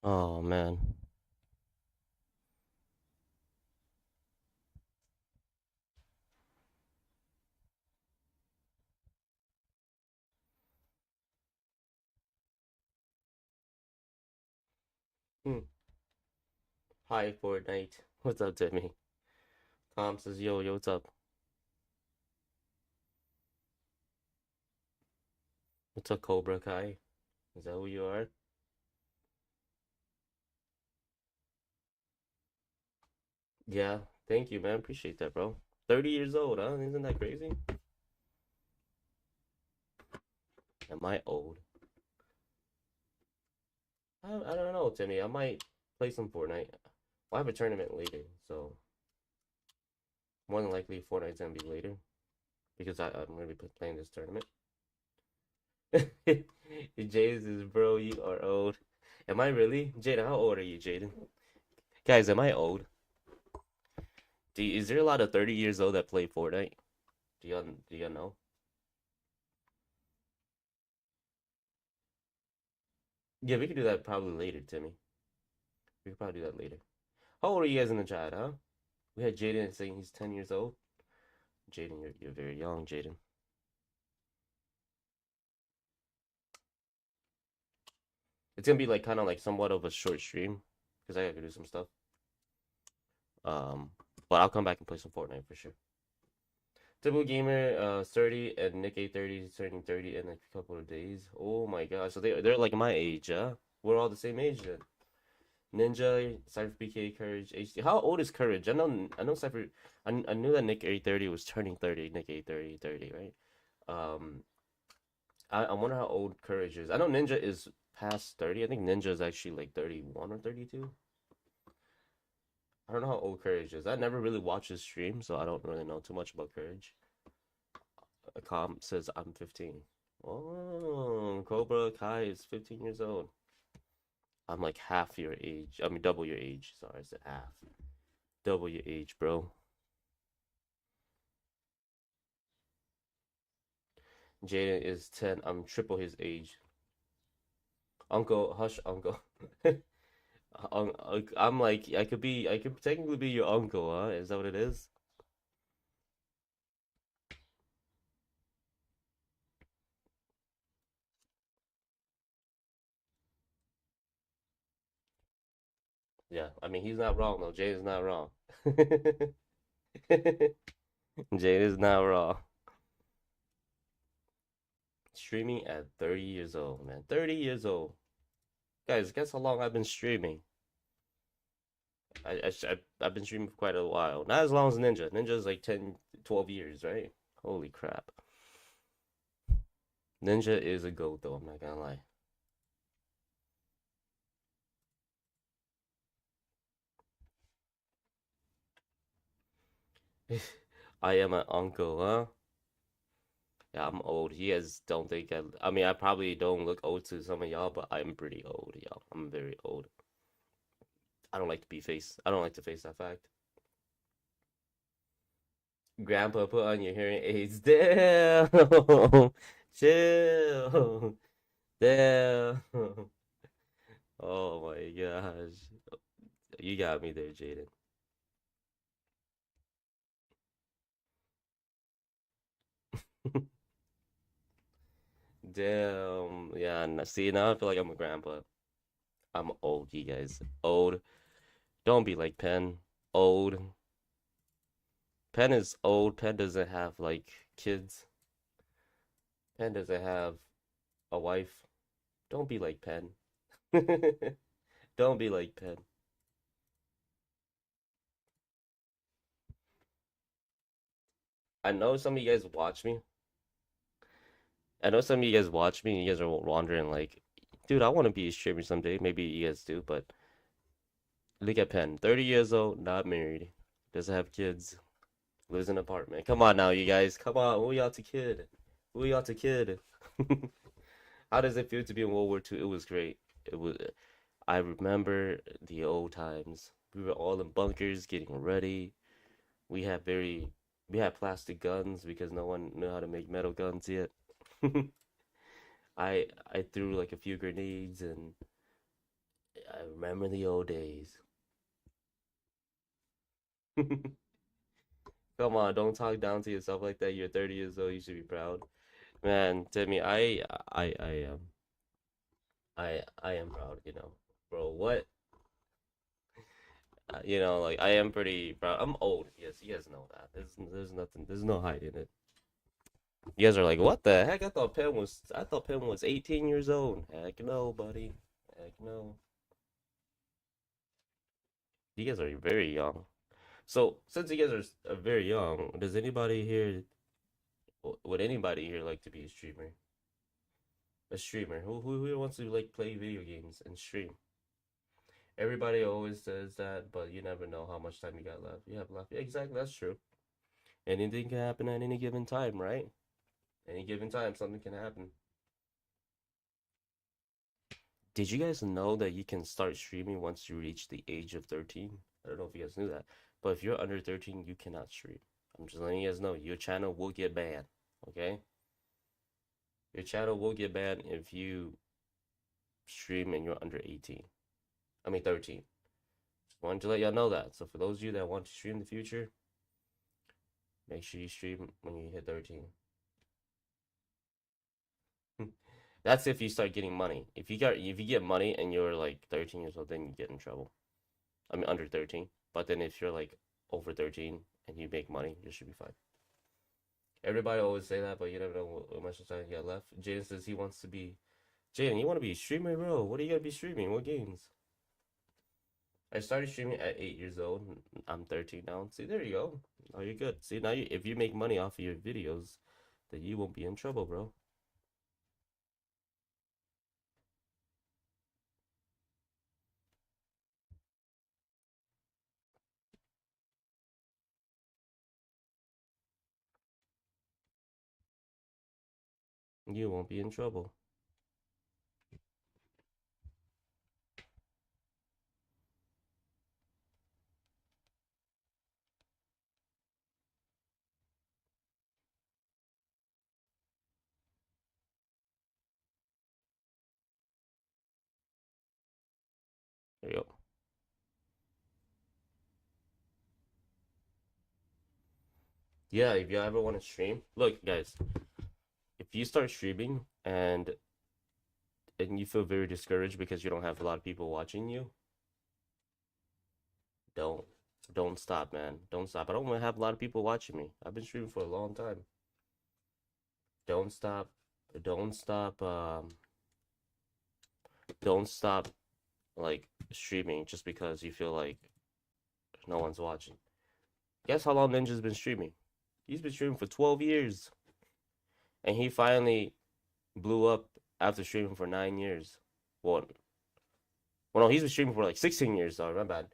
Oh man. Hmm. Hi Fortnite. What's up, Timmy? Tom says, yo, what's up? What's up, Cobra Kai? Is that who you are? Yeah, thank you, man. Appreciate that, bro. 30 years old, huh? Isn't that crazy? Am I old? I don't know, Timmy. I might play some Fortnite. Well, I have a tournament later, so more than likely Fortnite's gonna be later because I'm gonna be playing this tournament. Jay says, bro, you are old. Am I really? Jaden, how old are you, Jaden? Guys, am I old? Is there a lot of 30 years old that play Fortnite? Do y'all know? Yeah, we could do that probably later, Timmy. We could probably do that later. How old are you guys in the chat, huh? We had Jaden saying he's 10 years old. Jaden, you're very young, Jaden. It's gonna be like kind of like somewhat of a short stream because I gotta do some stuff. Um, but I'll come back and play some Fortnite for sure. Typical gamer, 30, and Nick A30 is turning 30 in a couple of days. Oh my gosh, so they're like my age, huh? We're all the same age then. Ninja, Cypher PK, Courage, HD. How old is Courage? I know Cypher. I knew that Nick A30 was turning 30. Nick A30, 30, right? Um, I wonder how old Courage is. I know Ninja is past 30. I think Ninja is actually like 31 or 32. I don't know how old Courage is. I never really watched his stream, so I don't really know too much about Courage. A comp says I'm 15. Oh, Cobra Kai is 15 years old. I'm like half your age. I mean, double your age. Sorry, I said half. Double your age, bro. Jaden is 10. I'm triple his age. Uncle, hush, uncle. I'm like, I could technically be your uncle, huh? Is that what it is? Yeah, I mean, he's not wrong, though. Jaden's not wrong. Jaden is not wrong. Streaming at 30 years old, man. 30 years old. Guys, guess how long I've been streaming? I've been streaming for quite a while. Not as long as Ninja. Ninja's like 10, 12 years, right? Holy crap. Ninja is a goat, though. I'm not gonna lie. I am an uncle, huh? Yeah, I'm old. You guys don't think I mean, I probably don't look old to some of y'all, but I'm pretty old, y'all. I'm very old. I don't like to face that fact. Grandpa, put on your hearing aids. Damn. Chill. Damn. Oh my gosh. You got me there, Jaden. Damn. Yeah, see, now I feel like I'm a grandpa. I'm old, you guys. Old. Don't be like Pen. Old. Pen is old. Pen doesn't have like kids. Pen doesn't have a wife. Don't be like Pen. Don't be like Pen. I know some of you guys watch me. I know some of you guys watch me and you guys are wondering like, dude, I want to be a streamer someday. Maybe you guys do, but look at Pen. 30 years old, not married, doesn't have kids, lives in an apartment. Come on now, you guys. Come on. Who y'all to kid? Who y'all to kid? How does it feel to be in World War II? It was great. It was. I remember the old times. We were all in bunkers getting ready. We had very we had plastic guns because no one knew how to make metal guns yet. I threw like a few grenades and I remember the old days. Come on, don't talk down to yourself like that. You're 30 years old. You should be proud. Man, Timmy, I am proud, Bro, what? Like I am pretty proud. I'm old. Yes, you guys know that. There's nothing. There's no hiding it. You guys are like, what the heck? I thought Pen was 18 years old. Heck no, buddy. Heck no. You guys are very young. So since you guys are very young, does anybody here would anybody here like to be a streamer? A streamer. Who wants to like play video games and stream? Everybody always says that, but you never know how much time you got left. You have left. Yeah, exactly, that's true. Anything can happen at any given time, right? Any given time, something can happen. Did you guys know that you can start streaming once you reach the age of 13? I don't know if you guys knew that, but if you're under 13, you cannot stream. I'm just letting you guys know your channel will get banned, okay? Your channel will get banned if you stream and you're under 18. I mean 13. Just wanted to let y'all know that. So for those of you that want to stream in the future, make sure you stream when you hit 13. That's if you start getting money. If you get money and you're like 13 years old, then you get in trouble. I mean under 13. But then if you're like over 13 and you make money, you should be fine. Everybody always say that, but you never know how much time you got left. Jaden says he wants to be. Jaden, you want to be a streamer, bro? What are you gonna be streaming? What games? I started streaming at 8 years old. I'm 13 now. See, there you go. Oh, you're good. See, now if you make money off of your videos, then you won't be in trouble, bro. You won't be in trouble. There you go. Yeah, if you ever want to stream, look, guys, if you start streaming and you feel very discouraged because you don't have a lot of people watching you, don't don't stop, man. Don't stop. I don't want to have a lot of people watching me. I've been streaming for a long time. Don't stop. Don't stop. Don't stop like streaming just because you feel like no one's watching. Guess how long Ninja's been streaming? He's been streaming for 12 years. And he finally blew up after streaming for 9 years. Well, no, he's been streaming for like 16 years, so my bad.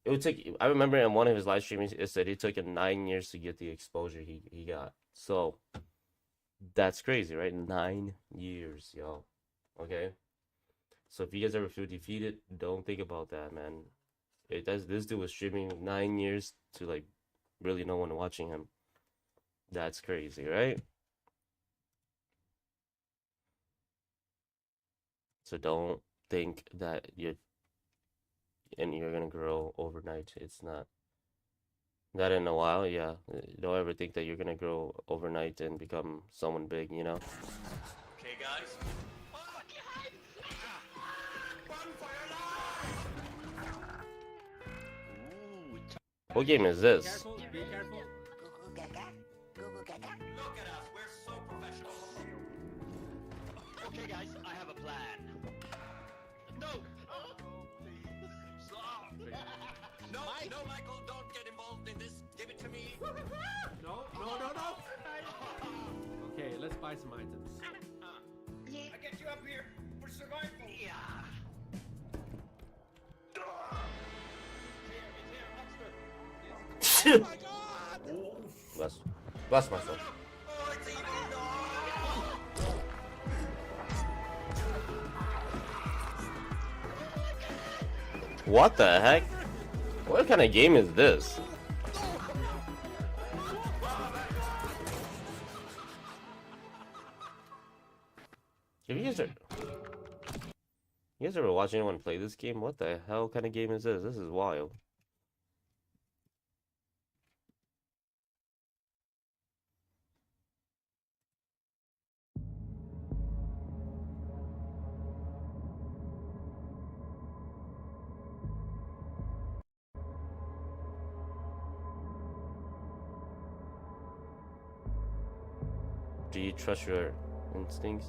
It would take, I remember in one of his live streams, it said it took him 9 years to get the exposure he got. So, that's crazy, right? 9 years, yo. Okay? So if you guys ever feel defeated, don't think about that, man. This dude was streaming 9 years to like really no one watching him. That's crazy, right? So don't think that you're gonna grow overnight. It's not. That in a while, yeah. Don't ever think that you're gonna grow overnight and become someone big, you know? Okay, guys. What game is this? Careful, be careful. Look at us, we're so professional. Okay, guys, I have a plan. No! Please. Stop! No, no, Michael, don't get involved in this. Give it to me. No. Okay, let's buy some items. I get you up here for survival. Yeah. It's here, Extra. Oh my God! Bless myself. Oh, it's eating What the heck? What kind of game is this? You You guys ever watch anyone play this game? What the hell kind of game is this? This is wild. Do you trust your instincts?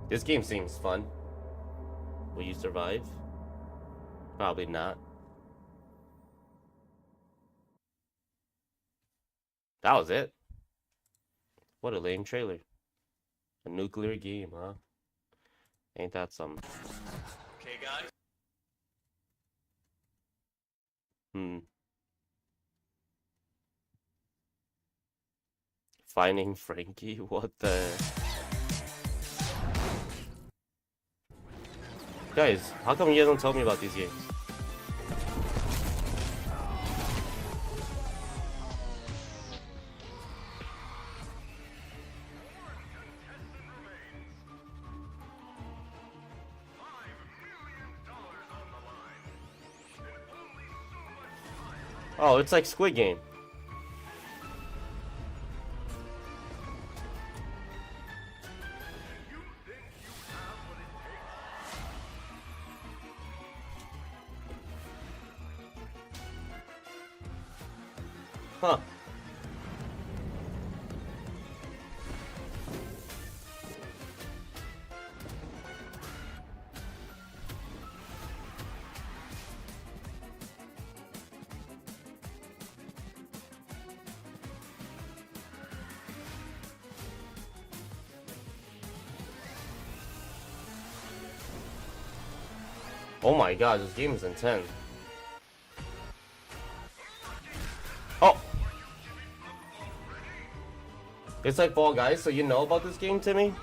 This game seems fun. Will you survive? Probably not. That was it. What a lame trailer. A nuclear game, huh? Ain't that something? Okay, guys. Finding Frankie? What the... Guys, how come you don't tell me about these games? Oh, it's like Squid Game. Huh. Oh my god, this game is intense. Oh! It's like Fall Guys, so you know about this game, Timmy?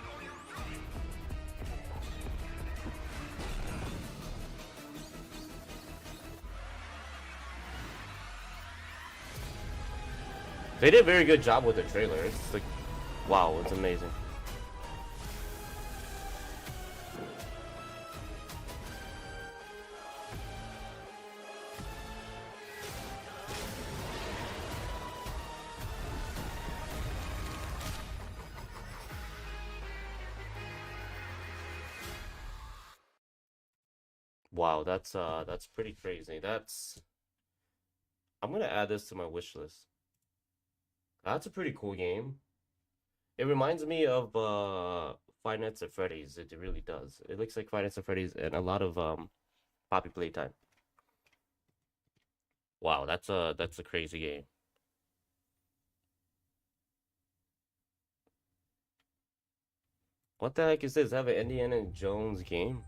They did a very good job with the trailer. It's like, wow, it's amazing. Wow, that's pretty crazy. I'm gonna add this to my wish list. That's a pretty cool game. It reminds me of Five Nights at Freddy's. It really does. It looks like Five Nights at Freddy's and a lot of Poppy Playtime. Wow, that's a crazy game. What the heck is this? I have an Indiana Jones game?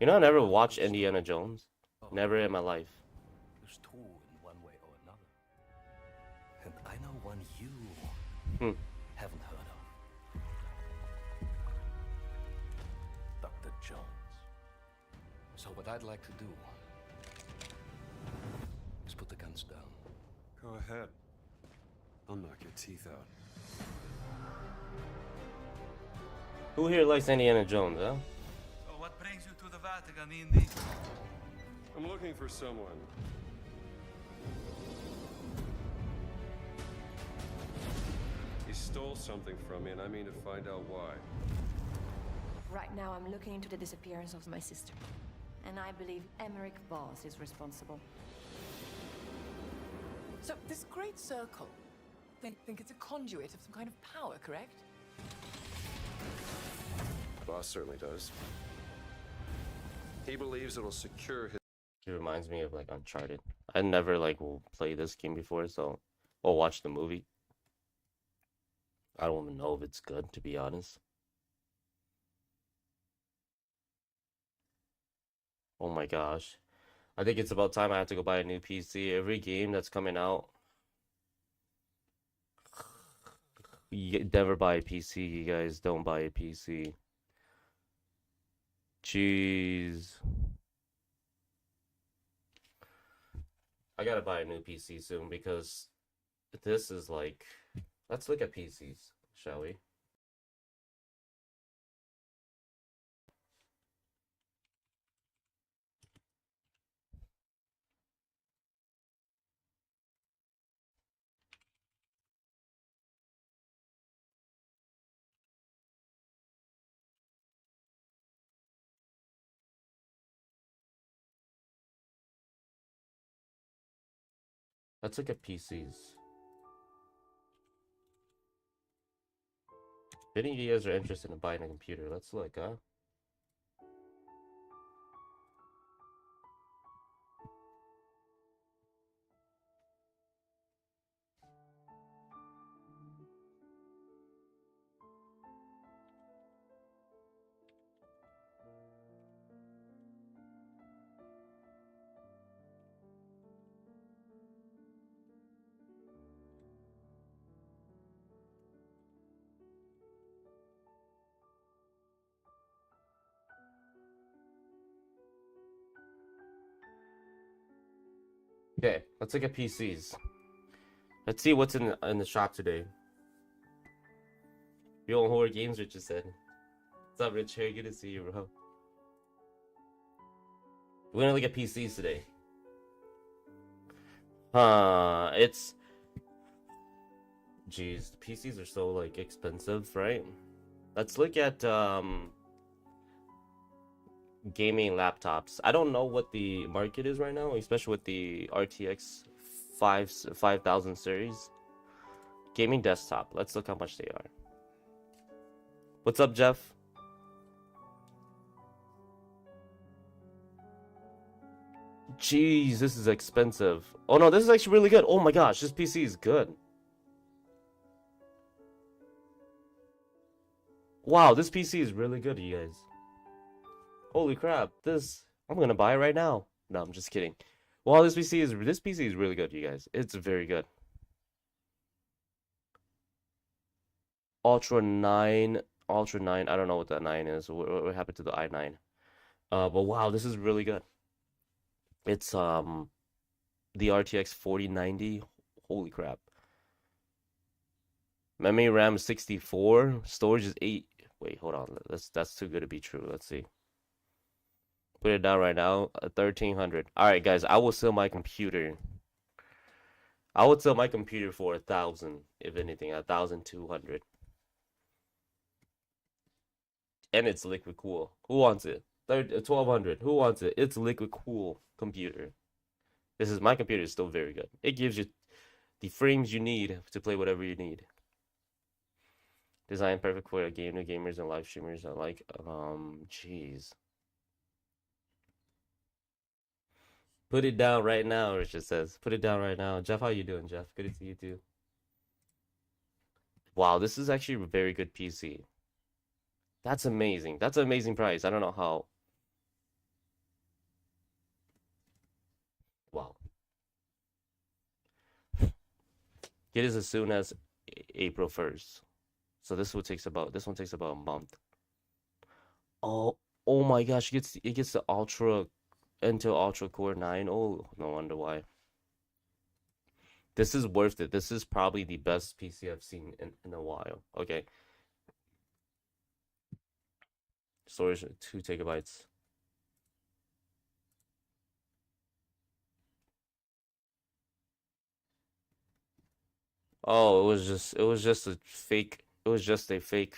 You know, I never watched Indiana Jones. Never in my life. There's two in one way or another. And I know one you haven't heard of. Dr. Jones. So what I'd like to do is put the guns down. Go ahead. I'll knock your teeth out. Who here likes Indiana Jones, huh? So what brings you to the Vatican, Indy? I'm looking for someone. He stole something from me, and I mean to find out why. Right now, I'm looking into the disappearance of my sister. And I believe Emmerich Voss is responsible. So, this great circle, they think it's a conduit of some kind of power, correct? Boss certainly does. He believes it'll secure his... It reminds me of like Uncharted. I never like will play this game before, so or watch the movie. I don't even know if it's good, to be honest. Oh my gosh. I think it's about time I have to go buy a new PC. Every game that's coming out, you never buy a PC, you guys. Don't buy a PC. Jeez. I gotta buy a new PC soon because this is like... Let's look at PCs, shall we? Let's look at PCs. If any of you guys are interested in buying a computer, let's look, huh? Okay, let's look at PCs. Let's see what's in the shop today. You on horror games, Richard said. What's up, Rich? Good to see you, bro. We're gonna look at PCs today. It's... Jeez, the PCs are so, like, expensive, right? Let's look at, gaming laptops. I don't know what the market is right now, especially with the RTX 5000 series. Gaming desktop. Let's look how much they are. What's up, Jeff? Jeez, this is expensive. Oh no, this is actually really good. Oh my gosh, this PC is good. Wow, this PC is really good, you guys. Holy crap, this... I'm gonna buy it right now. No, I'm just kidding. Wow, this PC is really good, you guys. It's very good. Ultra 9, I don't know what that 9 is. What happened to the i9? But wow, this is really good. It's the RTX 4090. Holy crap. Memory RAM 64, storage is 8. Wait, hold on. That's too good to be true. Let's see. Put it down right now. 1300. All right, guys. I will sell my computer. I would sell my computer for 1,000, if anything, 1,200. And it's liquid cool. Who wants it? 1,200. Who wants it? It's liquid cool computer. My computer is still very good. It gives you the frames you need to play whatever you need. Designed perfect for new gamers and live streamers alike. Jeez. Put it down right now, Richard says. Put it down right now. Jeff, how you doing, Jeff? Good to see you too. Wow, this is actually a very good PC. That's amazing. That's an amazing price. I don't know how. Wow. Get it as soon as April 1st. So this one takes about a month. Oh my gosh, it gets the Intel Ultra Core 9. Oh, no wonder why. This is worth it. This is probably the best PC I've seen in a while. Okay. Storage 2 gigabytes. Oh, it was just a fake. It was just a fake.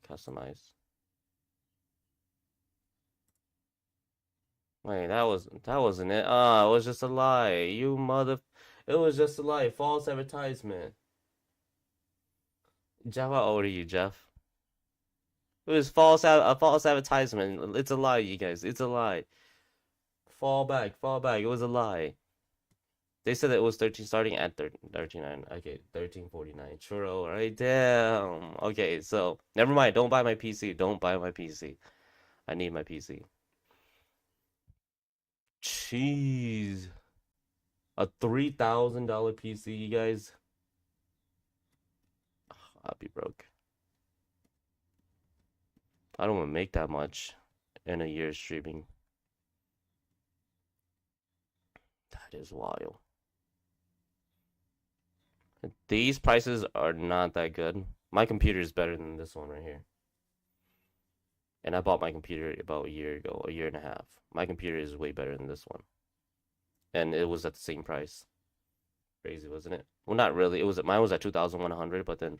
Customize. Wait, that wasn't it. Ah, it was just a lie. You mother. It was just a lie. False advertisement. Jeff, how old are you, Jeff? It was a false advertisement. It's a lie, you guys. It's a lie. Fall back. It was a lie. They said that it was 13 starting at 39. Okay, 1349. Churro, right? Damn. Okay, so never mind. Don't buy my PC. Don't buy my PC. I need my PC. Jeez. A $3,000 PC, you guys. I'll be broke. I don't want to make that much in a year streaming. That is wild. These prices are not that good. My computer is better than this one right here. And I bought my computer about a year ago, a year and a half. My computer is way better than this one. And it was at the same price. Crazy, wasn't it? Well, not really. Mine was at 2,100, but then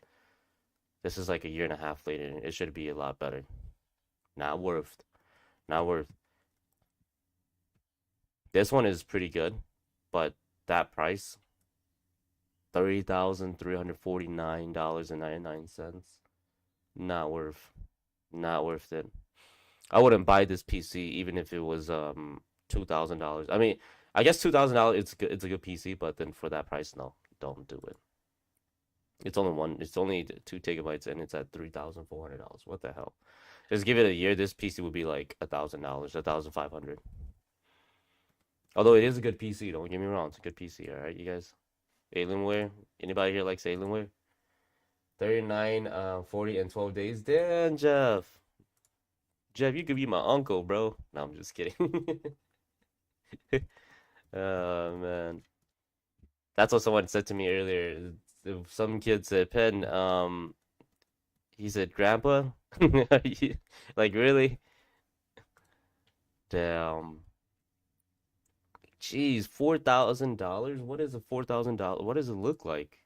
this is like a year and a half later. It should be a lot better. Not worth. This one is pretty good, but that price, $30,349.99. Not worth. Not worth it. I wouldn't buy this PC even if it was $2,000. I mean, I guess $2,000 it's good, it's a good PC, but then for that price, no, don't do it. It's only 2 gigabytes and it's at $3,400. What the hell? Just give it a year, this PC would be like $1,000, 1,500. Although it is a good PC, don't get me wrong, it's a good PC, alright, you guys? Alienware? Anybody here likes Alienware? 39, 40, and 12 days. Damn, Jeff. Jeff, you could be my uncle, bro. No, I'm just kidding. Oh, man. That's what someone said to me earlier. Some kid said, Pen, he said, Grandpa? Like, really? Damn. Jeez, $4,000? What is a $4,000? What does it look like?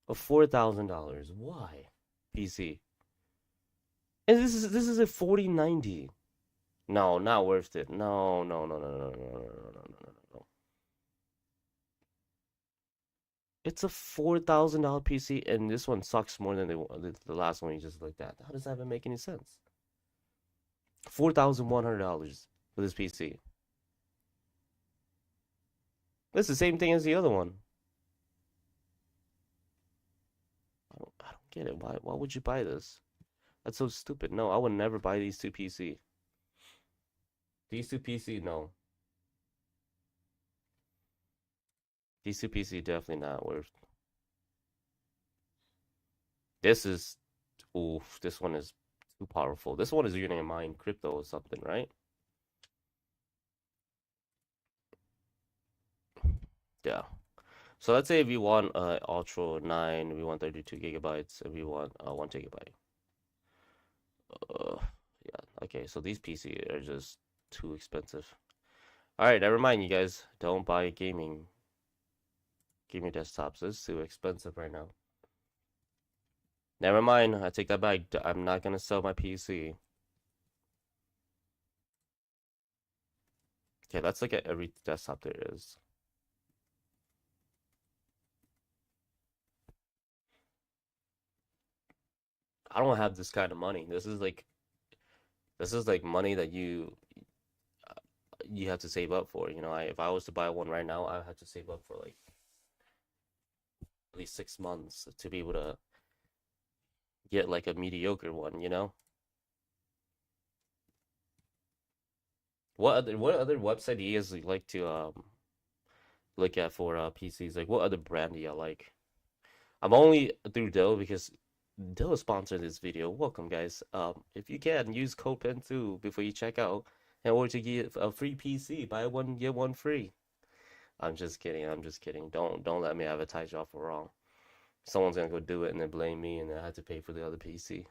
A $4,000. Why? PC. And this is a 4090. No, not worth it. No, no, no, no, no, no, no, no, no, no, no, no. It's a $4,000 PC, and this one sucks more than the last one you just looked at. How does that even make any sense? $4,100 for this PC. That's the same thing as the other one. I don't get it. Why would you buy this? That's so stupid. No, I would never buy these two PC. These two PC, no. These two PC definitely not worth. This is, oof, this one is too powerful. This one is you're gonna mine crypto or something, right? Yeah. So let's say if you want Ultra 9, we want 32 gigabytes, and we want 1 gigabyte. Yeah, okay, so these PC are just too expensive. Alright, never mind, you guys. Don't buy gaming desktops. It's too expensive right now. Never mind, I take that back. I'm not gonna sell my PC. Okay, let's look at every desktop there is. I don't have this kind of money. This is like money that you have to save up for. You know, if I was to buy one right now, I have to save up for like at least 6 months to be able to get like a mediocre one, you know? What other website do you guys like to look at for PCs? Like what other brand do you like? I'm only through Dell because Dell sponsored this video. Welcome, guys. If you can use code Penxue before you check out in order to get a free PC, buy one get one free. I'm just kidding. I'm just kidding. Don't let me advertise y'all for wrong. Someone's gonna go do it and then blame me, and then I have to pay for the other PC.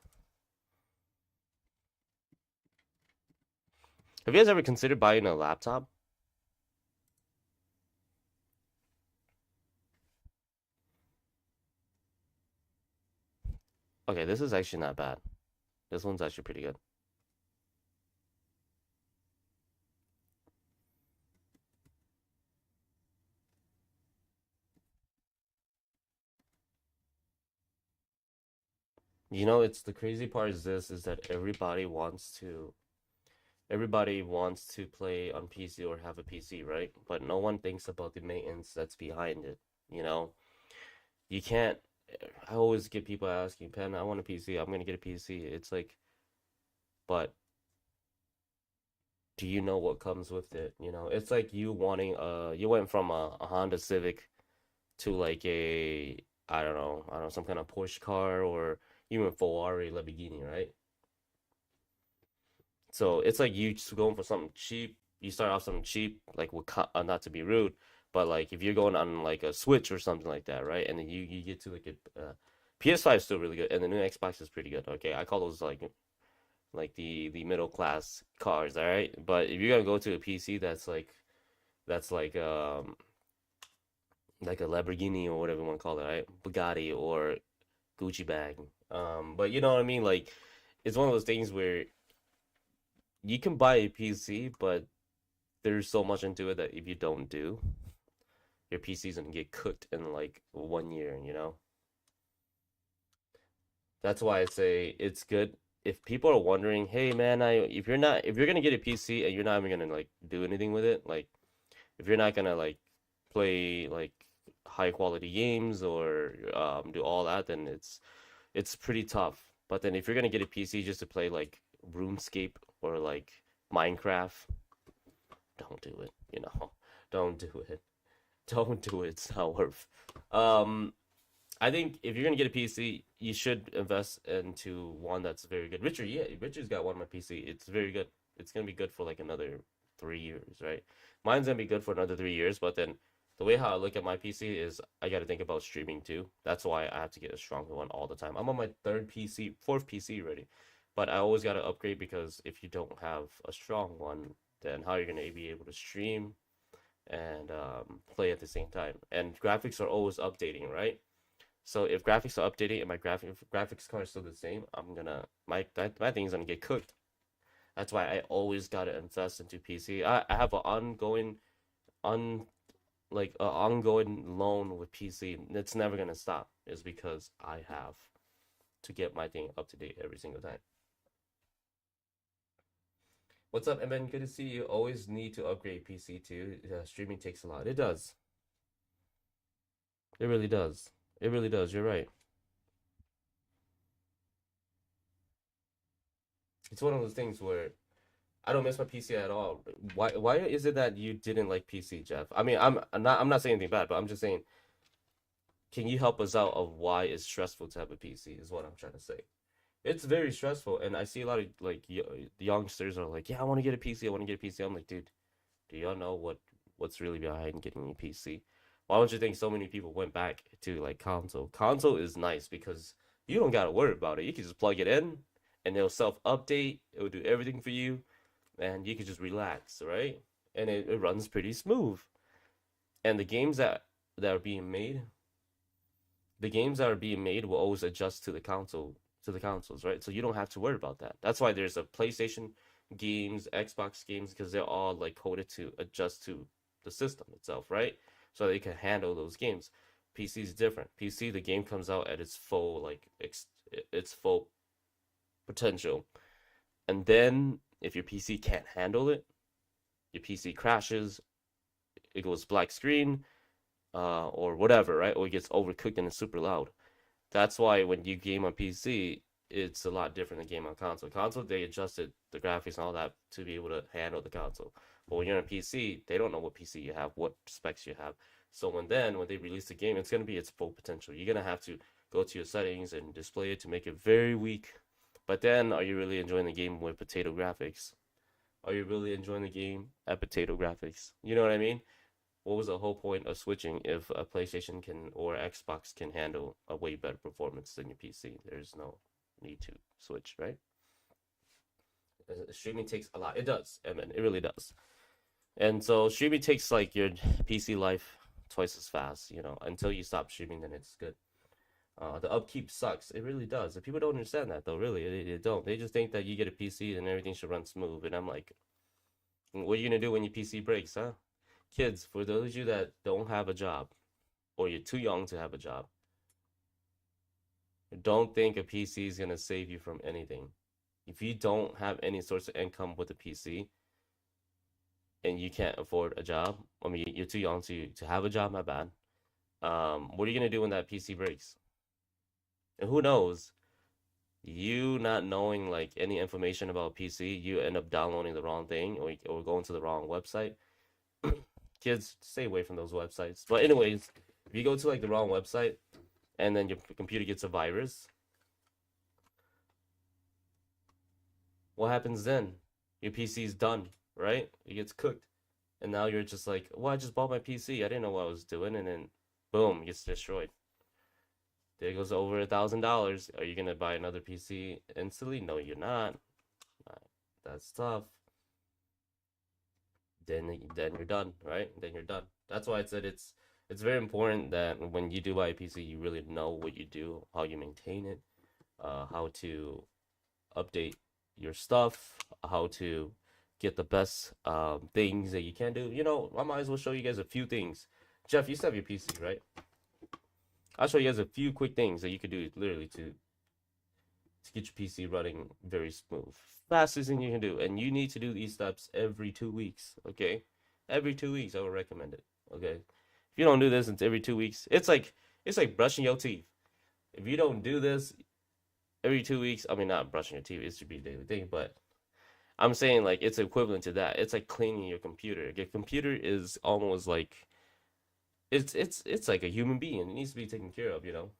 Have you guys ever considered buying a laptop? Okay, this is actually not bad. This one's actually pretty good. You know, it's the crazy part is that everybody wants to play on PC or have a PC, right? But no one thinks about the maintenance that's behind it, you know? You can't I always get people asking, Pen, I want a PC, I'm gonna get a PC. It's like, but do you know what comes with it? You know, it's like you wanting you went from a Honda Civic to like I don't know, some kind of Porsche car or even Ferrari Lamborghini, right? So it's like you just going for something cheap. You start off something cheap, like not to be rude, but like if you're going on like a Switch or something like that, right? And then you get to like a PS5 is still really good, and the new Xbox is pretty good. Okay, I call those like the middle class cars, all right? But if you're gonna go to a PC that's like a Lamborghini or whatever you want to call it, right? Bugatti or Gucci bag. But you know what I mean? Like it's one of those things where you can buy a PC, but there's so much into it that if you don't do, your PC's gonna get cooked in like 1 year, you know? That's why I say it's good. If people are wondering, hey man, if you're gonna get a PC and you're not even gonna like do anything with it, like if you're not gonna like play like high quality games or do all that, then it's pretty tough. But then if you're gonna get a PC just to play like RuneScape or like Minecraft, don't do it, you know. Don't do it. Don't do it. It's not worth. Um, I think if you're gonna get a PC, you should invest into one that's very good. Richard, yeah, Richard's got one on my PC. It's very good. It's gonna be good for like another 3 years, right? Mine's gonna be good for another 3 years, but then the way how I look at my PC is I gotta think about streaming too. That's why I have to get a stronger one all the time. I'm on my fourth PC already, but I always gotta upgrade because if you don't have a strong one, then how are you gonna be able to stream and play at the same time? And graphics are always updating, right? So if graphics are updating and my graphics card is still the same, I'm gonna my thing's gonna get cooked. That's why I always gotta invest into PC. I have an un ongoing loan with PC. It's never gonna stop. Is because I have to get my thing up to date every single time. What's up, Evan? Good to see you. Always need to upgrade PC too. Streaming takes a lot. It does. It really does. It really does. You're right. It's one of those things where I don't miss my PC at all. Why is it that you didn't like PC, Jeff? I mean, I'm not saying anything bad, but I'm just saying, can you help us out of why it's stressful to have a PC is what I'm trying to say. It's very stressful, and I see a lot of like youngsters are like, "Yeah, I want to get a PC. I want to get a PC." I'm like, "Dude, do y'all know what's really behind getting a PC? Why don't you think so many people went back to like console? Console is nice because you don't gotta worry about it. You can just plug it in, and it'll self-update. It will do everything for you, and you can just relax, right? And it runs pretty smooth. And that are being made, the games that are being made will always adjust to the consoles, right? So you don't have to worry about that. That's why there's a PlayStation games, Xbox games, because they're all like coded to adjust to the system itself, right? So they can handle those games. PC is different. PC, the game comes out at its full its full potential, and then if your PC can't handle it, your PC crashes, it goes black screen, or whatever, right? Or it gets overcooked and it's super loud. That's why when you game on PC, it's a lot different than game on console. Console, they adjusted the graphics and all that to be able to handle the console. But when you're on PC, they don't know what PC you have, what specs you have. So when they release the game, it's gonna be its full potential. You're gonna have to go to your settings and display it to make it very weak. But then, are you really enjoying the game with potato graphics? Are you really enjoying the game at potato graphics? You know what I mean? What was the whole point of switching if a PlayStation can or Xbox can handle a way better performance than your PC? There's no need to switch, right? Streaming takes a lot. It does, I mean, it really does. And so streaming takes like your PC life twice as fast, you know, until you stop streaming, then it's good. The upkeep sucks. It really does. And people don't understand that though, really. They don't. They just think that you get a PC and everything should run smooth. And I'm like, what are you gonna do when your PC breaks, huh? Kids, for those of you that don't have a job or you're too young to have a job, don't think a PC is gonna save you from anything. If you don't have any source of income with a PC and you can't afford a job, I mean, you're too young to have a job, my bad. What are you gonna do when that PC breaks? And who knows? You not knowing like any information about PC, you end up downloading the wrong thing or going to the wrong website. Kids, stay away from those websites. But anyways, if you go to like the wrong website and then your computer gets a virus, what happens then? Your PC's done, right? It gets cooked. And now you're just like, well, I just bought my PC. I didn't know what I was doing. And then boom, it gets destroyed. There goes over $1,000. Are you gonna buy another PC instantly? No, you're not. That's tough. Then you're done, right? Then you're done. That's why I said it's very important that when you do buy a PC, you really know what you do, how you maintain it, how to update your stuff, how to get the best things that you can do. You know, I might as well show you guys a few things. Jeff, you still have your PC, right? I'll show you guys a few quick things that you could do literally to get your PC running very smooth. Fastest thing you can do. And you need to do these steps every 2 weeks, okay? Every 2 weeks, I would recommend it, okay? If you don't do this, it's every 2 weeks. It's like brushing your teeth. If you don't do this every 2 weeks, I mean, not brushing your teeth, it should be a daily thing, but I'm saying like it's equivalent to that. It's like cleaning your computer. Your computer is almost like it's like a human being. It needs to be taken care of, you know.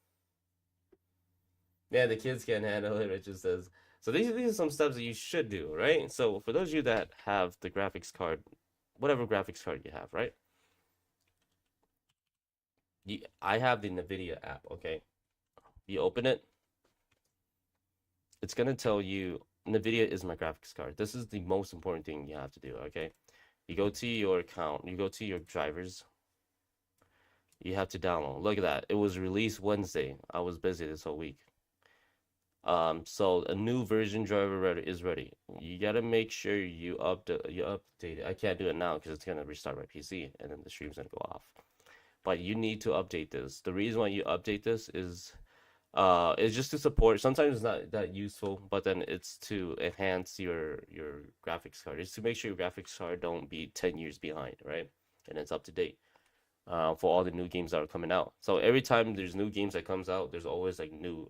Yeah, the kids can't handle it. It just says. So these are some steps that you should do, right? So for those of you that have the graphics card, whatever graphics card you have, right? I have the NVIDIA app, okay? You open it, it's gonna tell you NVIDIA is my graphics card. This is the most important thing you have to do, okay? You go to your account, you go to your drivers, you have to download. Look at that. It was released Wednesday. I was busy this whole week. So a new version driver is ready. You gotta make sure you update it. I can't do it now because it's gonna restart my PC and then the stream's gonna go off. But you need to update this. The reason why you update this is just to support. Sometimes it's not that useful, but then it's to enhance your graphics card. It's to make sure your graphics card don't be 10 years behind, right? And it's up to date. For all the new games that are coming out. So every time there's new games that comes out, there's always like new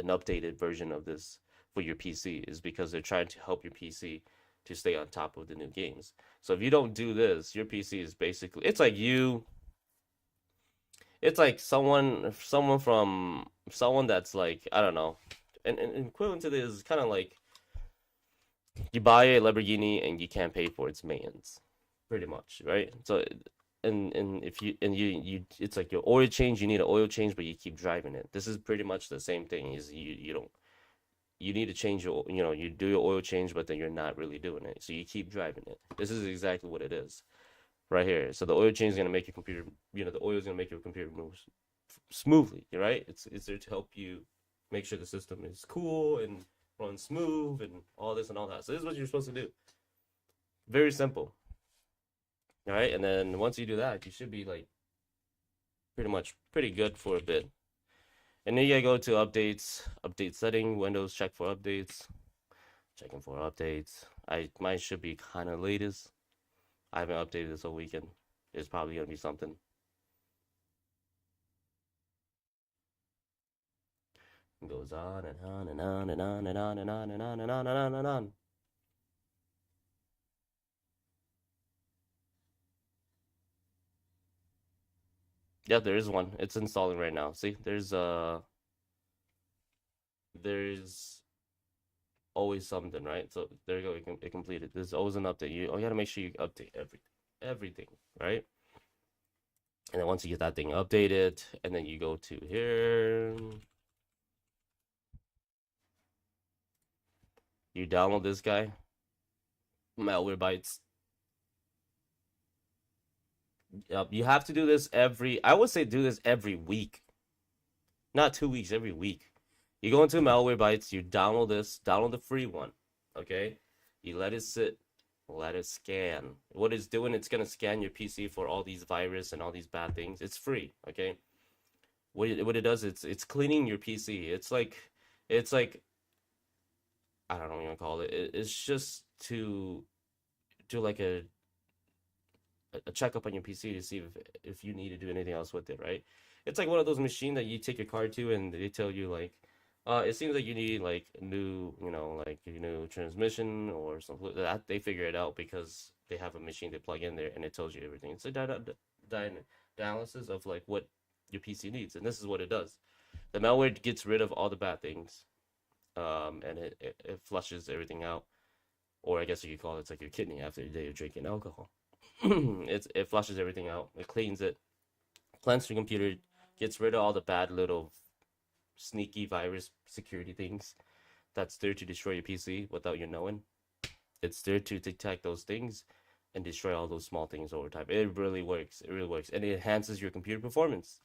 an updated version of this for your PC, is because they're trying to help your PC to stay on top of the new games. So if you don't do this, your PC is basically, it's like someone that's like, I don't know, and equivalent to this is kind of like you buy a Lamborghini and you can't pay for its maintenance, pretty much, right? So and if you it's like your oil change, you need an oil change, but you keep driving it. This is pretty much the same thing. Is you need to change your, you do your oil change, but then you're not really doing it, so you keep driving it. This is exactly what it is right here. So the oil change is going to make your computer, the oil is going to make your computer move smoothly, right? It's there to help you make sure the system is cool and runs smooth and all this and all that. So this is what you're supposed to do. Very simple. All right, and then once you do that, you should be like pretty good for a bit. And then you gotta go to updates, update setting, Windows, check for updates, checking for updates. Mine should be kind of latest. I haven't updated this whole weekend. It's probably gonna be something. It goes on and on and on and on and on and on and on and on and on and on. Yeah, there is one. It's installing right now. See, there's always something, right? So there you go. It completed. There's always an update. You gotta make sure you update everything, right? And then once you get that thing updated, and then you go to here, you download this guy, Malwarebytes. You have to do this I would say do this every week. Not 2 weeks, every week. You go into Malwarebytes, you download the free one, okay? You let it sit, let it scan. What it's doing, it's gonna scan your PC for all these virus and all these bad things. It's free, okay? What it does, it's cleaning your PC. It's like I don't know what you want to call it. It's just to do like a checkup on your PC to see if you need to do anything else with it, right? It's like one of those machines that you take your card to and they tell you like, it seems like you need like new, like your new transmission or something. That they figure it out because they have a machine they plug in there and it tells you everything. It's a dialysis of like what your PC needs, and this is what it does. The malware gets rid of all the bad things, and it flushes everything out, or I guess you could call it, it's like your kidney after a day of drinking alcohol. It flushes everything out. It cleans it, cleanses your computer, gets rid of all the bad little sneaky virus security things that's there to destroy your PC without you knowing. It's there to detect those things and destroy all those small things over time. It really works. It really works, and it enhances your computer performance.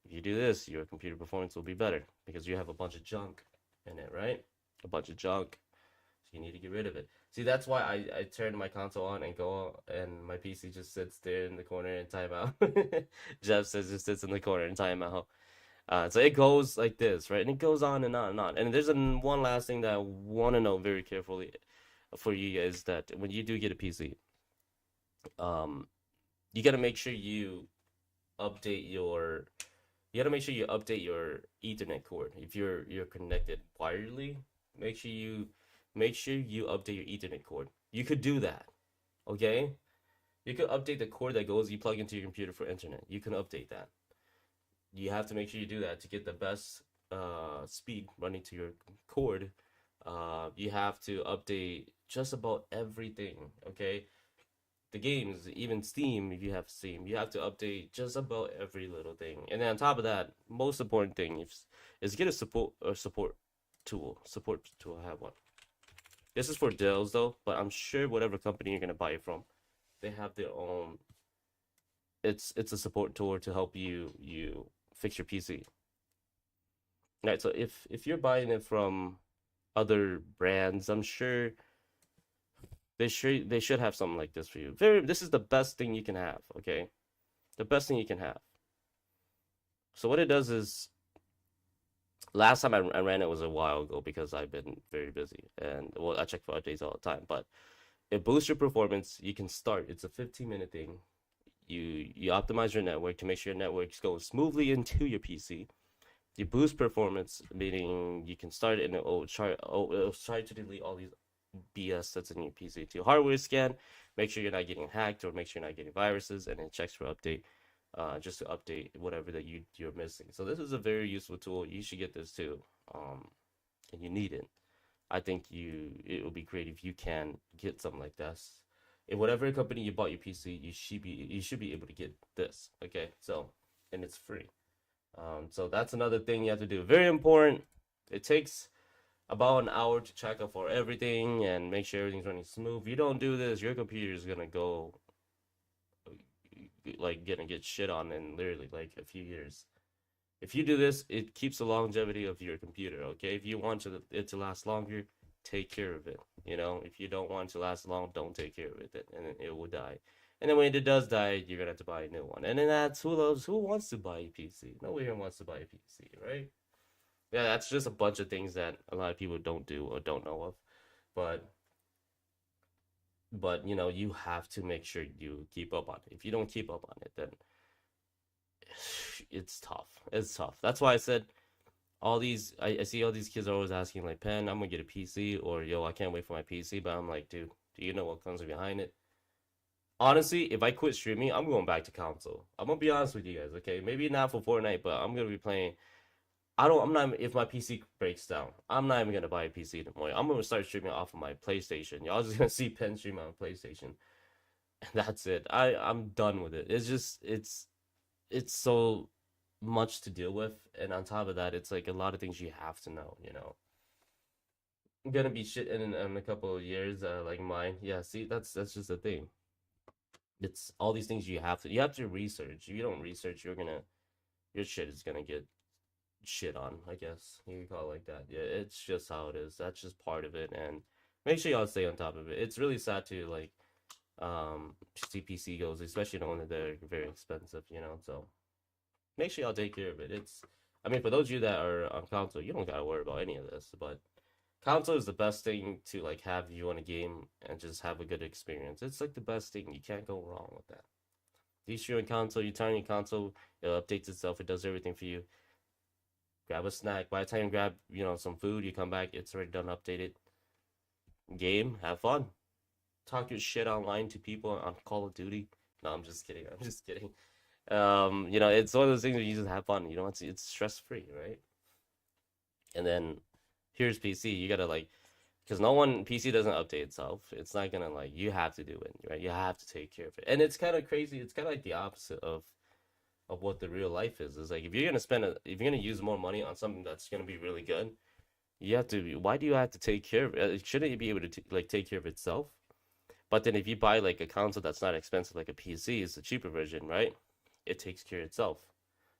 If you do this, your computer performance will be better because you have a bunch of junk in it, right? a bunch of junk. So you need to get rid of it. See, that's why I turn my console on and go, and my PC just sits there in the corner in timeout. Jeff says it sits in the corner in timeout. So it goes like this, right? And it goes on and on and on. And there's one last thing that I want to know very carefully for you guys, that when you do get a PC, you got to make sure you update your Ethernet cord. If you're connected wirely, make sure you update your Ethernet cord. You could do that, okay? You could update the cord that you plug into your computer for internet. You can update that. You have to make sure you do that to get the best speed running to your cord. You have to update just about everything, okay? The games, even Steam, if you have Steam, you have to update just about every little thing. And then on top of that, most important thing is get a support tool. I have one. This is for Dells though, but I'm sure whatever company you're gonna buy it from, they have their own. It's a support tool to help you fix your PC. All right, so if you're buying it from other brands, I'm sure they should have something like this for you. This is the best thing you can have, okay? The best thing you can have. So what it does is, last time I ran it was a while ago because I've been very busy, and well, I check for updates all the time, but it boosts your performance. You can start. It's a 15-minute thing. You optimize your network to make sure your network goes smoothly into your PC. You boost performance, meaning you can start it and it'll try to delete all these BS that's in your PC. To hardware scan, make sure you're not getting hacked or make sure you're not getting viruses, and it checks for update, just to update whatever that you're missing. So this is a very useful tool. You should get this too, and you need it. I think it would be great if you can get something like this. In whatever company you bought your PC, you should be able to get this. Okay, so, and it's free. So that's another thing you have to do. Very important. It takes about an hour to check up for everything and make sure everything's running smooth. If you don't do this, your computer is gonna go gonna get shit on in literally like a few years. If you do this, it keeps the longevity of your computer. Okay, if you want it to last longer, take care of it. You know, if you don't want it to last long, don't take care of it, and it will die. And then when it does die, you're gonna have to buy a new one. And then that's who wants to buy a PC? Nobody here wants to buy a PC, right? Yeah, that's just a bunch of things that a lot of people don't do or don't know of. But you know, you have to make sure you keep up on it. If you don't keep up on it, then it's tough. It's tough. That's why I said I see all these kids are always asking like, Pen, I'm gonna get a PC, or yo, I can't wait for my PC. But I'm like, dude, do you know what comes behind it? Honestly, if I quit streaming, I'm going back to console. I'm gonna be honest with you guys, okay? Maybe not for Fortnite, but I'm gonna be playing. If my PC breaks down, I'm not even gonna buy a PC anymore. I'm gonna start streaming off of my PlayStation. Y'all just gonna see Pen stream on PlayStation. And that's it. I'm done with it. It's so much to deal with, and on top of that, it's like a lot of things you have to know, you know. I'm gonna be shit in a couple of years, like mine. Yeah, see, that's just the thing. It's all these things you have to research. If you don't research, your shit is gonna get shit on, I guess you could call it like that. Yeah, it's just how it is. That's just part of it, and make sure y'all stay on top of it. It's really sad to like see PC goes, especially when they're very expensive, you know. So make sure y'all take care of it. I mean, for those of you that are on console, you don't gotta worry about any of this, but console is the best thing to like have you on a game and just have a good experience. It's like the best thing. You can't go wrong with that. If you're on console, you turn on your console, it updates itself, it does everything for you. Grab a snack. By the time you grab, you know, some food, you come back, it's already done, updated. Game, have fun. Talk your shit online to people on Call of Duty. No, I'm just kidding. I'm just kidding. You know, it's one of those things where you just have fun. You know, it's stress-free, right? And then here's PC. You gotta like, because PC doesn't update itself. It's not gonna like, you have to do it, right? You have to take care of it. And it's kind of crazy. It's kind of like the opposite of what the real life is. It's like if you're gonna use more money on something that's gonna be really good, why do you have to take care of it? Shouldn't it be able to like take care of itself? But then if you buy like a console that's not expensive, like a PC, it's a cheaper version, right? It takes care of itself.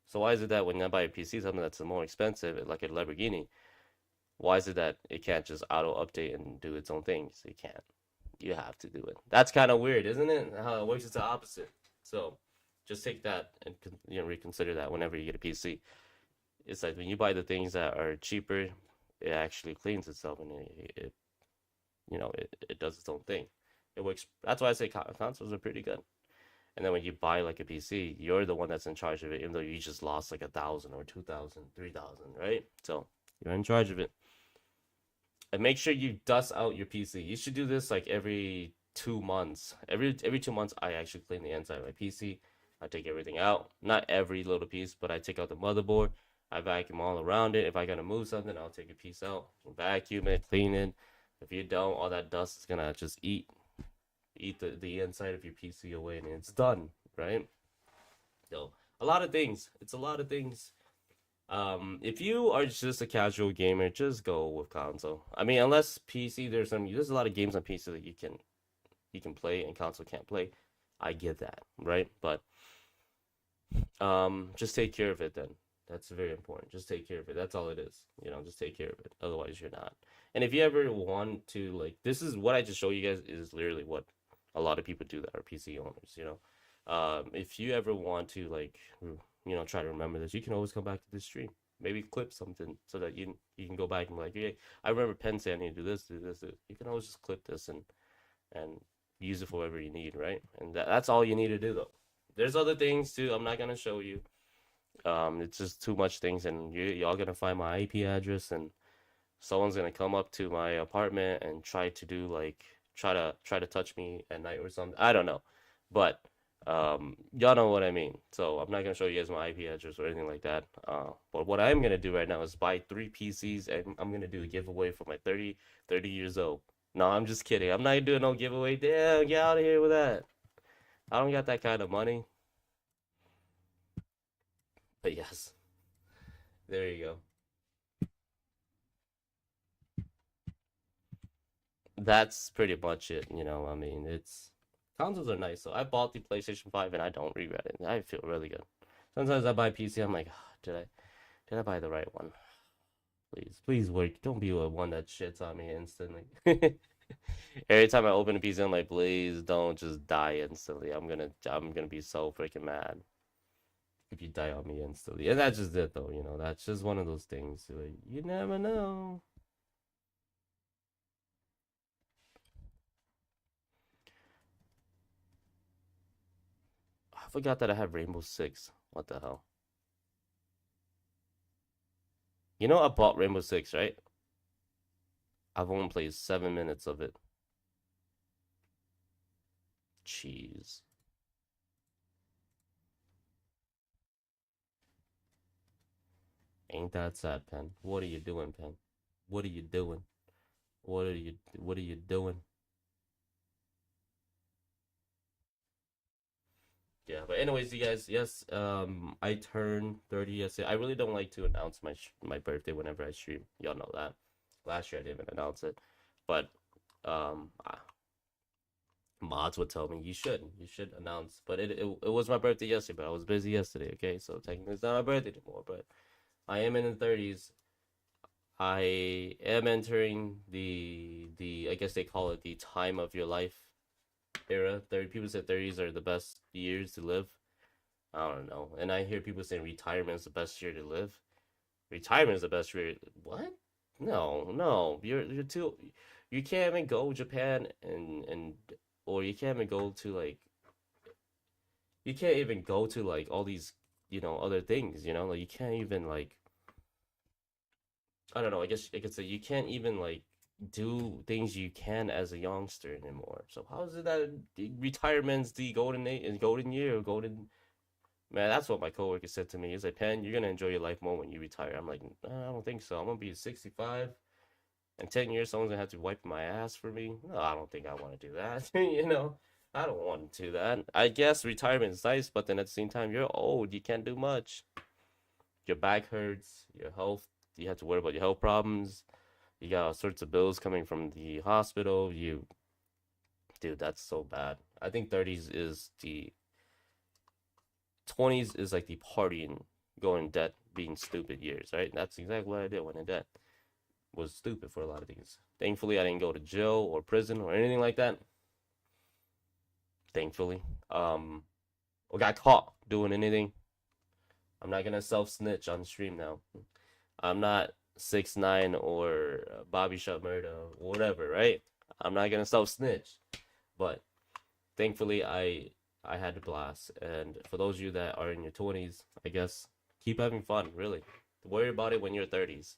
So why is it that when I buy a PC, something that's more expensive, like a Lamborghini, Why is it that it can't just auto update and do its own things? It can't. You have to do it. That's kind of weird, isn't it? How it works is the opposite. So just take that and reconsider that whenever you get a PC. It's like when you buy the things that are cheaper, it actually cleans itself and it does its own thing. It works. That's why I say consoles are pretty good. And then when you buy like a PC, you're the one that's in charge of it, even though you just lost like 1,000 or 2,000, 3,000, right? So you're in charge of it. And make sure you dust out your PC. You should do this like every 2 months. Every 2 months, I actually clean the inside of my PC. I take everything out. Not every little piece, but I take out the motherboard. I vacuum all around it. If I gotta move something, I'll take a piece out, vacuum it, clean it. If you don't, all that dust is gonna just eat the inside of your PC away, and it's done, right? So a lot of things. It's a lot of things. If you are just a casual gamer, just go with console. I mean, unless PC, there's a lot of games on PC that you can play and console can't play. I get that, right? But just take care of it then. That's very important. Just take care of it. That's all it is. Just take care of it. Otherwise, you're not. And if you ever want to, like, this is what I just showed you guys is literally what a lot of people do that are PC owners, if you ever want to, like, try to remember this, you can always come back to this stream. Maybe clip something so that you can go back and be like, hey, I remember Penxue, I need to do this, do this, do this. You can always just clip this and use it for whatever you need, right? And that's all you need to do, though. There's other things, too. I'm not going to show you. It's just too much things, and y'all going to find my IP address, and someone's going to come up to my apartment and try to do, like, try to touch me at night or something. I don't know. But y'all know what I mean. So I'm not gonna show you guys my IP address or anything like that. But what I'm gonna do right now is buy 3 PCs, and I'm gonna do a giveaway for my 30 years old. No, I'm just kidding. I'm not doing no giveaway. Damn, get out of here with that. I don't got that kind of money. But yes, there you go. That's pretty much it. I mean, consoles are nice. So I bought the PlayStation 5 and I don't regret it. I feel really good. Sometimes I buy a PC, I'm like, did I buy the right one? Please work. Don't be the one that shits on me instantly. Every time I open a PC, I'm like, please don't just die instantly. I'm gonna be so freaking mad if you die on me instantly. And that's just it, though. That's just one of those things. Like, you never know. I forgot that I have Rainbow Six. What the hell? I bought Rainbow Six, right? I've only played 7 minutes of it. Jeez. Ain't that sad, Pen? What are you doing, Pen? What are you doing? What are you doing? Yeah, but anyways, you guys, yes, I turned 30 yesterday. I really don't like to announce my birthday whenever I stream. Y'all know that. Last year I didn't even announce it, but mods would tell me you should announce. But it was my birthday yesterday, but I was busy yesterday. Okay, so technically it's not my birthday anymore. But I am in the 30s. I am entering the I guess they call it the time of your life era. 30 people say 30s are the best years to live. I don't know. And I hear people saying retirement is the best year to live. Retirement is the best year. What? No. You're too. You can't even go to Japan or you can't even go to like. You can't even go to like all these other things. Like you can't even like. I don't know. I guess I could say you can't even like do things you can as a youngster anymore. So how is it that retirement's the golden year or golden? Man, that's what my coworker said to me. He's like, Pen, you're gonna enjoy your life more when you retire. I'm like, I don't think so. I'm gonna be 65. In 10 years, someone's gonna have to wipe my ass for me. No, I don't think I want to do that. I don't want to do that. I guess retirement is nice, but then at the same time, you're old. You can't do much. Your back hurts. Your health. You have to worry about your health problems. You got all sorts of bills coming from the hospital. Dude, that's so bad. I think 30s is the 20s is like the partying, going in debt, being stupid years, right? That's exactly what I did. Went in debt. was stupid for a lot of things. Thankfully, I didn't go to jail or prison or anything like that. Thankfully, or got caught doing anything. I'm not gonna self-snitch on stream now. I'm not 6ix9ine or Bobby Shut Murder or whatever, right? I'm not gonna self-snitch. But thankfully, I had a blast. And for those of you that are in your 20s, I guess keep having fun. Really, worry about it when you're 30s.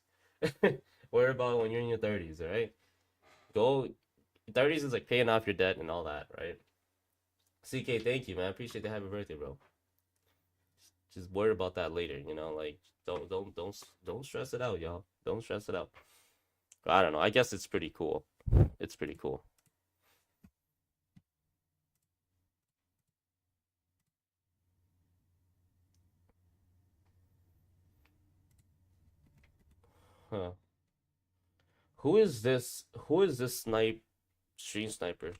Worry about it when you're in your 30s, all right? Go. 30s is like paying off your debt and all that, right? CK, thank you, man. I appreciate the happy birthday, bro. Just worry about that later, you know. Like, don't stress it out, y'all. Don't stress it out. I don't know. I guess it's pretty cool. It's pretty cool. Huh. Who is this? Who is this stream sniper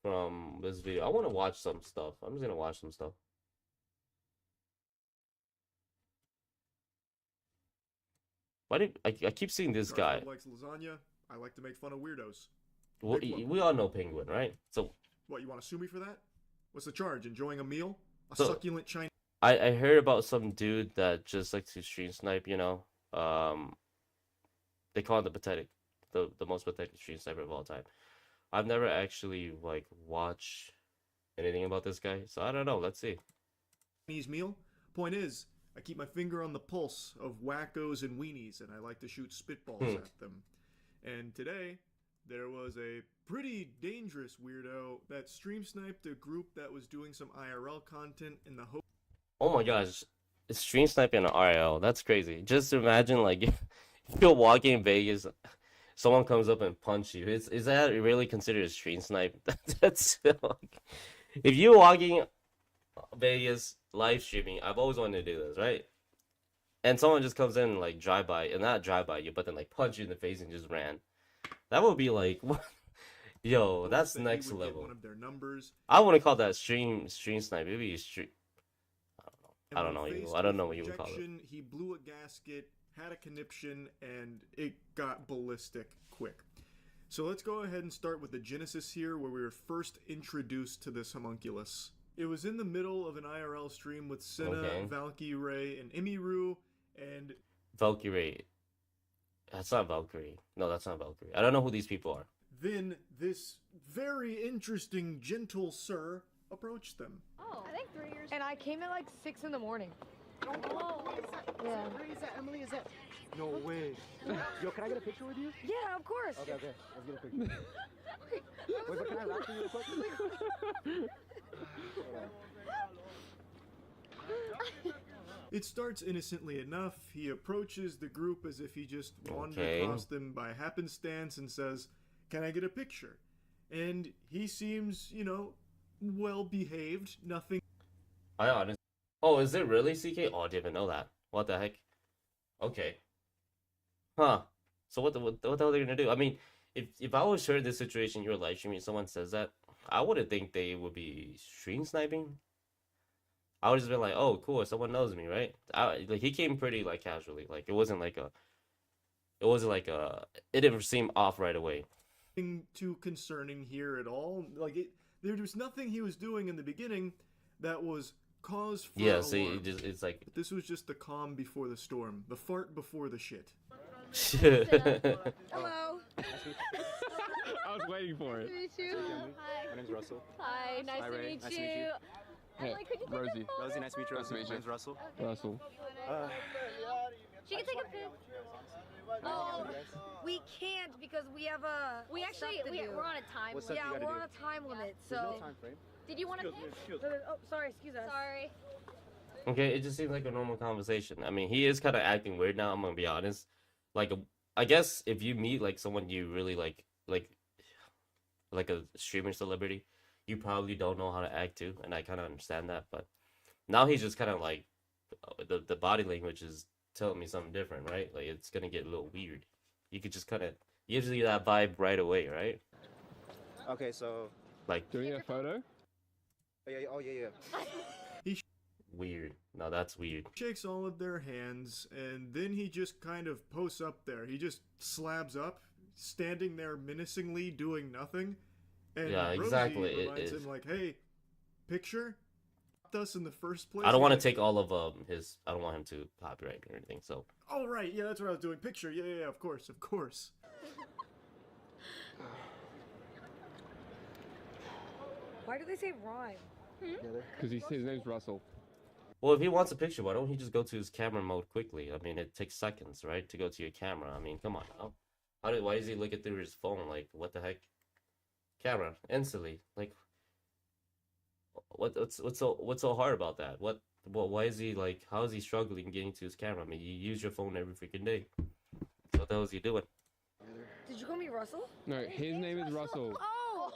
from this video? I want to watch some stuff. I'm just gonna watch some stuff. Why do I keep seeing this guy? Garfield likes lasagna. I like to make fun of weirdos. Well, we all know Penguin, right? So What, you want to sue me for that? What's the charge? Enjoying a meal? A So- succulent Chinese? I heard about some dude that just likes to stream snipe, you know. They call him the most pathetic stream sniper of all time. I've never actually like watched anything about this guy, so I don't know. Let's see. Meal? Point is, I keep my finger on the pulse of wackos and weenies, and I like to shoot spitballs at them. And today, there was a pretty dangerous weirdo that stream sniped a group that was doing some IRL content in the hope. Oh my gosh, it's stream sniping on RL. That's crazy. Just imagine like if you're walking in Vegas, someone comes up and punch you. Is that really considered a stream snipe? That's like, if you're walking Vegas live streaming, I've always wanted to do this, right? And someone just comes in and like drive by, and not drive by you, but then like punch you in the face and just ran. That would be like, what? Yo, that's that he next would get level. One of their numbers. I wouldn't call that stream snipe. Maybe a stream. And I don't when know. faced I don't with know what you would call it. rejection, He blew a gasket, had a conniption, and it got ballistic quick. So let's go ahead and start with the genesis here, where we were first introduced to this homunculus. It was in the middle of an IRL stream with Senna, Okay. Valkyrie, and Imiru, and Valkyrie. That's not Valkyrie. No, that's not Valkyrie. I don't know who these people are. then this very interesting gentle sir approached them. Oh, I think 3 years. And I came at like 6 in the morning. Oh, yeah. Is that Emily? Is that? No way. Yo, can I get a picture with you? Yeah, of course. Okay, let's get a picture. Wait, but can I rap for you real quick? It starts innocently enough. He approaches the group as if he just wandered Okay. across them by happenstance and says, "Can I get a picture?" And he seems, well behaved. Nothing. I honestly. Oh, is it really CK? Oh, I didn't even know that. What the heck? Okay. Huh. So what the hell are they gonna do? I mean, if I was sure in this situation, you're live streaming, someone says that, I wouldn't think they would be stream sniping. I would just be like, oh, cool, someone knows me, right? Like he came pretty like casually, like it wasn't like it didn't seem off right away. Nothing too concerning here at all. There was nothing he was doing in the beginning that was cause for Yeah, see, alarm. it's like. This was just the calm before the storm, the fart before the shit. Hello. I was waiting for it. Nice to meet you. Hi. My name's Russell. Hi. Nice Hi, to Ray. meet Nice you. to meet you. Emily, could you take Rosie. a photo? Rosie, nice to meet you. Nice to meet you. My name's Russell. Russell. She can take a pic. Oh, we can't because we have a. We actually we're on a time. What's up Yeah, you gotta we're do? on a time limit. So. There's no time frame. Did you want to pic? Oh, sorry. Excuse us. Sorry. Okay, it just seems like a normal conversation. I mean, he is kind of acting weird now. I'm gonna be honest. Like, I guess if you meet like someone you really like a streamer celebrity, you probably don't know how to act too, and I kind of understand that. But now he's just kind of like the body language is telling me something different, right? Like it's gonna get a little weird. You could just kind of gives you that vibe right away, right? Okay, so. Like Doing a photo? Oh yeah. weird. No, that's weird. Shakes all of their hands, and then he just kind of posts up there. He just slabs up, standing there menacingly, doing nothing. And Yeah, Rosie exactly. reminds him, like, hey, picture us in the first place. I don't He's want to like, take all of his. I don't want him to copyright or anything. So. oh, right. Yeah, that's what I was doing. Picture. Yeah, of course, of course. Why do they say rhyme? Because his name's Russell. Well, if he wants a picture, why don't he just go to his camera mode quickly? I mean, it takes seconds, right, to go to your camera. I mean, come on now. Why is he looking through his phone? Like, what the heck? Camera instantly. Like, what's so hard about that? Why is he like? How is he struggling getting to his camera? I mean, you use your phone every freaking day. So what the hell is he doing? Did you call me Russell? No, his name is Russell. Oh!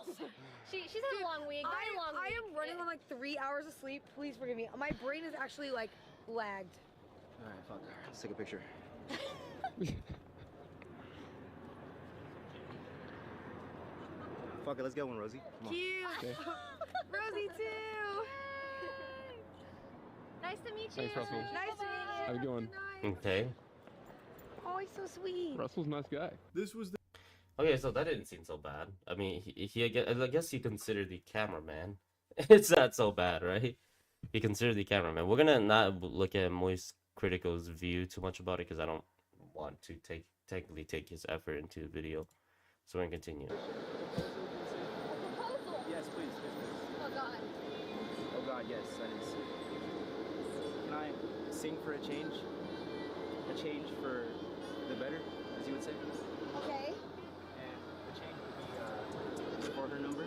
She's had a long week. I am running on like 3 hours of sleep. Please forgive me. My brain is actually like lagged. Alright, fuck. Let's take a picture. Fuck it, let's get one, Rosie. Come on. Cute! Okay. Rosie too! Nice to meet you. Thanks, Russell. Nice to meet you. How's it going? Okay. Oh, he's so sweet. Russell's a nice guy. This was the Okay, so that didn't seem so bad. I mean, I guess he considered the cameraman. It's not so bad, right? He considered the cameraman. We're gonna not look at Moist Critical's view too much about it because I don't want to technically take his effort into the video. So we're gonna continue. Yes, please. Oh God. Oh god, yes, that is. Can I sing for a change? A change for the better, as you would say? Okay. And the change would be for her number.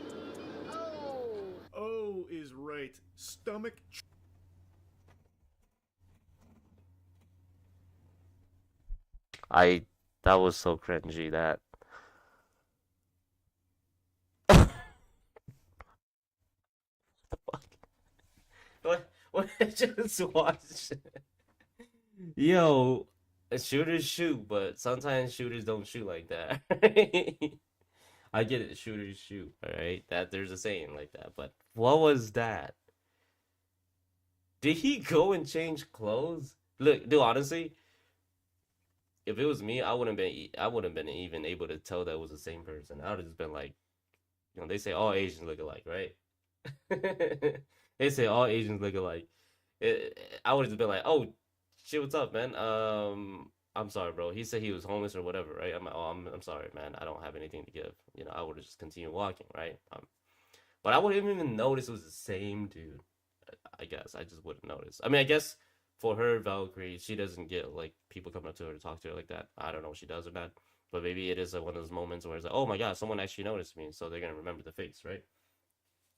Oh. O is right. Stomach. That was so cringy that. What I just watched? Yo, shooters shoot, but sometimes shooters don't shoot like that. I get it, shooters shoot, alright? That there's a saying like that, but what was that? Did he go and change clothes? Look, dude, honestly, if it was me, I wouldn't been even able to tell that it was the same person. I would have just been like, you know, they say all Asians look alike, right? They say all Asians look alike. I would have just been like, oh, shit, what's up, man? I'm sorry, bro. He said he was homeless or whatever, right? I'm like, oh, I'm sorry, man. I don't have anything to give. You know, I would have just continued walking, right? But I wouldn't even notice it was the same dude. I guess I just wouldn't notice. I mean, I guess for her, Valkyrie, she doesn't get like people coming up to her to talk to her like that. I don't know if she does or not, but maybe it is one of those moments where it's like, oh my god, someone actually noticed me, so they're gonna remember the face, right?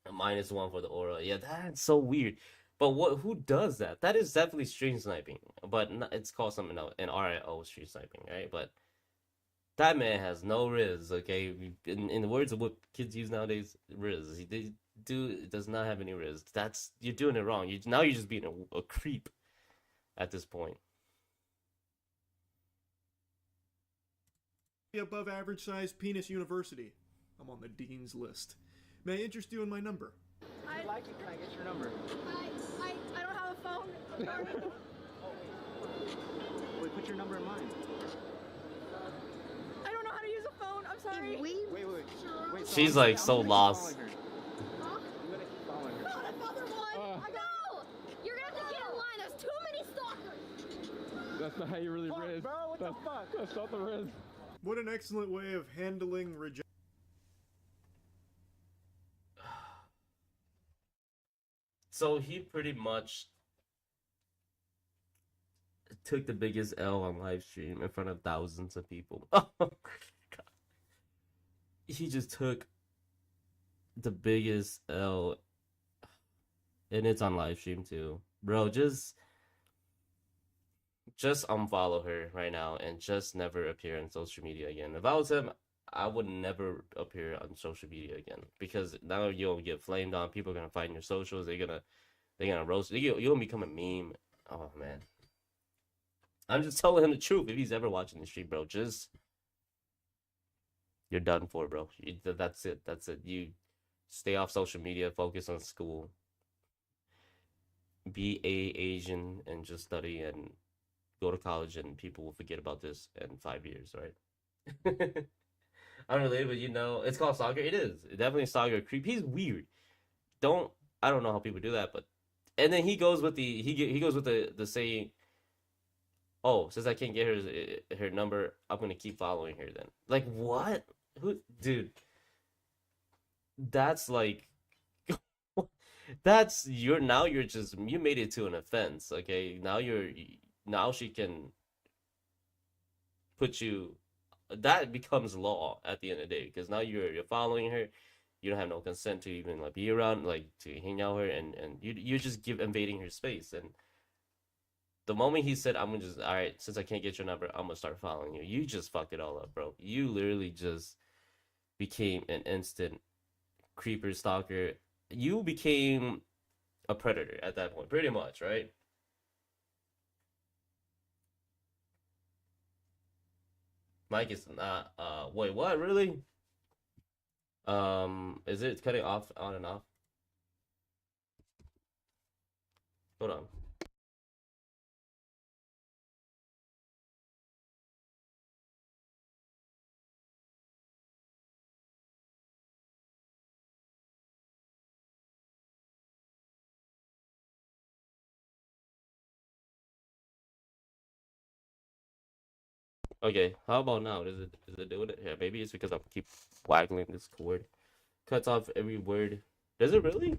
-1 for the aura. Yeah, that's so weird. But who does that? That is definitely stream sniping, but it's called something else, an RIO stream sniping, right? But that man has no riz, okay? In the words of what kids use nowadays, riz. Does not have any riz. You're doing it wrong. Now you're just being a creep at this point. Above average size penis university. I'm on the dean's list. May I interest you in my number? If you like it, can I get your number? I don't have a phone. I'm sorry. Wait, put your number in mine. I don't know how to use a phone. I'm sorry. Wait. She's like so lost. I'm gonna keep following her. Not another one. No! You're gonna have to get in line. There's too many stalkers. That's not how you really Fuck, riz. bro, what the fuck? That's not the riz. What an excellent way of handling rejection. So he pretty much took the biggest L on live stream in front of thousands of people. Oh God. He just took the biggest L, and it's on live stream too, bro. Just unfollow her right now and just never appear on social media again. If I was him, I would never appear on social media again, because now you'll get flamed on. People are gonna find your socials. They're gonna roast you. You'll become a meme. Oh man, I'm just telling him the truth. If he's ever watching the stream, bro, you're done for, bro. That's it. That's it. You stay off social media. Focus on school. be a Asian and just study and go to college, and people will forget about this in 5 years, right? Unrelated, but you know, it's called stalker. It is definitely stalker. Creep. He's weird. I don't know how people do that, but and then he goes with he goes with the saying, "Oh, since I can't get her number, I'm gonna keep following her." Then, like, what? Who, dude? That's like, that's you're just you made it to an offense. Okay, now she can put you. That becomes law at the end of the day because now you're following her. You don't have no consent to even like be around, like to hang out with her, and you just give invading her space. And the moment he said, "I'm gonna just all right," since I can't get your number, I'm gonna start following you. You just fucked it all up, bro. You literally just became an instant creeper stalker. You became a predator at that point, pretty much, right? Mike is not. Wait, what? Really? Is it cutting off on and off? Hold on. Okay, how about now? Is it doing it? Yeah, maybe it's because I keep waggling this cord. Cuts off every word. Does it really?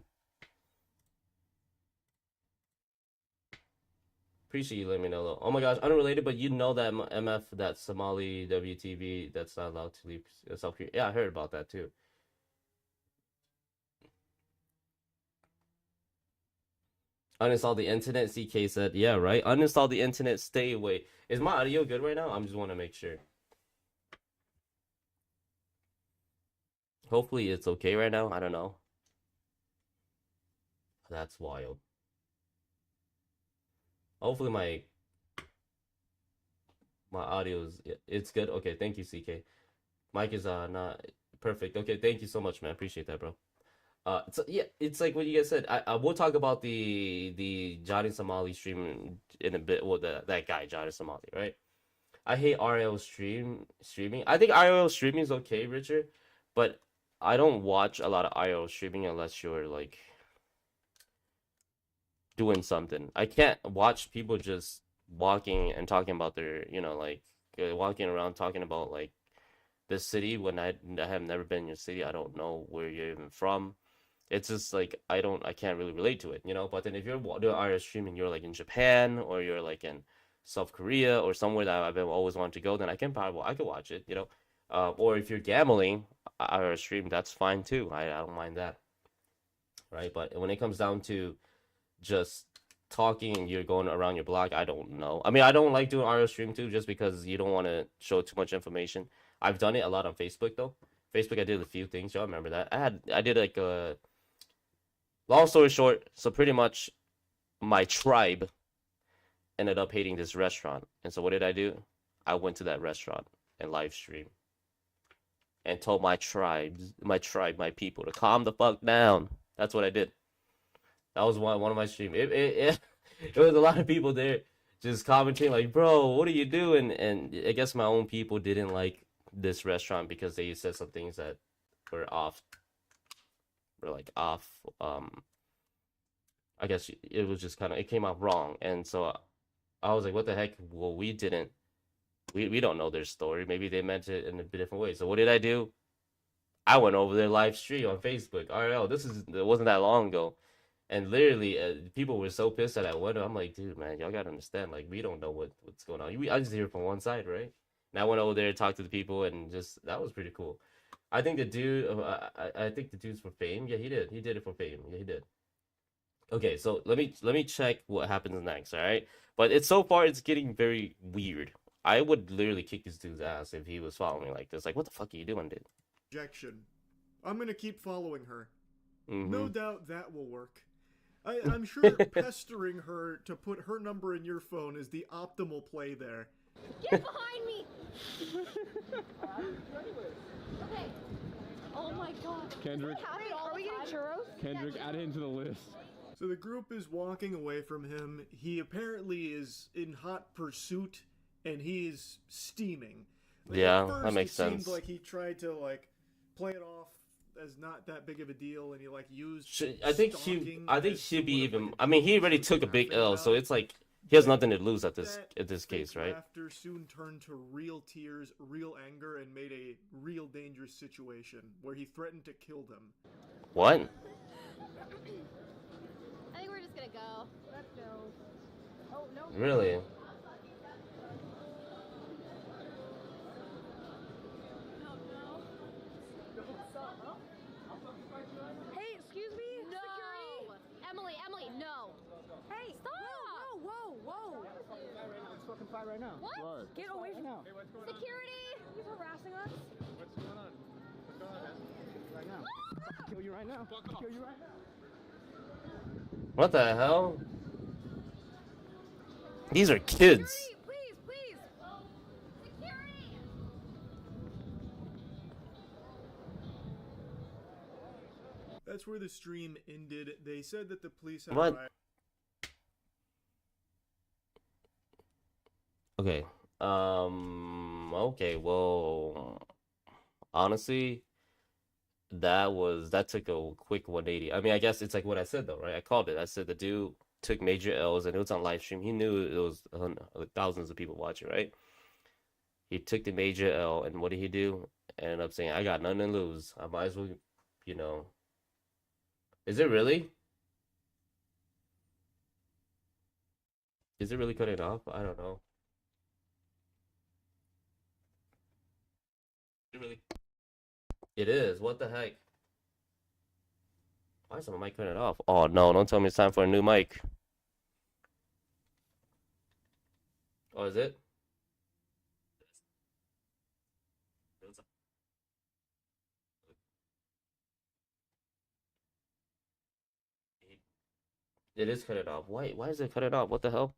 Appreciate you letting me know though. Oh my gosh, unrelated, but you know that MF, that Somali WTV, that's not allowed to leave South Korea. Yeah, I heard about that too. Uninstall the internet. CK said, yeah, right. Uninstall the internet. Stay away. Is my audio good right now? I'm just want to make sure. Hopefully it's okay right now. I don't know. That's wild. Hopefully my audio is it's good. Okay, thank you, CK. Mike is not perfect. Okay, thank you so much, man. Appreciate that, bro. So yeah, it's like what you guys said. I will talk about the Johnny Somali stream in a bit. Well, that guy Johnny Somali, right? I hate RL streaming. I think RL streaming is okay, Richard, but I don't watch a lot of IRL streaming unless you're like doing something. I can't watch people just walking and talking about their, like walking around talking about like the city when I have never been in your city. I don't know where you're even from. It's just like I can't really relate to it. But then if you're doing IRL streaming, you're like in Japan or you're like in South Korea or somewhere that I've always wanted to go, then I could watch it. Or if you're gambling IRL stream, that's fine too. I don't mind that, right? But when it comes down to just talking and you're going around your block, I don't know. I mean, I don't like doing RL stream too, just because you don't want to show too much information. I've done it a lot on Facebook though. Facebook, I did a few things. Y'all remember that? I did like a long story short. So pretty much, my tribe ended up hating this restaurant, and so what did I do? I went to that restaurant and live stream and told my people to calm the fuck down. That's what I did. That was one of my streams. It was a lot of people there just commenting like, bro, what are you doing? And I guess my own people didn't like this restaurant because they said some things that were off. I guess it was just it came out wrong. And so I was like, what the heck? Well, we don't know their story. Maybe they meant it in a different way. So what did I do? I went over their live stream on Facebook. RL, it wasn't that long ago. And literally, people were so pissed that I went. I'm like, dude, man, y'all gotta understand. Like, we don't know what's going on. I just hear from one side, right? And I went over there, talked to the people, and that was pretty cool. I think the dude, I think the dude's for fame. Yeah, he did. He did it for fame. Yeah, he did. Okay, so let me check what happens next. All right, but so far it's getting very weird. I would literally kick this dude's ass if he was following me like this. Like, what the fuck are you doing, dude? Objection. I'm gonna keep following her. Mm-hmm. No doubt that will work. I'm sure pestering her to put her number in your phone is the optimal play there. Get behind me! Okay. Oh my god. Kendrick. Are we getting churros? Kendrick, add it into the list. So the group is walking away from him. He apparently is in hot pursuit, and he is steaming. Like, Yeah, at first, that makes it sense. seemed like he tried to like play it off as not that big of a deal, and he like used. I think he'd be even. I mean, he already took a big L, so it's like he has nothing to lose at this case, right? Laughter soon turned to real tears, real anger, and made a real dangerous situation where he threatened to kill them. What? I think we're just gonna go. Let's go. Oh no. Really? Hey, excuse me? No! Security? Emily, no! Hey, stop! Whoa! Let's fucking fight right now. What? Get away from now. Security! He's harassing us. What's going on? What's going on, man? Right now. I'll kill you right now. I'll kill you right now. What the hell? These are kids. Security, please! Security! That's where the stream ended. They said that the police had What? arrived. Okay. Okay. Well, honestly, that took a quick 180. I mean, I guess it's like what I said though, right? I called it. I said the dude took major L's, and it was on live stream. He knew it was thousands of people watching, right? He took the major L, and what did he do? Ended up saying, "I got nothing to lose. I might as well, you know." Is it really? Is it really cutting off? I don't know. It really? It is. What the heck? Why is my mic cutting off? Oh no! Don't tell me it's time for a new mic. Oh, is it? It is cutting off. Why is it cutting off? What the hell?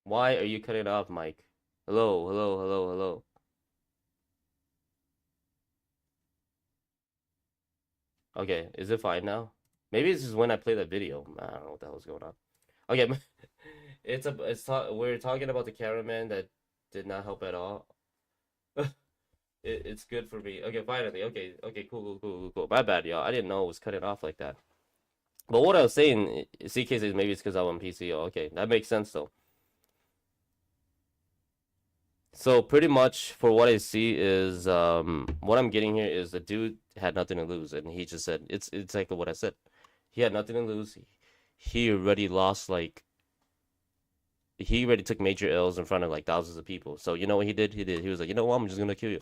Why are you cutting off, Mike? Hello. Okay, is it fine now? Maybe this is when I play that video. I don't know what the hell's going on. Okay, we're talking about the cameraman that did not help at all. It's good for me. Okay, finally. Okay, cool. My bad, y'all. I didn't know it was cutting off like that. But what I was saying, CK says maybe it's because I'm on PC. Oh, okay, that makes sense though. So pretty much for what I see is what I'm getting here is the dude had nothing to lose, and he just said it's exactly what I said. He had nothing to lose. He already lost he already took major L's in front of like thousands of people. So you know what he did? He was like, you know what? I'm just gonna kill you.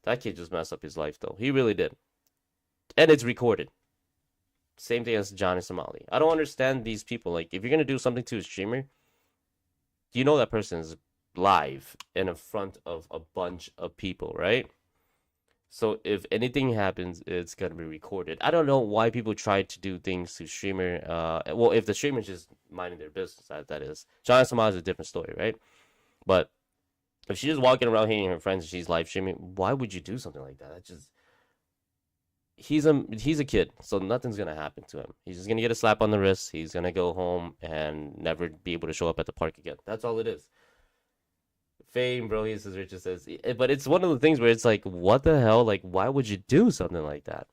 That kid just messed up his life though. He really did, and it's recorded. Same thing as Johnny Somali. I don't understand these people. Like, if you're gonna do something to a streamer, you know that person is live and in front of a bunch of people, right? So if anything happens, it's gonna be recorded. I don't know why people try to do things to streamer. Well, if the streamer's just minding their business, that is. Johnny Somali is a different story, right? But if she's just walking around hating her friends and she's live streaming, why would you do something like that? That's just he's a kid, so nothing's gonna happen to him. He's just gonna get a slap on the wrist. He's gonna go home and never be able to show up at the park again. That's all it is. Fame, bro. He says Richard says, but it's one of the things where it's like, what the hell? Like, why would you do something like that?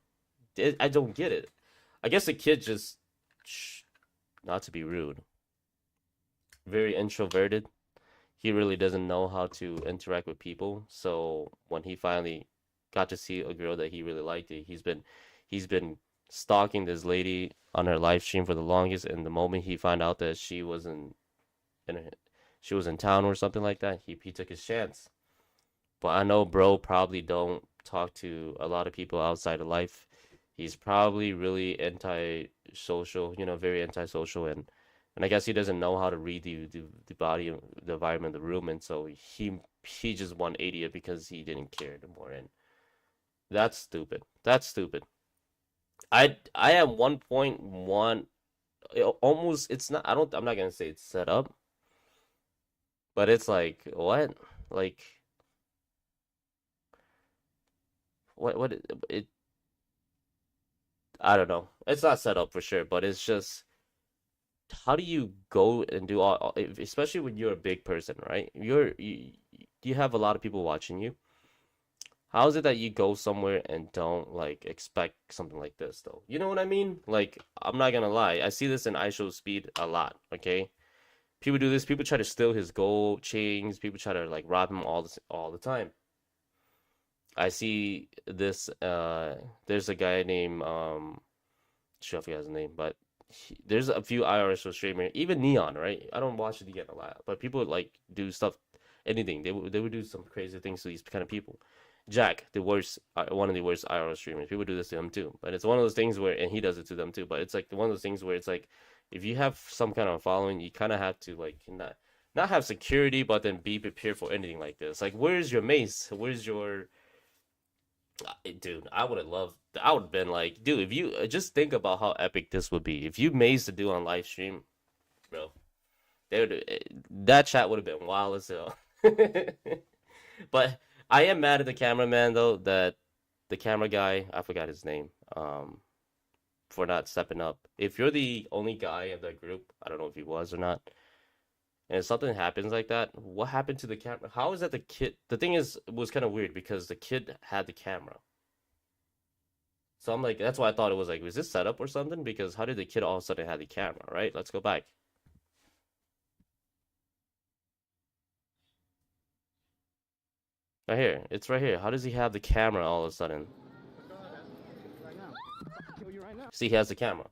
I don't get it. I guess the kid just, not to be rude, very introverted. He really doesn't know how to interact with people. So when he finally got to see a girl that he really liked, he's been stalking this lady on her live stream for the longest. And the moment he found out that she was in town or something like that, he took his chance. But I know bro probably don't talk to a lot of people outside of life. He's probably really antisocial, very antisocial, and I guess he doesn't know how to read the body, the environment, the room, and so he just 180 it because he didn't care anymore, and that's stupid. I at 1.1, almost, it's not. I'm not gonna say it's set up, but it's like, what? Like, what it I don't know. It's not set up for sure, but it's just how do you go and do especially when you're a big person, right? You have a lot of people watching you. How is it that you go somewhere and don't like expect something like this though? You know what I mean? Like, I'm not gonna lie, I see this in IShowSpeed a lot, okay? People do this, people try to steal his gold chains, people try to like rob him all the time. I see this there's a guy named I forget his name, but there's a few IRL streamers, even Neon, right? I don't watch it again a lot, but people like do stuff, anything. They would do some crazy things to these kind of people. Jack, the worst, one of the worst IRL streamers. People do this to him too, but it's one of those things where, and he does it to them too. But it's like one of those things where it's like, if you have some kind of following, you kind of have to like not have security, but then be prepared for anything like this. Like, where's your mace? Where's your dude? I would have been like, dude, if you just think about how epic this would be if you mazed the dude on live stream, bro. That chat would have been wild as hell. But I am mad at the cameraman though, that the camera guy, I forgot his name, for not stepping up. If you're the only guy in the group, I don't know if he was or not, and if something happens like that, what happened to the camera? How is that the kid? The thing is, it was kind of weird because the kid had the camera. So I'm like, that's why I thought it was like, was this set up or something? Because how did the kid all of a sudden have the camera, right? Let's go back. Right here. It's right here. How does he have the camera all of a sudden? See, he has the camera.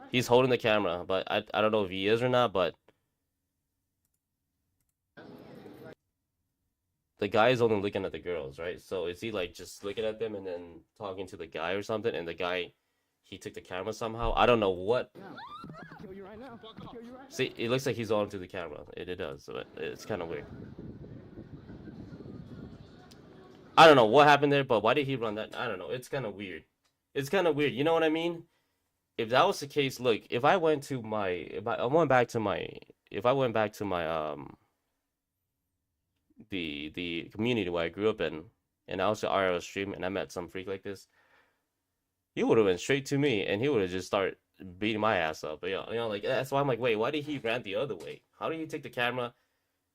He's holding the camera, but I don't know if he is or not, but the guy is only looking at the girls, right? So is he like just looking at them and then talking to the guy or something? And the guy, he took the camera somehow. I don't know what. See, it looks like he's on to the camera. It does, but it's kind of weird. I don't know what happened there, but why did he run that? I don't know. It's kind of weird. It's kind of weird. You know what I mean? If that was the case, look, if I went back to my the community where I grew up in, and I was an IRL stream, and I met some freak like this, he would have went straight to me, and he would have just started beating my ass up. But, you know, like, that's why I'm like, wait, why did he ran the other way? How did he take the camera?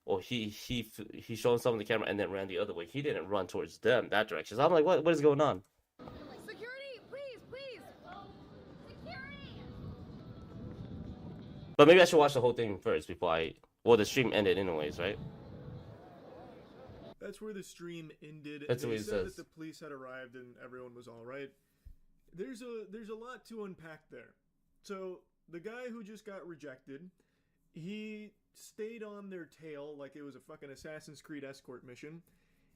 Or he showed some of the camera and then ran the other way. He didn't run towards them that direction. So I'm like, what is going on? Security, please, please. Security. But maybe I should watch the whole thing first before well, the stream ended anyways, right? That's where the stream ended. That's what They he said says. that the police had arrived and everyone was all right. There's a lot to unpack there. So the guy who just got rejected, he stayed on their tail like it was a fucking Assassin's Creed escort mission,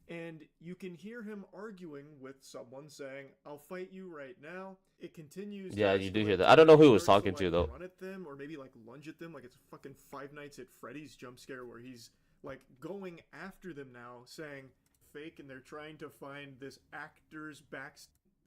and you can hear him arguing with someone saying, "I'll fight you right now." It continues. Yeah, you do hear that. I don't know who he was talking to though. Run at them or maybe like lunge at them like it's a fucking Five Nights at Freddy's jump scare where he's like going after them now, saying fake, and they're trying to find this actor's back.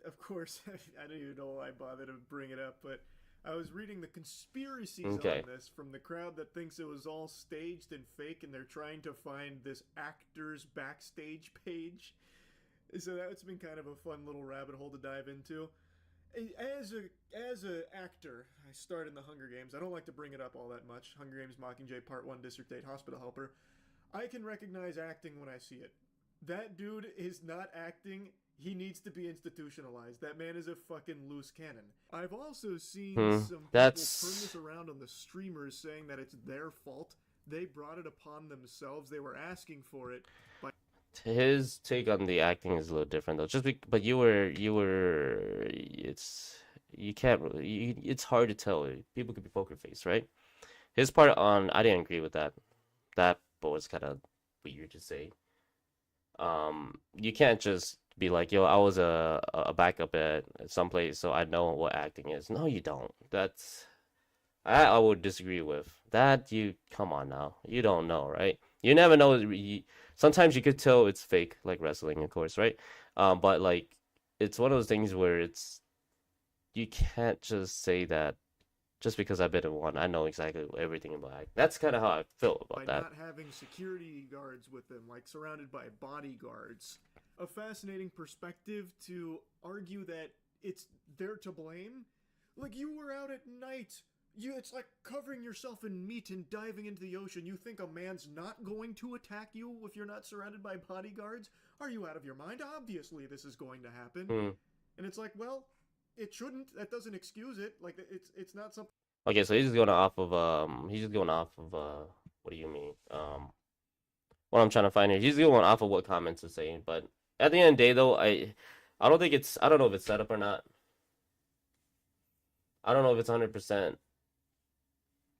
Of course, I don't even know why I bothered to bring it up, but I was reading the conspiracies on this from the crowd that thinks it was all staged and fake, and they're trying to find this actor's backstage page. So that's been kind of a fun little rabbit hole to dive into. As a actor, I starred in the Hunger Games. I don't like to bring it up all that much. Hunger Games Mockingjay Part 1 District 8 Hospital Helper. I can recognize acting when I see it. That dude is not acting. He needs to be institutionalized. That man is a fucking loose cannon. I've also seen some people turn this around on the streamers saying that it's their fault. They brought it upon themselves. They were asking for it. But his take on the acting is a little different though. But it's hard to tell. People could be poker face, right? His part on, I didn't agree with that. That was kind of weird to say. You can't just be like, yo, I was a backup at some place, so I know what acting is. No, you don't. I would disagree with that. Come on now. You don't know, right? You never know. Sometimes you could tell it's fake, like wrestling, of course, right? But like, it's one of those things where you can't just say that Just because I've been in one, I know exactly everything about it. That's kind of how I feel by about that. not having security guards with them, like surrounded by bodyguards. A fascinating perspective to argue that they're to blame. Like, you were out at night. It's like covering yourself in meat and diving into the ocean. You think a man's not going to attack you if you're not surrounded by bodyguards? Are you out of your mind? Obviously this is going to happen. And it's like, well, it shouldn't. That doesn't excuse it. Like, it's not something. Okay, so he's just going off of what do you mean? What I'm trying to find here. He's going off of what comments are saying, but at the end of the day though, I don't know if it's set up or not. I don't know if it's 100%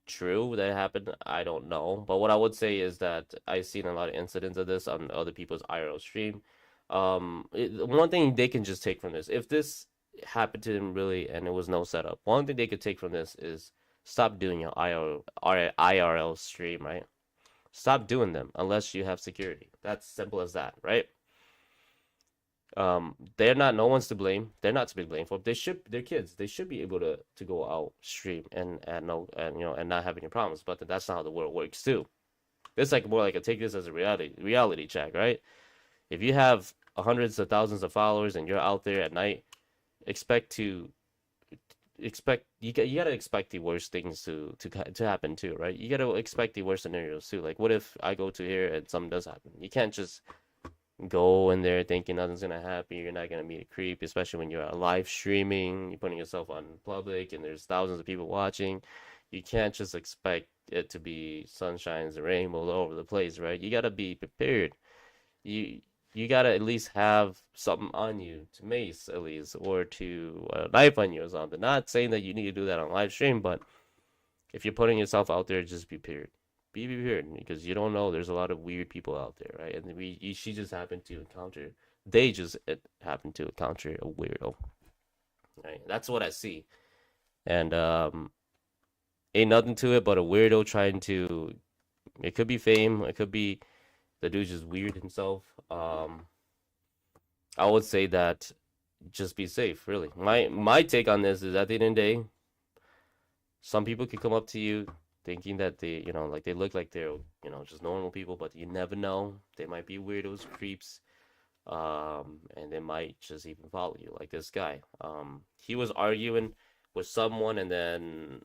true that it happened. I don't know. But what I would say is that I've seen a lot of incidents of this on other people's IRL stream. One thing they can just take from this, if this happened to them really and it was no setup, one thing they could take from this is stop doing your IRL stream, right? Stop doing them unless you have security. That's simple as that, right? They're not, no one's to blame. They're not to be blamed for it. They're kids. They should be able to go out stream and not have any problems. But that's not how the world works too. It's like more like take this as a reality check, right? If you have hundreds of thousands of followers and you're out there at night, you gotta expect the worst things to happen too, right? You gotta expect the worst scenarios too. Like, what if I go to here and something does happen? You can't just go in there thinking nothing's gonna happen. You're not gonna meet a creep, especially when you're live streaming. You're putting yourself on public and there's thousands of people watching. You can't just expect it to be sunshines and rainbows all over the place, right? You gotta be prepared. You gotta at least have something on you, to mace at least, or to a knife on you or something. Not saying that you need to do that on live stream, but if you're putting yourself out there, just be prepared. Be prepared, because you don't know. There's a lot of weird people out there, right? And they just happened to encounter a weirdo, right? That's what I see, and ain't nothing to it but a weirdo trying to. It could be fame. It could be the dude's just weird himself. I would say that just be safe, really. My take on this is, at the end of the day, some people could come up to you thinking that they, like they look like they're, just normal people, but you never know. They might be weirdos, creeps, and they might just even follow you, like this guy. He was arguing with someone, and then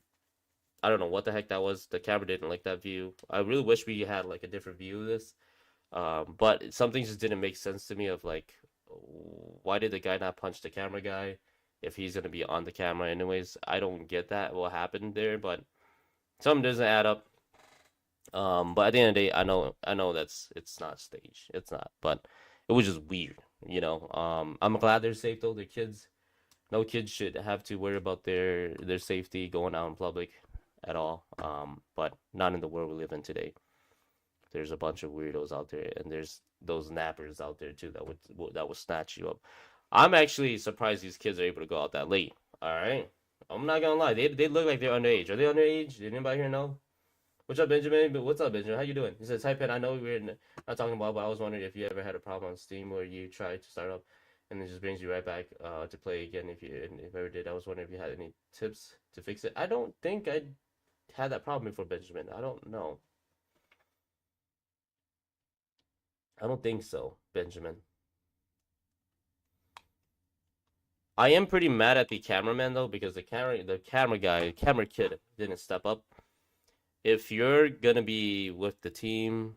I don't know what the heck that was. The camera didn't like that view. I really wish we had like a different view of this. But something just didn't make sense to me of like, why did the guy not punch the camera guy if he's gonna be on the camera anyways? I don't get that, what happened there, but something doesn't add up. But at the end of the day, I know it's not staged. It's not, but it was just weird, I'm glad they're safe though. They're kids. No kids should have to worry about their safety going out in public at all. But not in the world we live in today. There's a bunch of weirdos out there, and there's those nappers out there too that would snatch you up. I'm actually surprised these kids are able to go out that late. All right, I'm not gonna lie. They look like they're underage. Are they underage? Did anybody here know? What's up, Benjamin? What's up, Benjamin? How you doing? He says, "Hi, Pen. I know we're not talking about, but I was wondering if you ever had a problem on Steam where you tried to start up and it just brings you right back to play again. If ever did, I was wondering if you had any tips to fix it. I don't think I had that problem before, Benjamin. I don't know. I don't think so, Benjamin. I am pretty mad at the cameraman though, because the camera kid didn't step up. If you're gonna be with the team,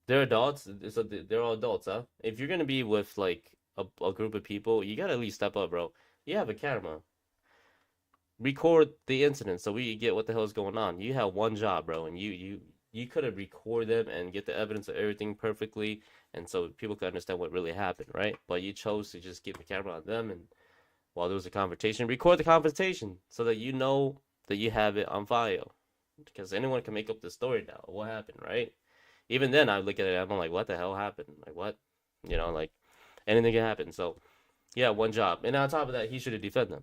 they're adults, so they're all adults, huh? If you're gonna be with like a group of people, you gotta at least step up, bro. You have a camera. Record the incident so we get what the hell is going on. You have one job, bro, and you could have record them and get the evidence of everything perfectly, and so people could understand what really happened, right? But you chose to just keep the camera on them, and while there was a confrontation, record the confrontation so that you know that you have it on file, because anyone can make up the story now. What happened, right? Even then, I look at it, I'm like, what the hell happened? Like, what? Like, anything can happen. So, yeah, one job. And on top of that, he should have defended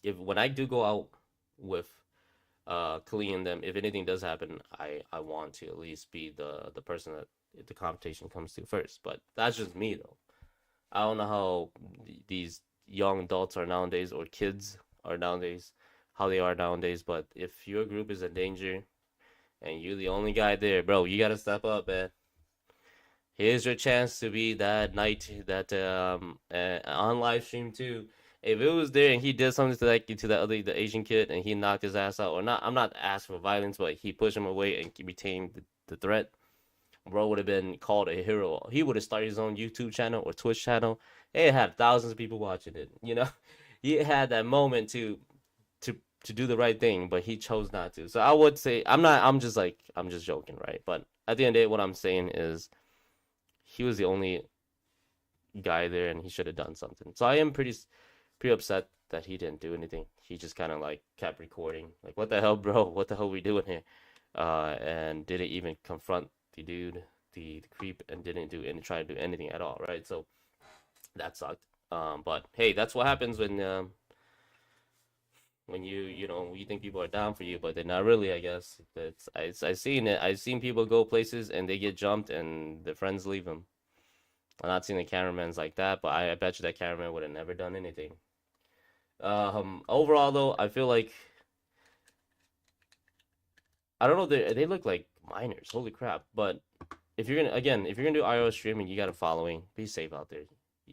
them. When I do go out with Kali and them, if anything does happen, I want to at least be the person that the confrontation comes to first. But that's just me, though. I don't know how these young adults are nowadays, or kids are nowadays, how they are nowadays. But if your group is in danger and you're the only guy there, bro, you gotta step up, man. Here's your chance to be that knight that on live stream too. If it was there and he did something to that other the Asian kid and he knocked his ass out, or not, I'm not asking for violence, but he pushed him away and retained the threat, bro would have been called a hero. He would have started his own YouTube channel or Twitch channel. It had thousands of people watching it. You know, he had that moment to do the right thing, but he chose not to. So I would say I'm just joking, right? But at the end of the day, what I'm saying is he was the only guy there, and he should have done something. So I am pretty upset that he didn't do anything. He just kind of like kept recording, like, what the hell, bro? What the hell are we doing here? And didn't even confront the dude, the creep, and didn't try to do anything at all, right? So that sucked. But hey, that's what happens when you think people are down for you, but they're not really. I guess I've seen it. I've seen people go places and they get jumped and their friends leave them. I'm not seeing the cameramans like that, but I bet you that cameraman would have never done anything. Overall though, I feel like, I don't know, they look like minors. Holy crap! But if you're gonna do IRL streaming, you got a following. Be safe out there.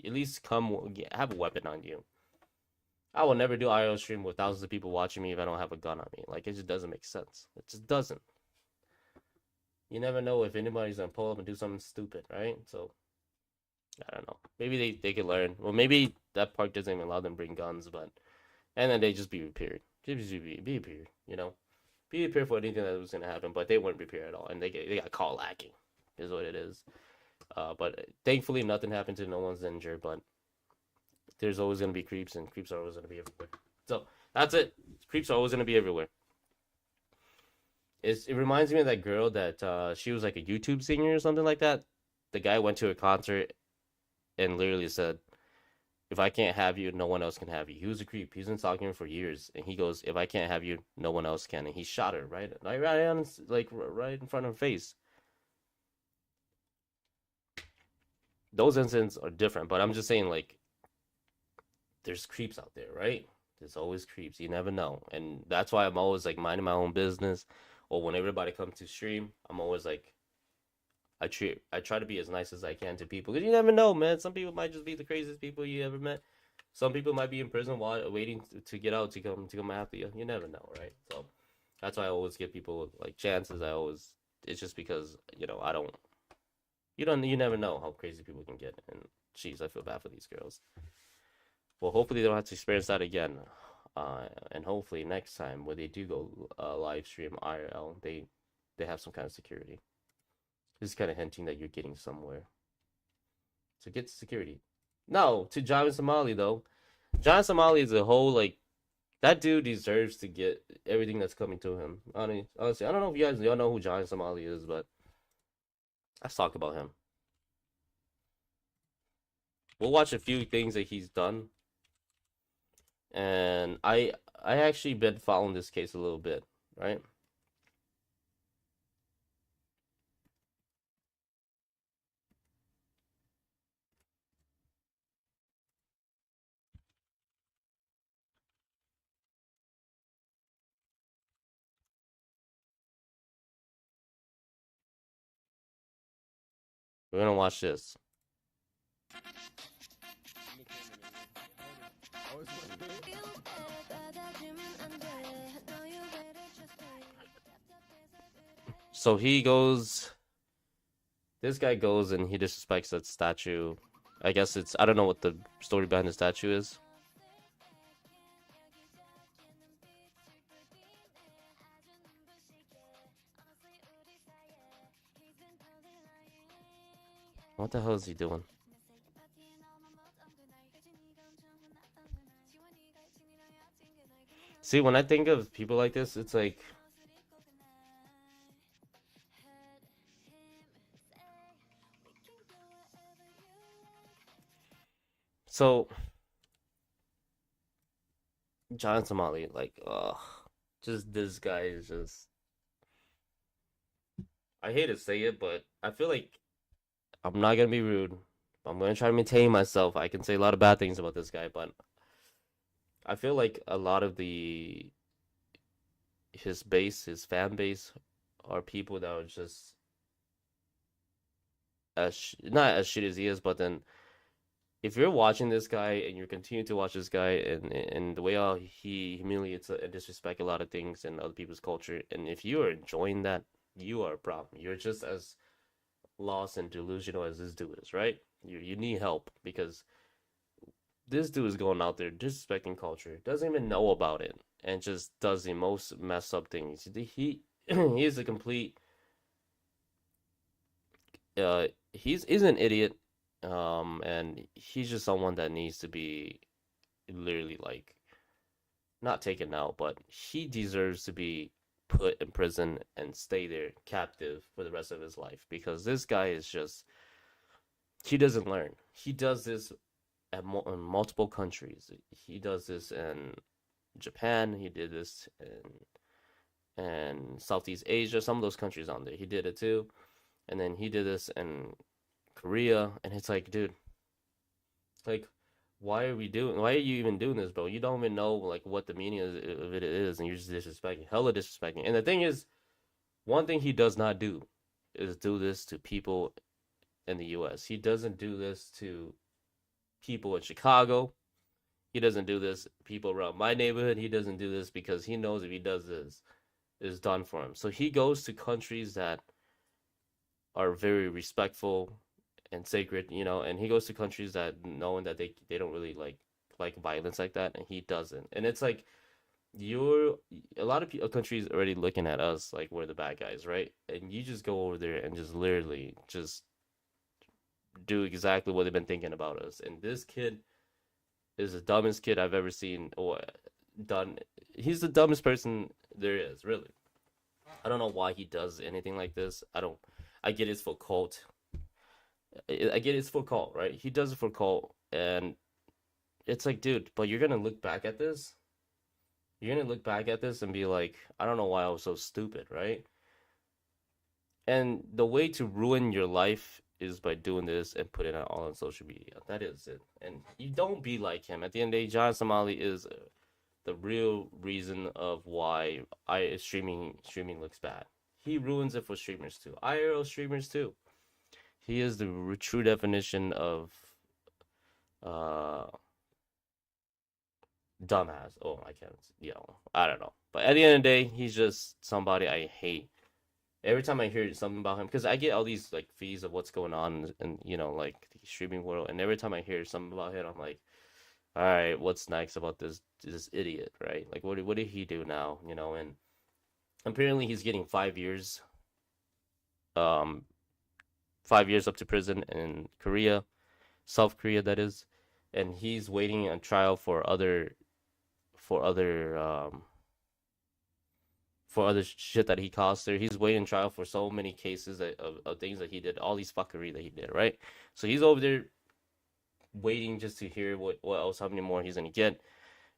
At least have a weapon on you. I will never do IRL stream with thousands of people watching me if I don't have a gun on me. Like, it just doesn't make sense. It just doesn't. You never know if anybody's gonna pull up and do something stupid, right? So I don't know. Maybe they could learn. Well, maybe that park doesn't even allow them to bring guns, but and then they just be prepared. Just be prepared, you know. Be prepared for anything that was gonna happen, but they weren't prepared at all, and they got caught lacking, is what it is. But thankfully nothing happened to no one's injured, but there's always gonna be creeps, and creeps are always gonna be everywhere. So that's it. Creeps are always gonna be everywhere. It reminds me of that girl that she was like a YouTube singer or something like that. The guy went to a concert and literally said, "If I can't have you, no one else can have you." He was a creep. He's been stalking her for years, and he goes, "If I can't have you, no one else can." And he shot her right on, like, right in front of her face. Those incidents are different, but I'm just saying, like, there's creeps out there, right? There's always creeps. You never know, and that's why I'm always like minding my own business. Or when everybody comes to stream, I'm always like, I try to be as nice as I can to people, because you never know, man. Some people might just be the craziest people you ever met. Some people might be in prison while waiting to get out to come after you. You never know, right? So that's why I always give people like chances. It's just because, I don't. You never know how crazy people can get, and jeez, I feel bad for these girls. Well, hopefully they don't have to experience that again, and hopefully next time when they do go live stream IRL, they have some kind of security. This is kind of hinting that you're getting somewhere. So get security. No, to John Somali though. John Somali is a whole, like, that dude deserves to get everything that's coming to him. Honestly, I don't know if y'all know who John Somali is, but let's talk about him. We'll watch a few things that he's done. And I actually been following this case a little bit, right? We're gonna watch this. So this guy goes and he disrespects that statue. I guess I don't know what the story behind the statue is. What the hell is he doing? See, when I think of people like this, it's like, so John Somali, like, just this guy is just, I hate to say it, but I feel like, I'm not gonna be rude, I'm gonna try to maintain myself. I can say a lot of bad things about this guy, but I feel like a lot of his fan base, are people that are just not as shit as he is, but then if you're watching this guy and you continue to watch this guy and the way how he humiliates and disrespect a lot of things in other people's culture, and if you are enjoying that, you are a problem. You're just as lost and delusional as this dude is, right? You need help because this dude is going out there disrespecting culture, doesn't even know about it, and just does the most messed up things. He he is a complete he's an idiot, and he's just someone that needs to be literally like not taken out, but he deserves to be put in prison and stay there captive for the rest of his life because this guy is just he doesn't learn. He does this in multiple countries. He does this in Japan. He did this in Southeast Asia. Some of those countries on there, he did it too. And then he did this in Korea, and it's like, dude, like, why are you even doing this, bro? You don't even know like what the meaning of it is, and you're just disrespecting, hella disrespecting. And the thing is, one thing he does not do is do this to people in the U.S. He doesn't do this to people in Chicago. He doesn't do this people around my neighborhood. He doesn't do this because he knows if he does this, it's done for him. So he goes to countries that are very respectful and sacred, and he goes to countries that knowing that they don't really like violence like that, and he doesn't. And it's like a lot of countries already looking at us like we're the bad guys, right? And you just go over there and just literally just do exactly what they've been thinking about us. And this kid is the dumbest kid I've ever seen or done. He's the dumbest person there is, really. I don't know why he does anything like this. I get it's for cult. I get it's for cult, right? He does it for cult, and it's like, dude, but you're gonna look back at this. You're gonna look back at this and be like, I don't know why I was so stupid, right? And the way to ruin your life is by doing this and putting it all on social media. That is it. And you don't be like him. At the end of the day, John Somali is the real reason of why streaming looks bad. He ruins it for streamers too. IRL streamers too. He is the true definition of dumbass. Oh, I can't. I don't know. But at the end of the day, he's just somebody I hate. Every time I hear something about him, because I get all these like feeds of what's going on in like the streaming world, and every time I hear something about him, I'm like, all right, what's next about this idiot, right? Like, what did he do now? And apparently he's getting 5 years, 5 years up to prison in Korea, South Korea, that is, and he's waiting on trial for other shit that he caused there. He's waiting trial for so many cases of things that he did, all these fuckery that he did, right? So he's over there waiting just to hear what else, how many more he's gonna get.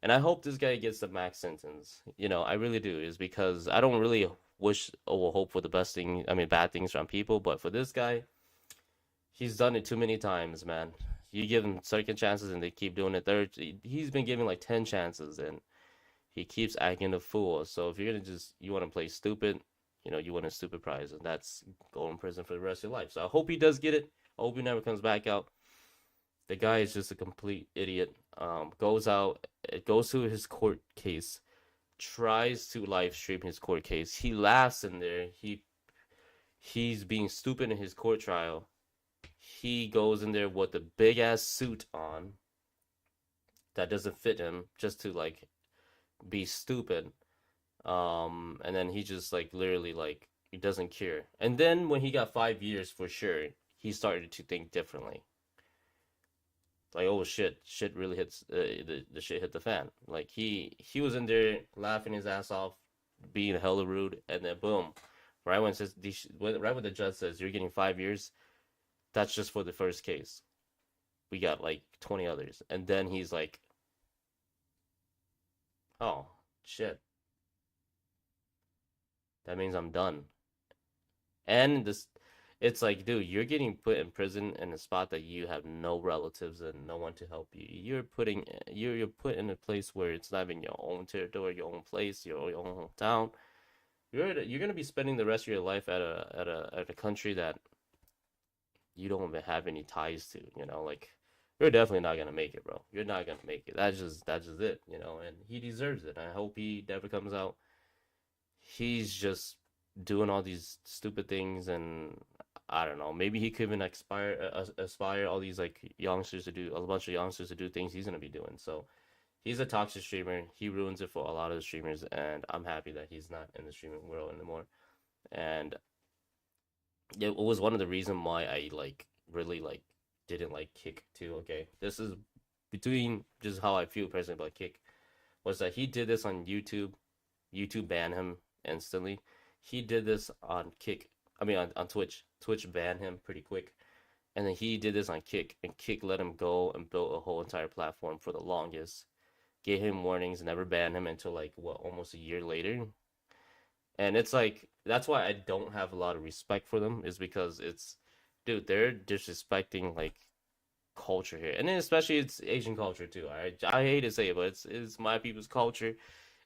And I hope this guy gets the max sentence. I really do, is because I don't really wish or hope for the bad things from people, but for this guy, he's done it too many times, man. You give him second chances and they keep doing it. He's been given like 10 chances and he keeps acting a fool. So if you're gonna you want to play stupid, you win a stupid prize, and that's go in prison for the rest of your life. So I hope he does get it. I hope he never comes back out. The guy is just a complete idiot. Goes to his court case, tries to live stream his court case. He laughs in there. He's being stupid in his court trial. He goes in there with a big ass suit on that doesn't fit him, just to like be stupid. And then he just like literally like he doesn't care. And then when he got 5 years for sure, he started to think differently. Like, oh shit really hits the shit hit the fan. Like he was in there laughing his ass off, being hella rude, and then boom, right when the judge says you're getting 5 years, that's just for the first case. We got like 20 others, and then he's like, oh shit, that means I'm done. And it's like, dude, you're getting put in prison in a spot that you have no relatives and no one to help you. You're put in a place where it's not even your own territory, your own place, your own hometown. You're gonna be spending the rest of your life at a country that you don't even have any ties to. You know, like you're definitely not gonna make it, bro. You're not gonna make it. That's just it. You know, and he deserves it. I hope he never comes out. He's just doing all these stupid things, and I don't know. Maybe he could even aspire all these like youngsters to do a bunch of youngsters to do things he's gonna be doing. So he's a toxic streamer. He ruins it for a lot of the streamers, and I'm happy that he's not in the streaming world anymore. And it was one of the reasons why I like really like didn't like Kick too. Okay, this is between just how I feel personally about Kick was that he did this on YouTube. YouTube banned him instantly. He did this on Kick. I mean on Twitch. Twitch banned him pretty quick. And then he did this on Kick, and Kick let him go and built a whole entire platform for the longest. Gave him warnings, never banned him until like what, almost a year later. And it's like that's why I don't have a lot of respect for them, is because it's, dude, they're disrespecting like culture here, and then especially it's Asian culture too. I hate to say it, but it's my people's culture,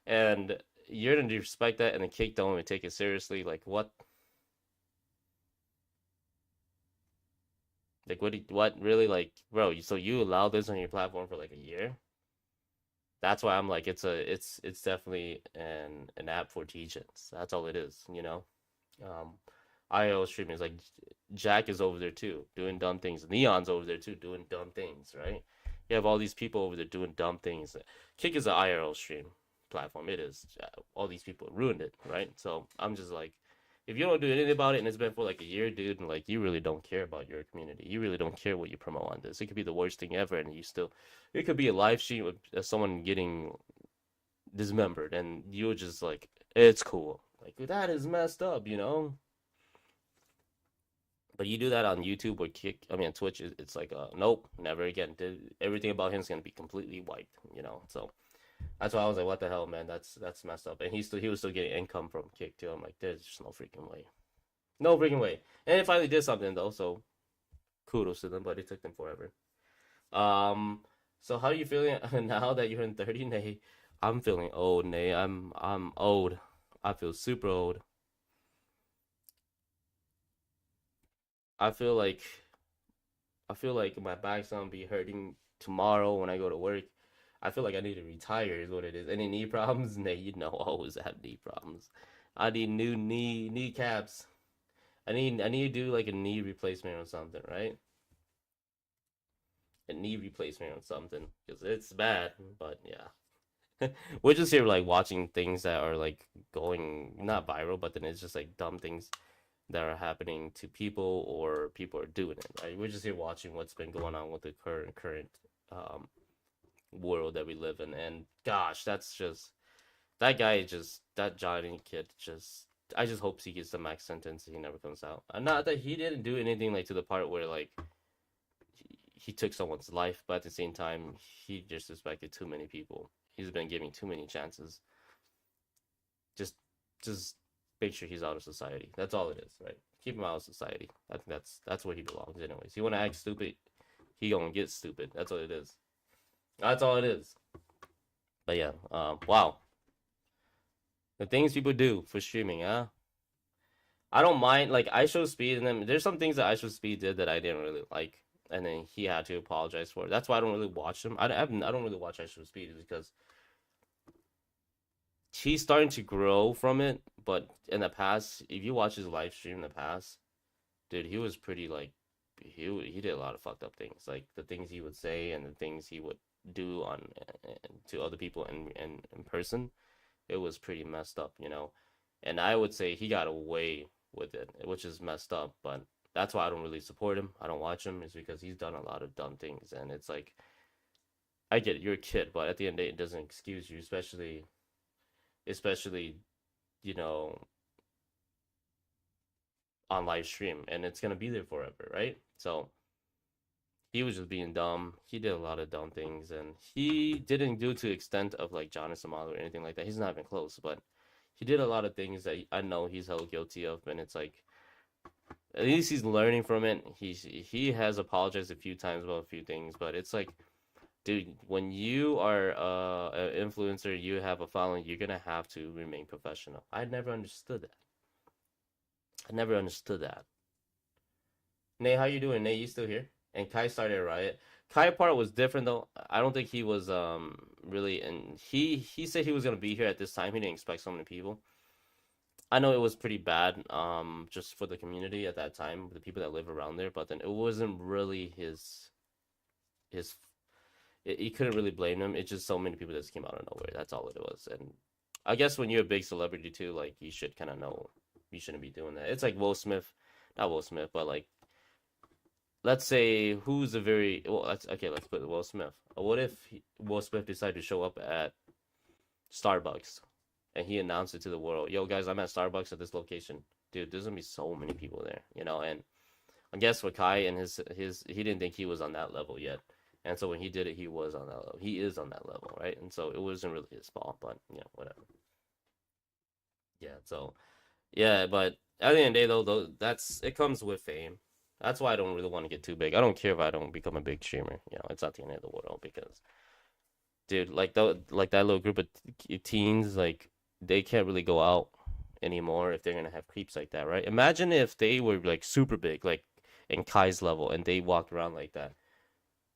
and you're gonna disrespect that, and the Kick don't even take it seriously. Like what? Like what really, like, bro? So you allow this on your platform for like a year? That's why I'm like, it's definitely an app for teachings. That's all it is, you know. Um, IO streamers like Jack is over there too, doing dumb things. Neon's over there too, doing dumb things, right? You have all these people over there doing dumb things. Kick is an IRL stream platform. It is. All these people ruined it, right? So I'm just like, if you don't do anything about it, and it's been for like a year, dude, and like you really don't care about your community. You really don't care what you promote on this. It could be the worst thing ever, and you still, it could be a live stream of someone getting dismembered, and you're just like, it's cool. Like that is messed up, you know. But you do that on YouTube or Kick, I mean on Twitch, it's like, nope, never again. Everything about him is gonna be completely wiped, you know. So that's why I was like, what the hell, man? That's messed up. And he was still getting income from Kick too. I'm like, there's just no freaking way. No freaking way. And it finally did something though, so kudos to them, but it took them forever. So how are you feeling now that you're in 30? Nay, I'm feeling old, Nay. I'm old. I feel super old. I feel like my back's gonna be hurting tomorrow when I go to work. I feel like I need to retire is what it is. Any knee problems? Nah, you know I always have knee problems. I need new kneecaps. I need to do like a knee replacement or something, right? A knee replacement or something, because it's bad. But yeah, we're just here like watching things that are like going not viral, but then it's just like dumb things that are happening to people, or people are doing it, right? We're just here watching what's been going on with the current world that we live in. And gosh, that's just, that guy, just that Johnny kid, just, I just hope he gets the max sentence and he never comes out. And not that he didn't do anything like to the part where like he took someone's life, but at the same time he disrespected too many people. He's been giving too many chances. Just make sure he's out of society. That's all it is, right? Keep him out of society. I think that's where he belongs anyways. You want to act stupid, he gonna get stupid. That's what it is. That's all it is. But yeah, wow. The things people do for streaming, huh? I don't mind, like, IShowSpeed, and then there's some things that IShowSpeed did that I didn't really like, and then he had to apologize for it. That's why I don't really watch him. I don't really watch IShowSpeed, because he's starting to grow from it. But in the past, if you watch his live stream in the past, dude, he was pretty like, he did a lot of fucked up things, like the things he would say and the things he would do on to other people in person. It was pretty messed up, you know. And I would say he got away with it, which is messed up. But that's why I don't really support him. I don't watch him, is because he's done a lot of dumb things. And it's like, I get it, you're a kid, but at the end of the day, it doesn't excuse you, especially, you know, on live stream, and it's gonna be there forever, right? So he was just being dumb. He did a lot of dumb things, and he didn't do to the extent of like Jonathan Amalu or anything like that. He's not even close, but he did a lot of things that I know he's held guilty of, and it's like, At least he's learning from it. He has apologized a few times about a few things, but it's like, dude, when you are an influencer, you have a following, you're gonna have to remain professional. I never understood that. I never understood that. Nate, how you doing? Nate, you still here? And Kai started a riot. Kai part was different though. I don't think he was really, and he said he was gonna be here at this time. He didn't expect so many people. I know it was pretty bad, just for the community at that time, the people that live around there. But then it wasn't really his. You couldn't really blame him. It's just so many people that just came out of nowhere. That's all it was. And I guess when you're a big celebrity too, like you should kind of know you shouldn't be doing that. It's like Will Smith, not Will Smith, but like let's say who's a very well. Let's put Will Smith. What if Will Smith decided to show up at Starbucks and he announced it to the world? Yo, guys, I'm at Starbucks at this location. Dude, there's gonna be so many people there, you know. And I guess with Kai and his he didn't think he was on that level yet. And so when he did it, he was on that level. He is on that level, right? And so it wasn't really his fault, but whatever. Yeah, so yeah, but at the end of the day, though, it comes with fame. That's why I don't really want to get too big. I don't care if I don't become a big streamer. It's not the end of the world because, dude, like that little group of teens, like they can't really go out anymore if they're gonna have creeps like that, right? Imagine if they were like super big, like in Kai's level, and they walked around like that.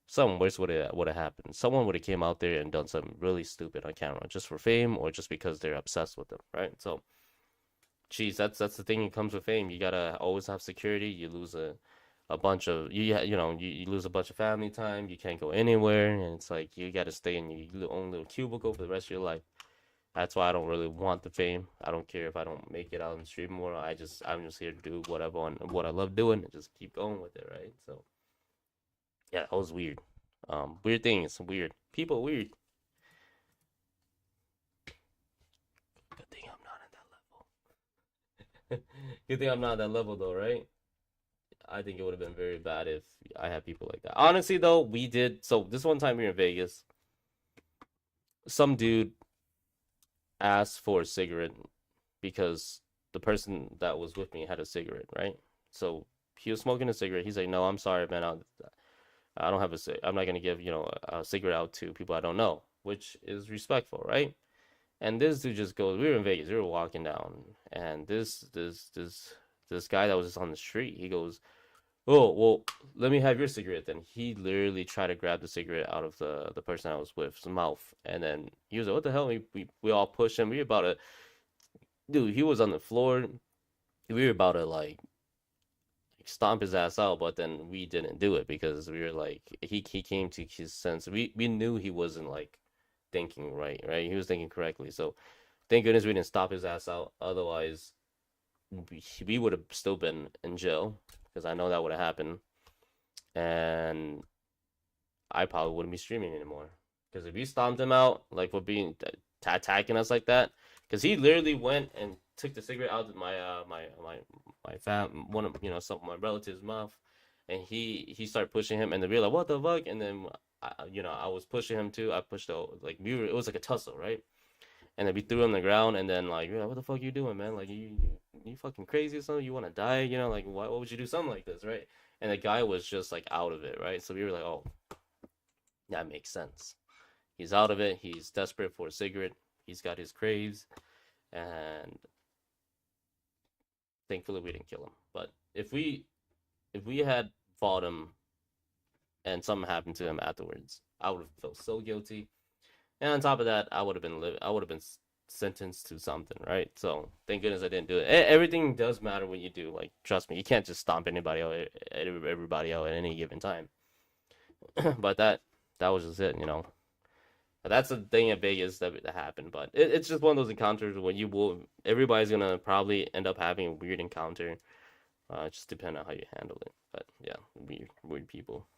Something worse would have happened. Someone would have came out there and done something really stupid on camera just for fame or just because they're obsessed with them, right? So, geez, that's the thing that comes with fame. You gotta always have security. You lose a bunch of you lose a bunch of family time. You can't go anywhere, and it's like you gotta stay in your own little cubicle for the rest of your life. That's why I don't really want the fame. I don't care if I don't make it out in the street more. I'm just here to do whatever what I love doing and just keep going with it, right? So. Yeah, that was weird. Weird things, weird. People, weird. Good thing I'm not at that level. Good thing I'm not at that level, though, right? I think it would have been very bad if I had people like that. Honestly, though, we did. So this one time we were in Vegas. Some dude asked for a cigarette because the person that was with me had a cigarette, right? So he was smoking a cigarette. He's like, "No, I'm sorry, man. I don't have I'm not gonna give a cigarette out to people I don't know," which is respectful, right? And this dude just goes. We were in Vegas. We were walking down, and this guy that was just on the street. He goes, "Oh, well, let me have your cigarette." Then he literally tried to grab the cigarette out of the person I was with's mouth, and then he was like, "What the hell?" We all pushed him. We were about to, dude. He was on the floor. We were about to like stomp his ass out, but then we didn't do it because we were like he came to his sense. We knew he wasn't like thinking right. He was thinking correctly. So thank goodness we didn't stop his ass out. Otherwise, we would have still been in jail because I know that would have happened, and I probably wouldn't be streaming anymore. Because if we stomped him out, like for being attacking us like that, because he literally went and took the cigarette out of my one of some of my relatives' mouth, and he started pushing him, and then we were like, "What the fuck?" And then I was pushing him too. I pushed it was like a tussle, right? And then we threw him on the ground, and then like, "What the fuck you doing, man? Like you fucking crazy or something? You want to die? Like why would you do something like this, right?" And the guy was just like out of it, right? So we were like, "Oh, that makes sense. He's out of it. He's desperate for a cigarette. He's got his craves, and thankfully we didn't kill him. But if we had fought him and something happened to him afterwards, I would have felt so guilty. And on top of that, I would have been sentenced to something, right? So thank goodness I didn't do it. Everything does matter when you do. Like, trust me, you can't just stomp everybody out at any given time. But that was just it, But that's the thing at Vegas that happened. But it's just one of those encounters where everybody's gonna probably end up having a weird encounter. Just depending on how you handle it. But yeah, weird people.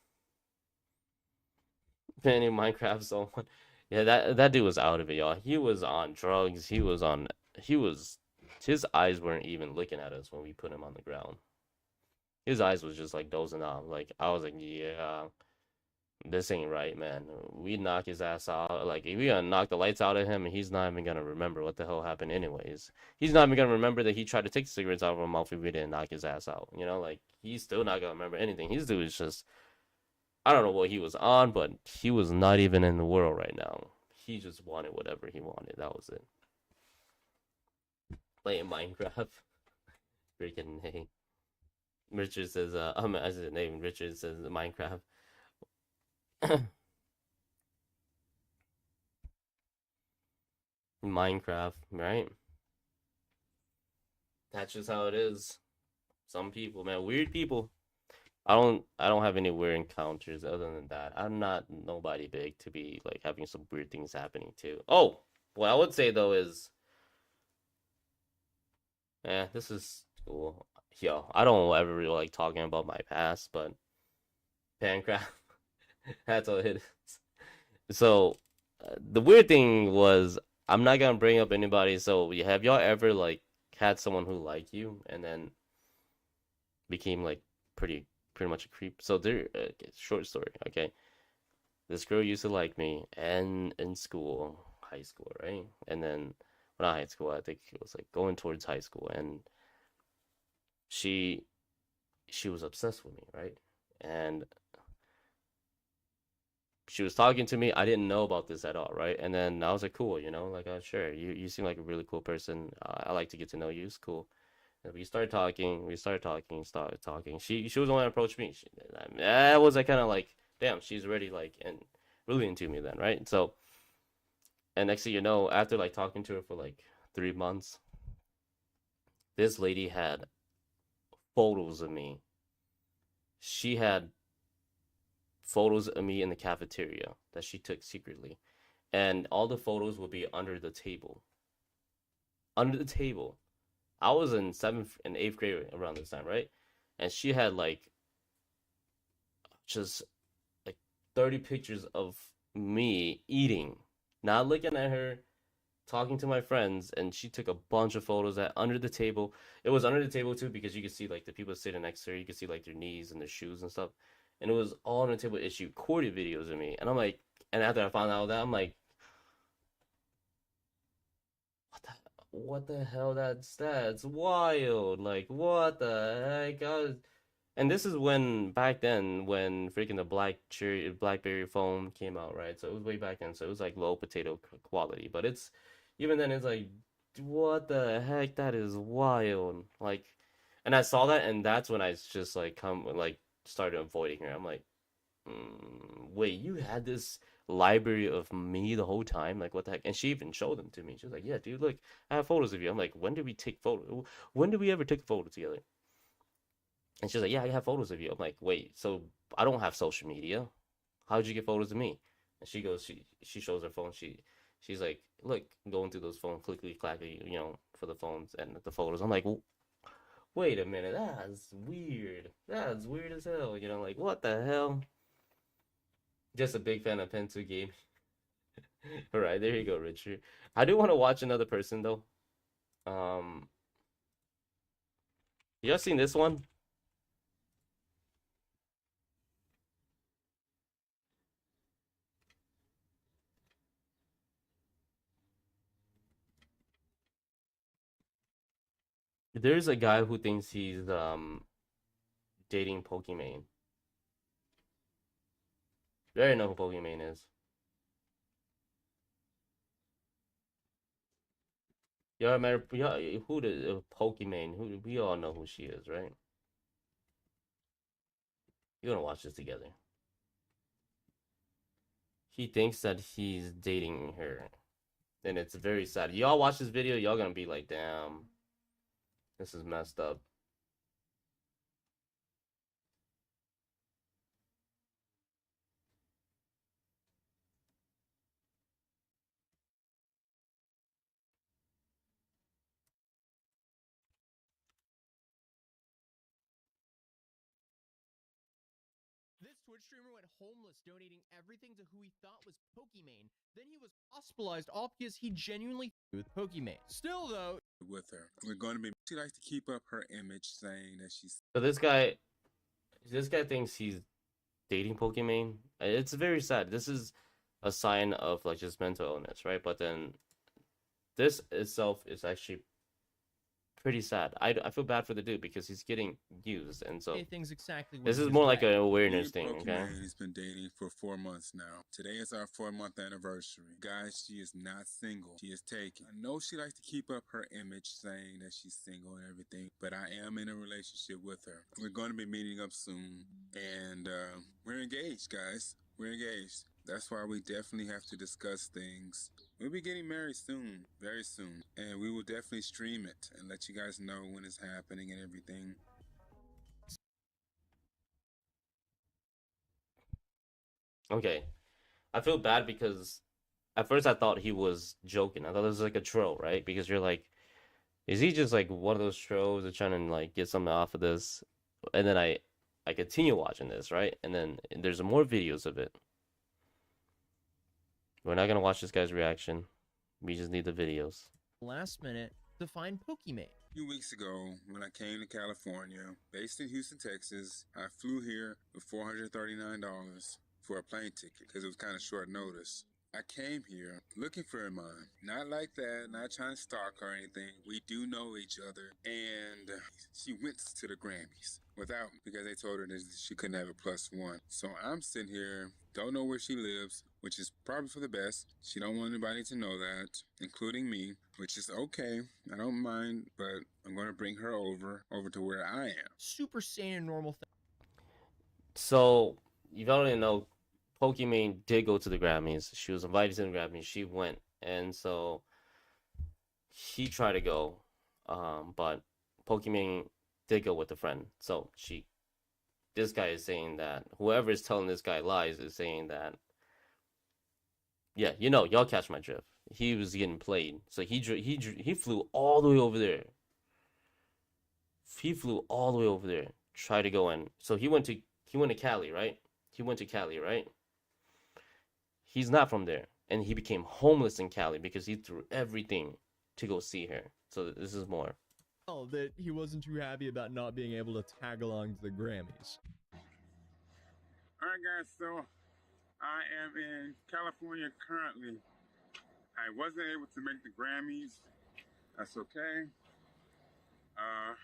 Penny Minecraft so yeah, that dude was out of it, y'all. He was on drugs. His eyes weren't even looking at us when we put him on the ground. His eyes was just like dozing off. Like I was like, yeah, this ain't right, man. We knock his ass out. Like, if we gonna knock the lights out of him, and he's not even gonna remember what the hell happened anyways. He's not even gonna remember that he tried to take the cigarettes out of our mouth if we didn't knock his ass out. You know, like, he's still not gonna remember anything. His dude is just, I don't know what he was on, but he was not even in the world right now. He just wanted whatever he wanted. That was it. Playing Minecraft. Freaking hey. Richard says, I said name. Richard says Minecraft. Minecraft, right? That's just how it is. Some people, man, weird people. I don't have any weird encounters other than that. I'm not nobody big to be like having some weird things happening too. Oh, what I would say though is, this is cool. Yo, I don't ever really like talking about my past, but Pancraft, that's all it is. So, the weird thing was, I'm not gonna bring up anybody. So, have y'all ever like had someone who liked you and then became like pretty much a creep? So there, short story, okay. This girl used to like me, and in school, high school, right? And then, well, not high school, I think it was like going towards high school, and she was obsessed with me, right? And she was talking to me. I didn't know about this at all, right? And then I was like, cool, you know, like, sure, you seem like a really cool person. I like to get to know you. It's cool. And we started talking. She was the one that approached me. That was like kind of like, damn, she's already like and really into me then, right? So, and next thing you know, after like talking to her for like 3 months, this lady had photos of me. She had photos of me in the cafeteria that she took secretly, and all the photos would be under the table. Under the table. I was in 7th and 8th grade around this time, right? And she had like just like 30 pictures of me eating, not looking at her, talking to my friends, and she took a bunch of photos at under the table. It was under the table too because you could see like the people sitting next to her, you could see like their knees and their shoes and stuff. And it was all on the table. And she recorded videos of me. And I'm like, and after I found out that, I'm like, what the hell? That's wild. Like, what the heck? And this is when, back then, when freaking the BlackBerry phone came out, right? So it was way back then. So it was like low potato quality. But it's, even then, it's like, what the heck? That is wild. Like, and I saw that, and that's when I just like started avoiding her. I'm like, wait, you had this library of me the whole time? Like, what the heck? And she even showed them to me. She was like, yeah, dude, look, I have photos of you. I'm like, when did we take photos? When did we ever take a photo together? And she's like, yeah, I have photos of you. I'm like, wait, so I don't have social media. How did you get photos of me? And she goes, she shows her phone. She's like, look, going through those phones, clickety clackety, you know, for the phones and the photos. I'm like, well, wait a minute, that's weird. That's weird as hell. You know, like, what the hell? Just a big fan of Penxue game. All right, there you go, Richard. I do want to watch another person though. You guys seen this one? There's a guy who thinks he's dating Pokimane. You already know who Pokimane is. Y'all remember who the Pokimane? Who we all know who she is, right? You're gonna watch this together. He thinks that he's dating her, and it's very sad. Y'all watch this video, y'all gonna be like, damn, this is messed up. This Twitch streamer went homeless, donating everything to who he thought was Pokimane. Then he was hospitalized, all because he genuinely with Pokimane. Still, though, with her, we're going to be. She likes to keep up her image, saying that she's. So this guy thinks he's dating Pokimane. It's very sad. This is a sign of like just mental illness, right? But then this itself is actually pretty sad. I feel bad for the dude because he's getting used, and so things exactly this is his more way. like an Me awareness and thing, okay? Pokimane has been dating for 4 months now. Today is our 4-month anniversary. Guys, she is not single. She is taken. I know she likes to keep up her image saying that she's single and everything, but I am in a relationship with her. We're going to be meeting up soon, and we're engaged, guys. We're engaged. That's why we definitely have to discuss things. We'll be getting married soon, very soon, and we will definitely stream it and let you guys know when it's happening and everything. Okay. I feel bad because at first I thought he was joking. I thought it was like a troll, right? Because you're like, is he just like one of those trolls that's trying to like get something off of this? And then I continue watching this, right? And then there's more videos of it. We're not gonna watch this guy's reaction. We just need the videos. Last minute to find Pokimane. A few weeks ago, when I came to California, based in Houston, Texas, I flew here with $439 for a plane ticket because it was kind of short notice. I came here looking for Iman. Not like that, not trying to stalk her or anything. We do know each other. And she went to the Grammys without me because they told her that she couldn't have a +1. So I'm sitting here, don't know where she lives, which is probably for the best. She don't want anybody to know that, including me, which is okay. I don't mind, but I'm going to bring her over to where I am. Super sane and normal thing. So you already know Pokimane did go to the Grammys. She was invited to the Grammys. She went, and so he tried to go, but Pokimane did go with a friend. So this guy is saying that whoever is telling this guy lies is saying that, yeah, y'all catch my drift. He was getting played, so he flew all the way over there. He flew all the way over there, try to go in. So he went to Cali, right? He went to Cali, right? He's not from there, and he became homeless in Cali because he threw everything to go see her. So this is more. Oh, that he wasn't too happy about not being able to tag along to the Grammys. All right, guys, so I am in California currently. I wasn't able to make the Grammys. That's okay. I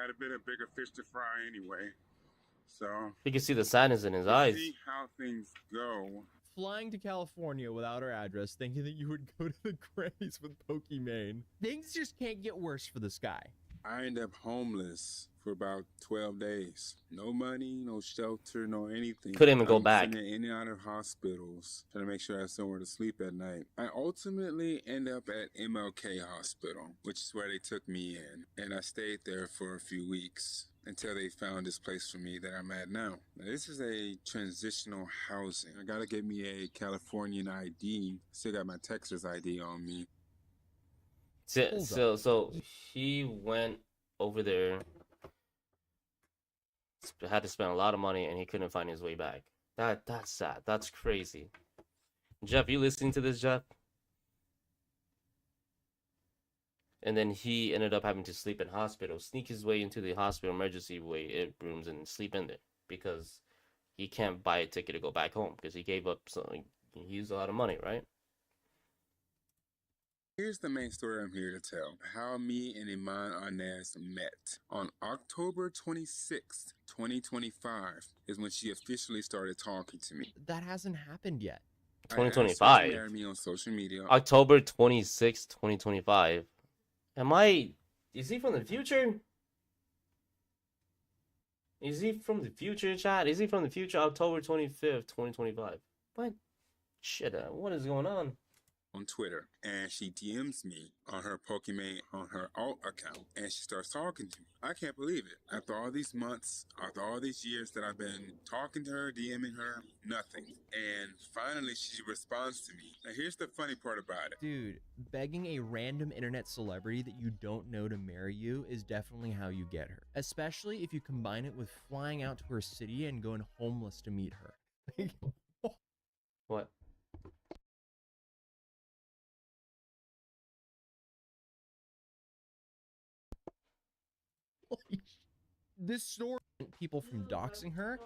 had a bit of bigger fish to fry anyway. So You can see the sadness in his eyes. See how things go. Flying to California without her address, thinking that you would go to the Grammys with Pokimane. Things just can't get worse for this guy. I ended up homeless for about 12 days. No money, no shelter, no anything. Couldn't even go back. Sitting in and out of hospitals, trying to make sure I have somewhere to sleep at night. I ultimately end up at MLK Hospital, which is where they took me in. And I stayed there for a few weeks until they found this place for me that I'm at now. Now, this is a transitional housing. I gotta get me a Californian ID. Still got my Texas ID on me. So he went over there, had to spend a lot of money, and he couldn't find his way back. That's sad. That's crazy. Jeff, you listening to this, Jeff? And then he ended up having to sleep in hospital, sneak his way into the hospital emergency rooms and sleep in there because he can't buy a ticket to go back home because he gave up something. He used a lot of money, right? Here's the main story I'm here to tell. How me and Iman Arnaz met. On October 26th, 2025 is when she officially started talking to me. That hasn't happened yet. 2025. Marry me on social media. October 26th, 2025. Is he from the future? Is he from the future, chat? Is he from the future? October 25th, 2025. What? Shit, what is going on? On Twitter, and she DMs me on her Pokimane on her alt account, and she starts talking to me. I can't believe it. After all these months, after all these years that I've been talking to her, DMing her, nothing. And finally, she responds to me. Now, here's the funny part about it. Dude, begging a random internet celebrity that you don't know to marry you is definitely how you get her. Especially if you combine it with flying out to her city and going homeless to meet her. What? this story people from doxing her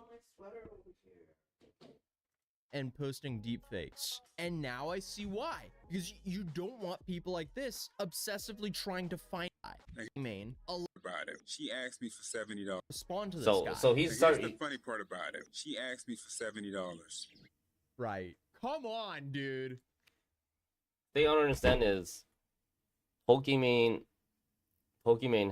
and posting deep fakes. And now I see why. Because you don't want people like this obsessively trying to find main about it. She asked me for $70. Respond to this So guy. so he's Here's starting. the funny part about it. She asked me for $70. Right. Come on, dude. They don't understand is Pokimane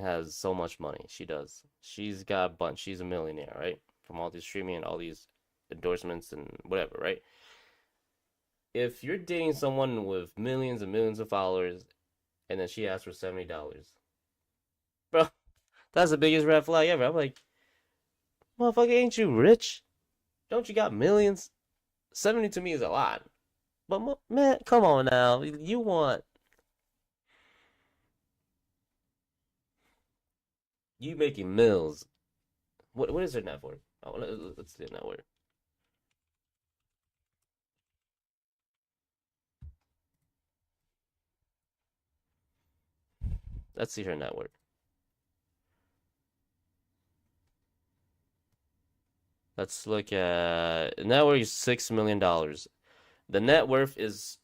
has so much money. She does. She's got a bunch. She's a millionaire, right? From all this streaming and all these endorsements and whatever, right? If you're dating someone with millions and millions of followers and then she asks for $70, bro, that's the biggest red flag ever. I'm like, motherfucker, ain't you rich? Don't you got millions? 70 to me is a lot. But man, come on now. You making mills. What is her net worth? Oh, let's see the net worth. Let's see her net worth. Let's look at net worth is $6 million. The net worth is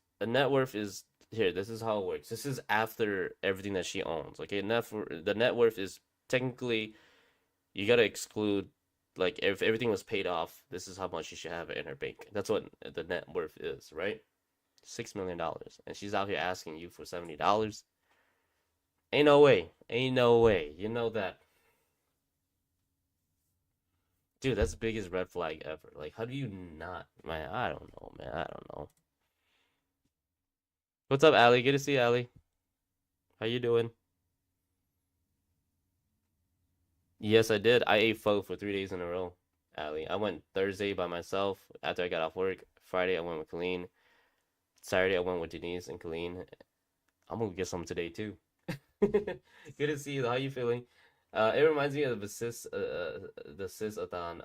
here. This is how it works. This is after everything that she owns. Okay, the net worth is technically you gotta exclude like if everything was paid off. This is how much she should have in her bank. That's what the net worth is, right? $6 million, and she's out here asking you for $70. Ain't no way. Ain't no way. You know that. Dude, that's the biggest red flag ever. Like, how do you not? Man, I don't know, man. I don't know. What's up, Allie? Good to see you, Allie. How you doing? Yes, I did. I ate pho for 3 days in a row, Allie. I went Thursday by myself after I got off work. Friday, I went with Colleen. Saturday, I went with Denise and Colleen. I'm gonna get some today, too. Good to see you. How you feeling? It reminds me of the cis-a-thon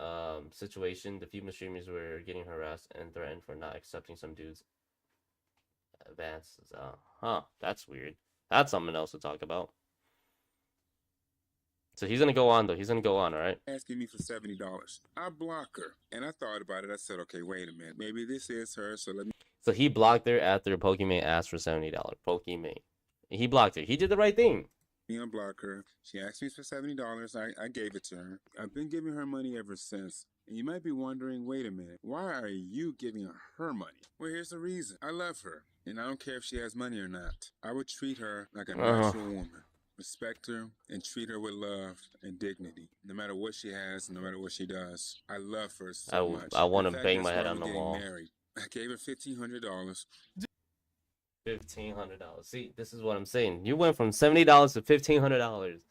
situation. The female streamers were getting harassed and threatened for not accepting some dudes' advances. That's weird. That's something else to talk about. So he's gonna go on though. He's gonna go on, all right? Asking me for $70. I block her, and I thought about it. I said, okay, wait a minute. Maybe this is her. So let me. So he blocked her after Pokimane asked for $70. Pokimane. He blocked her. He did the right thing. Me unblock her. She asked me for $70. I gave it to her. I've been giving her money ever since. And you might be wondering, wait a minute, why are you giving her money? Well, here's the reason. I love her, and I don't care if she has money or not. I would treat her like a natural woman. Respect her and treat her with love and dignity. No matter what she has, no matter what she does. I love her so much. I want to bang my head on the wall. Married. I gave her $1,500. $1,500. See, this is what I'm saying. You went from $70 to $1,500.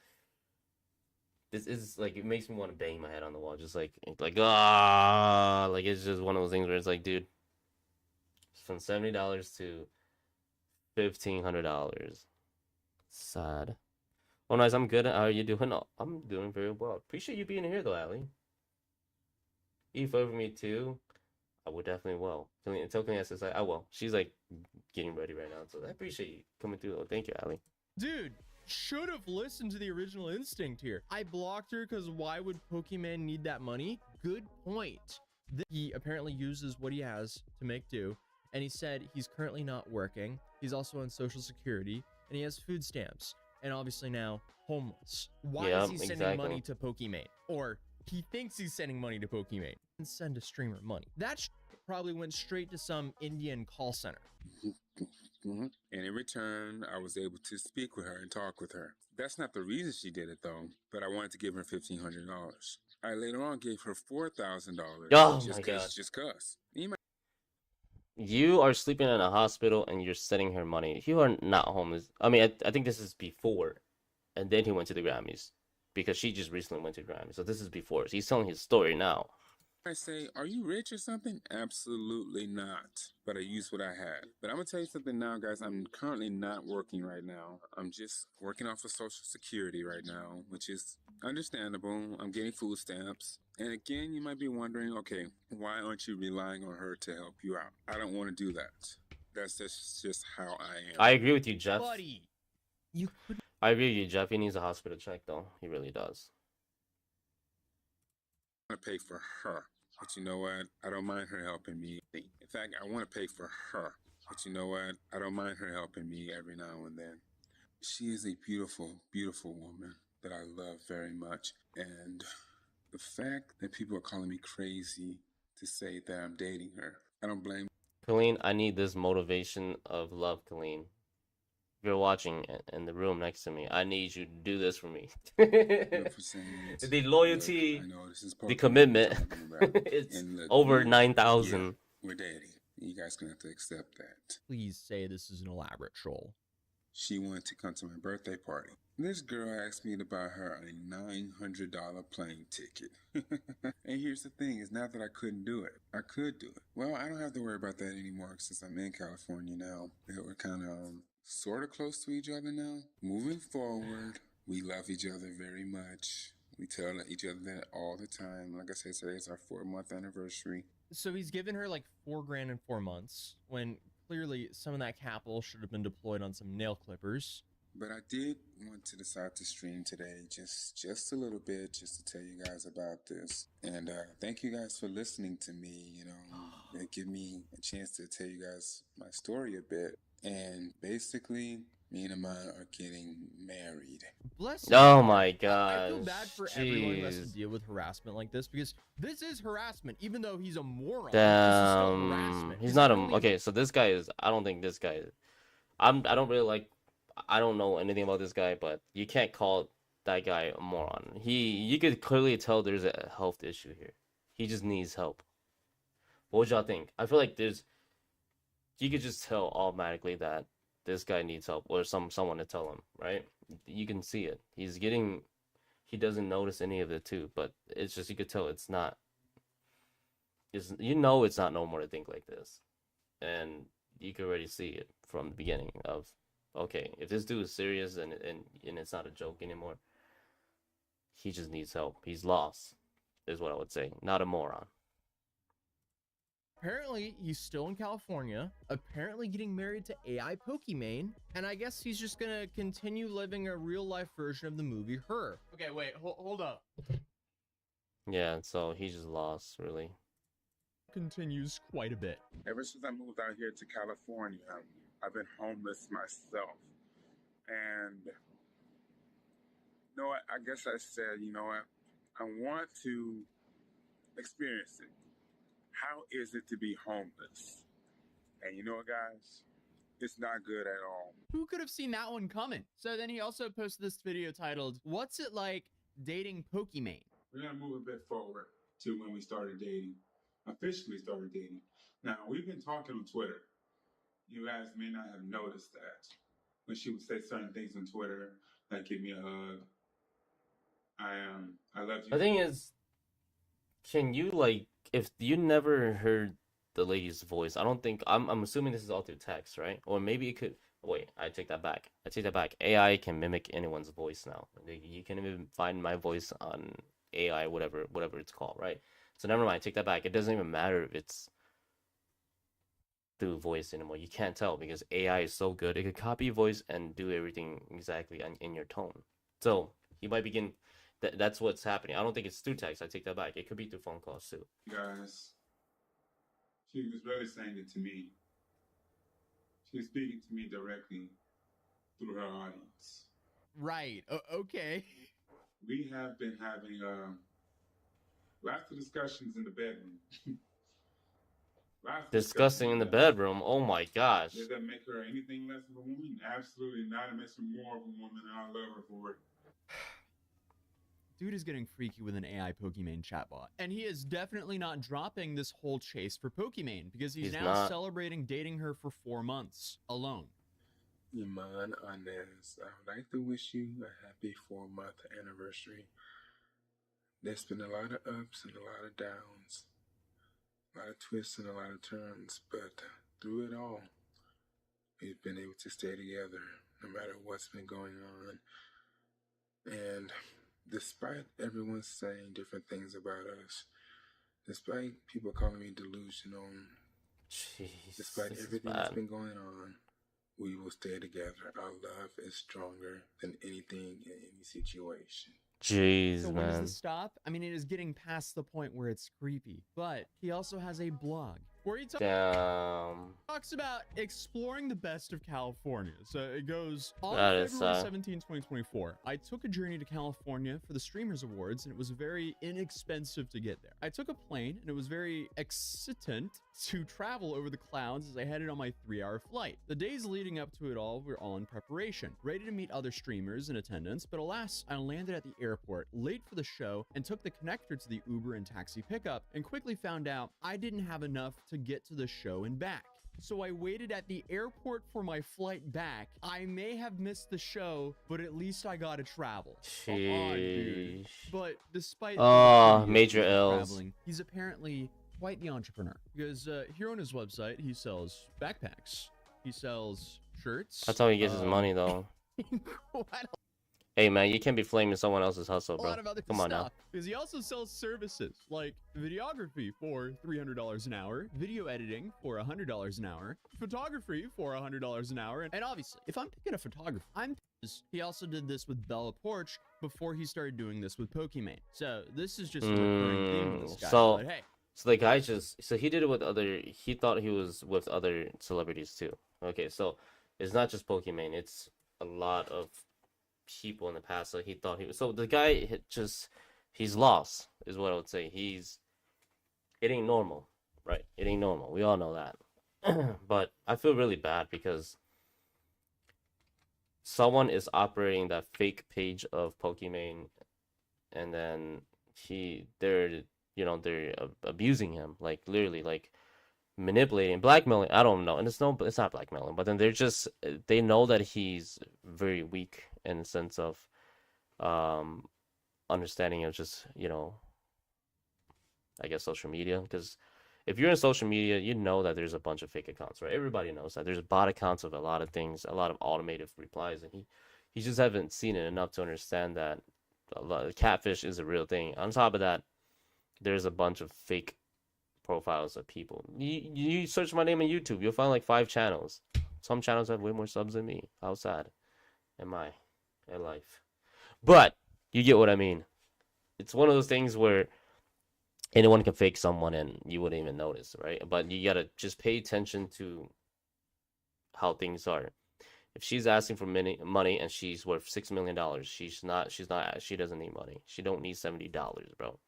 This is like it makes me want to bang my head on the wall, just like like it's just one of those things where it's like, dude, from $70 to $1,500. Sad. Oh, nice. I'm good. How are you doing? Oh, I'm doing very well. Appreciate you being here, though, Allie. Eat over me too. I would definitely will. Until Kalina says I will. She's like getting ready right now, so I appreciate you coming through. Though. Thank you, Allie. Dude, should have listened to the original instinct here. I blocked her because why would Pokimane need that money? Good point. He apparently uses what he has to make do, and he said he's currently not working. He's also on Social Security, and he has food stamps, and obviously now homeless. Why is he sending money to Pokimane? Or he thinks he's sending money to Pokimane and send a streamer money. That probably went straight to some Indian call center. And in return, I was able to speak with her and talk with her. That's not the reason she did it, though. But I wanted to give her $1,500. I later on gave her $4,000. Oh my God! Just cause. You are sleeping in a hospital and you're sending her money. You are not homeless. I mean, I think this is before, and then he went to the Grammys because she just recently went to the Grammys. So this is before. So he's telling his story now. I say, are you rich or something? Absolutely not. But I used what I had. But I'm going to tell you something now, guys. I'm currently not working right now. I'm just working off of Social Security right now, which is understandable. I'm getting food stamps. And again, you might be wondering, okay, why aren't you relying on her to help you out? I don't want to do that. That's just how I am. I agree with you, Jeff. Buddy, you couldn't. I agree with you, Jeff. He needs a hospital check, though. He really does. want to pay for her. But you know what? I don't mind her helping me. In fact, I want to pay for her. But you know what? I don't mind her helping me every now and then. She is a beautiful, beautiful woman that I love very much. And the fact that people are calling me crazy to say that I'm dating her, I don't blame. Colleen, I need this motivation of love, Colleen. If you're watching in the room next to me, I need you to do this for me. The loyalty, Look, the commitment, it's look, over 9,000. Yeah, we're dating. You guys gonna have to accept that. Please say this is an elaborate troll. She wanted to come to my birthday party. This girl asked me to buy her a $900 plane ticket. And here's the thing, it's not that I couldn't do it. I could do it. Well, I don't have to worry about that anymore since I'm in California now. We're kind of sort of close to each other now. Moving forward, we love each other very much. We tell each other that all the time. Like I said, today's our 4-month anniversary. So he's given her like $4,000 in 4 months, when clearly some of that capital should have been deployed on some nail clippers. But I did want to decide to stream today just a little bit, just to tell you guys about this. And thank you guys for listening to me. You know, it gave me a chance to tell you guys my story a bit. And basically, me and Amon are getting married. Bless you. Oh you. my gosh. I feel bad for everyone who has to deal with harassment like this, because this is harassment, even though he's a moron. Damn. He's not a... Okay, so this guy is... I don't think this guy is... I don't really like... I don't know anything about this guy, but you can't call that guy a moron. You could clearly tell there's a health issue here. He just needs help. What would y'all think? I feel like you could just tell automatically that this guy needs help, or someone to tell him, right? You can see it. He doesn't notice any of it too, but it's just, you could tell it's not. It's not normal to think like this, and you can already see it from the beginning of, okay, if this dude is serious and it's not a joke anymore, he just needs help. He's lost, is what I would say. Not a moron. Apparently, he's still in California, apparently getting married to AI Pokimane, and I guess he's just gonna continue living a real-life version of the movie Her. Okay, wait, hold up. Yeah, so he just lost, really. Continues quite a bit. Ever since I moved out here to California, I've been homeless myself. And, you know what, I guess I said, you know what, I want to experience it. How is it to be homeless? And you know what, guys? It's not good at all. Who could have seen that one coming? So then he also posted this video titled, "What's it like dating Pokimane?" We're going to move a bit forward to when we started dating. Officially started dating. Now, we've been talking on Twitter. You guys may not have noticed that. When she would say certain things on Twitter, like give me a hug. I love you. The thing is, can you, like, if you never heard the lady's voice, I'm assuming this is all through text, right? Or maybe it could, wait, I take that back. AI can mimic anyone's voice now. You can even find my voice on AI, whatever it's called, right? So never mind, take that back. It doesn't even matter if it's through voice anymore. You can't tell because AI is so good. It could copy your voice and do everything exactly in your tone. So you might begin... That's what's happening. I don't think it's through text. I take that back. It could be through phone calls too. Guys, she was really saying it to me. She was speaking to me directly through her audience. Right. Okay. We have been having lots of discussions in the bedroom. Discussing in the bedroom. Oh my gosh. Does that make her anything less of a woman? Absolutely not. It makes her more of a woman, and I love her for it. Dude is getting freaky with an AI Pokimane chatbot. And he is definitely not dropping this whole chase for Pokimane, because he's now not celebrating dating her for 4 months alone. Iman Anez, I would like to wish you a happy 4-month anniversary. There's been a lot of ups and a lot of downs, a lot of twists and a lot of turns, but through it all, we've been able to stay together no matter what's been going on. And despite everyone saying different things about us, despite people calling me delusional, despite everything that's been going on, we will stay together. Our love is stronger than anything in any situation. Jeez, So when does man. this stop? I mean, it is getting past the point where it's creepy. But he also has a blog where he Damn. talks about exploring the best of California. So it goes, on That is February sad. 17, 2024, I took a journey to California for the Streamers Awards, and it was very inexpensive to get there. I took a plane, and it was very excitant to travel over the clouds as I headed on my 3-hour flight. The days leading up to it all were all in preparation, ready to meet other streamers in attendance, but alas, I landed at the airport late for the show and took the connector to the Uber and taxi pickup, and quickly found out I didn't have enough to get to the show and back. So I waited at the airport for my flight back. I may have missed the show, but at least I got to travel. Come on, dude. But despite major L's. traveling, he's apparently quite the entrepreneur, because here on his website, he sells backpacks, he sells shirts. That's how he gets his money, though. Hey, man, you can't be flaming someone else's hustle, A bro. lot of other Come on stuff, now. because he also sells services like videography for $300 an hour, video editing for $100 an hour, photography for $100 an hour, and obviously, if I'm picking a photographer, he also did this with Bella Porch before he started doing this with Pokimane. So this is just a recurring theme with this guy. So, but hey, so the guy so he did it with he thought he was with other celebrities too. Okay, so it's not just Pokimane, it's a lot of people in the past. So he thought he was, so the guy he's lost, is what I would say. It ain't normal, right? It ain't normal. We all know that. But I feel really bad because someone is operating that fake page of Pokimane, and then they're abusing him, like literally, like manipulating, blackmailing. I don't know, and it's not blackmailing, but then they know that he's very weak in the sense of understanding of just, I guess, social media. Because if you're in social media, you know that there's a bunch of fake accounts, right? Everybody knows that there's bot accounts of a lot of things, a lot of automated replies, and he just haven't seen it enough to understand that a lot of catfish is a real thing. On top of that, there's a bunch of fake profiles of people. You search my name on YouTube, you'll find like 5 channels. Some channels have way more subs than me. How sad am I in life? But you get what I mean. It's one of those things where anyone can fake someone and you wouldn't even notice, right? But you gotta just pay attention to how things are. If she's asking for money and she's worth $6 million, she doesn't need money. She don't need $70, bro,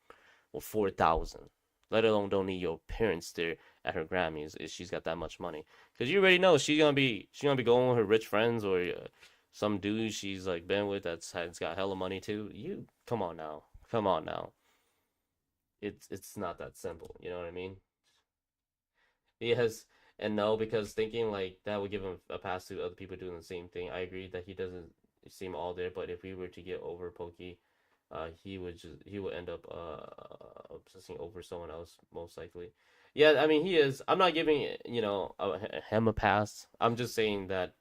or 4,000. Let alone don't need your parents there at her Grammys if she's got that much money. Because you already know she's gonna be going with her rich friends or some dude she's like been with that's got hella money too. You come on now. It's not that simple. You know what I mean? Yes and no, because thinking like that would give him a pass to other people doing the same thing. I agree that he doesn't seem all there, but if we were to get over Pokey, he would end up obsessing over someone else most likely. Yeah, I mean he is. I'm not giving him a pass. I'm just saying that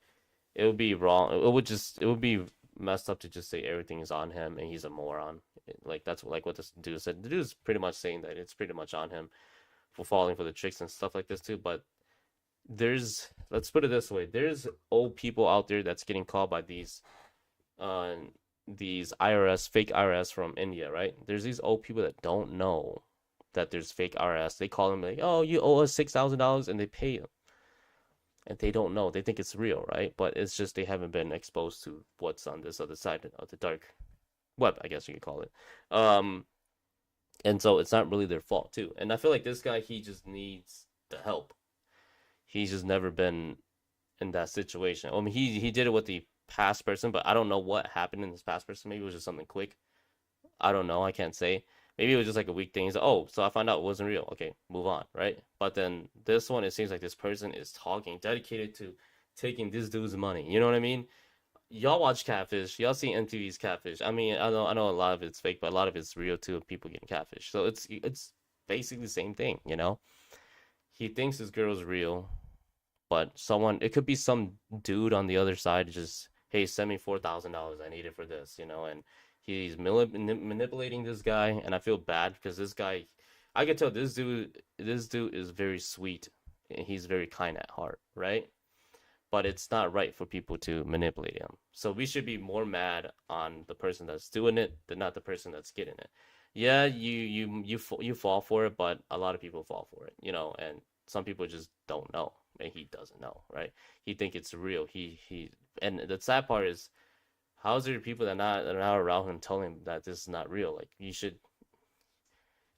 it would be wrong. It would be messed up to just say everything is on him and he's a moron. Like that's like what this dude said. The dude's pretty much saying that it's pretty much on him for falling for the tricks and stuff like this too. But let's put it this way: there's old people out there that's getting called by these fake IRS from India, right? There's these old people that don't know that there's fake IRS. They call them like, "Oh, you owe us $6,000," and they pay them, and they don't know. They think it's real, right? But it's just they haven't been exposed to what's on this other side of the dark web, I guess you could call it. And so it's not really their fault too. And I feel like this guy, he just needs the help. He's just never been in that situation. I mean, he did it with the past person, but I don't know what happened in this past person. Maybe it was just something quick. I don't know. I can't say. Maybe it was just like a weak thing. He's like, oh, so I found out it wasn't real. Okay, move on, right? But then this one, it seems like this person is dedicated to taking this dude's money. You know what I mean? Y'all watch Catfish. Y'all see MTV's Catfish. I mean, I know a lot of it's fake, but a lot of it's real too. Of people getting catfish. So it's basically the same thing, you know. He thinks this girl's real, but it could be some dude on the other side just, hey, send me $4,000. I need it for this, you know. And he's manipulating this guy, and I feel bad because this guy, I can tell this dude is very sweet and he's very kind at heart, right? but it's not right for people to manipulate him. So we should be more mad on the person that's doing it than not the person that's getting it. Yeah, you fall for it, but a lot of people fall for it, you know, and some people just don't know, and he doesn't know, right? He think it's real. And the sad part is, how's there people that are not around him telling him that this is not real? Like, you should,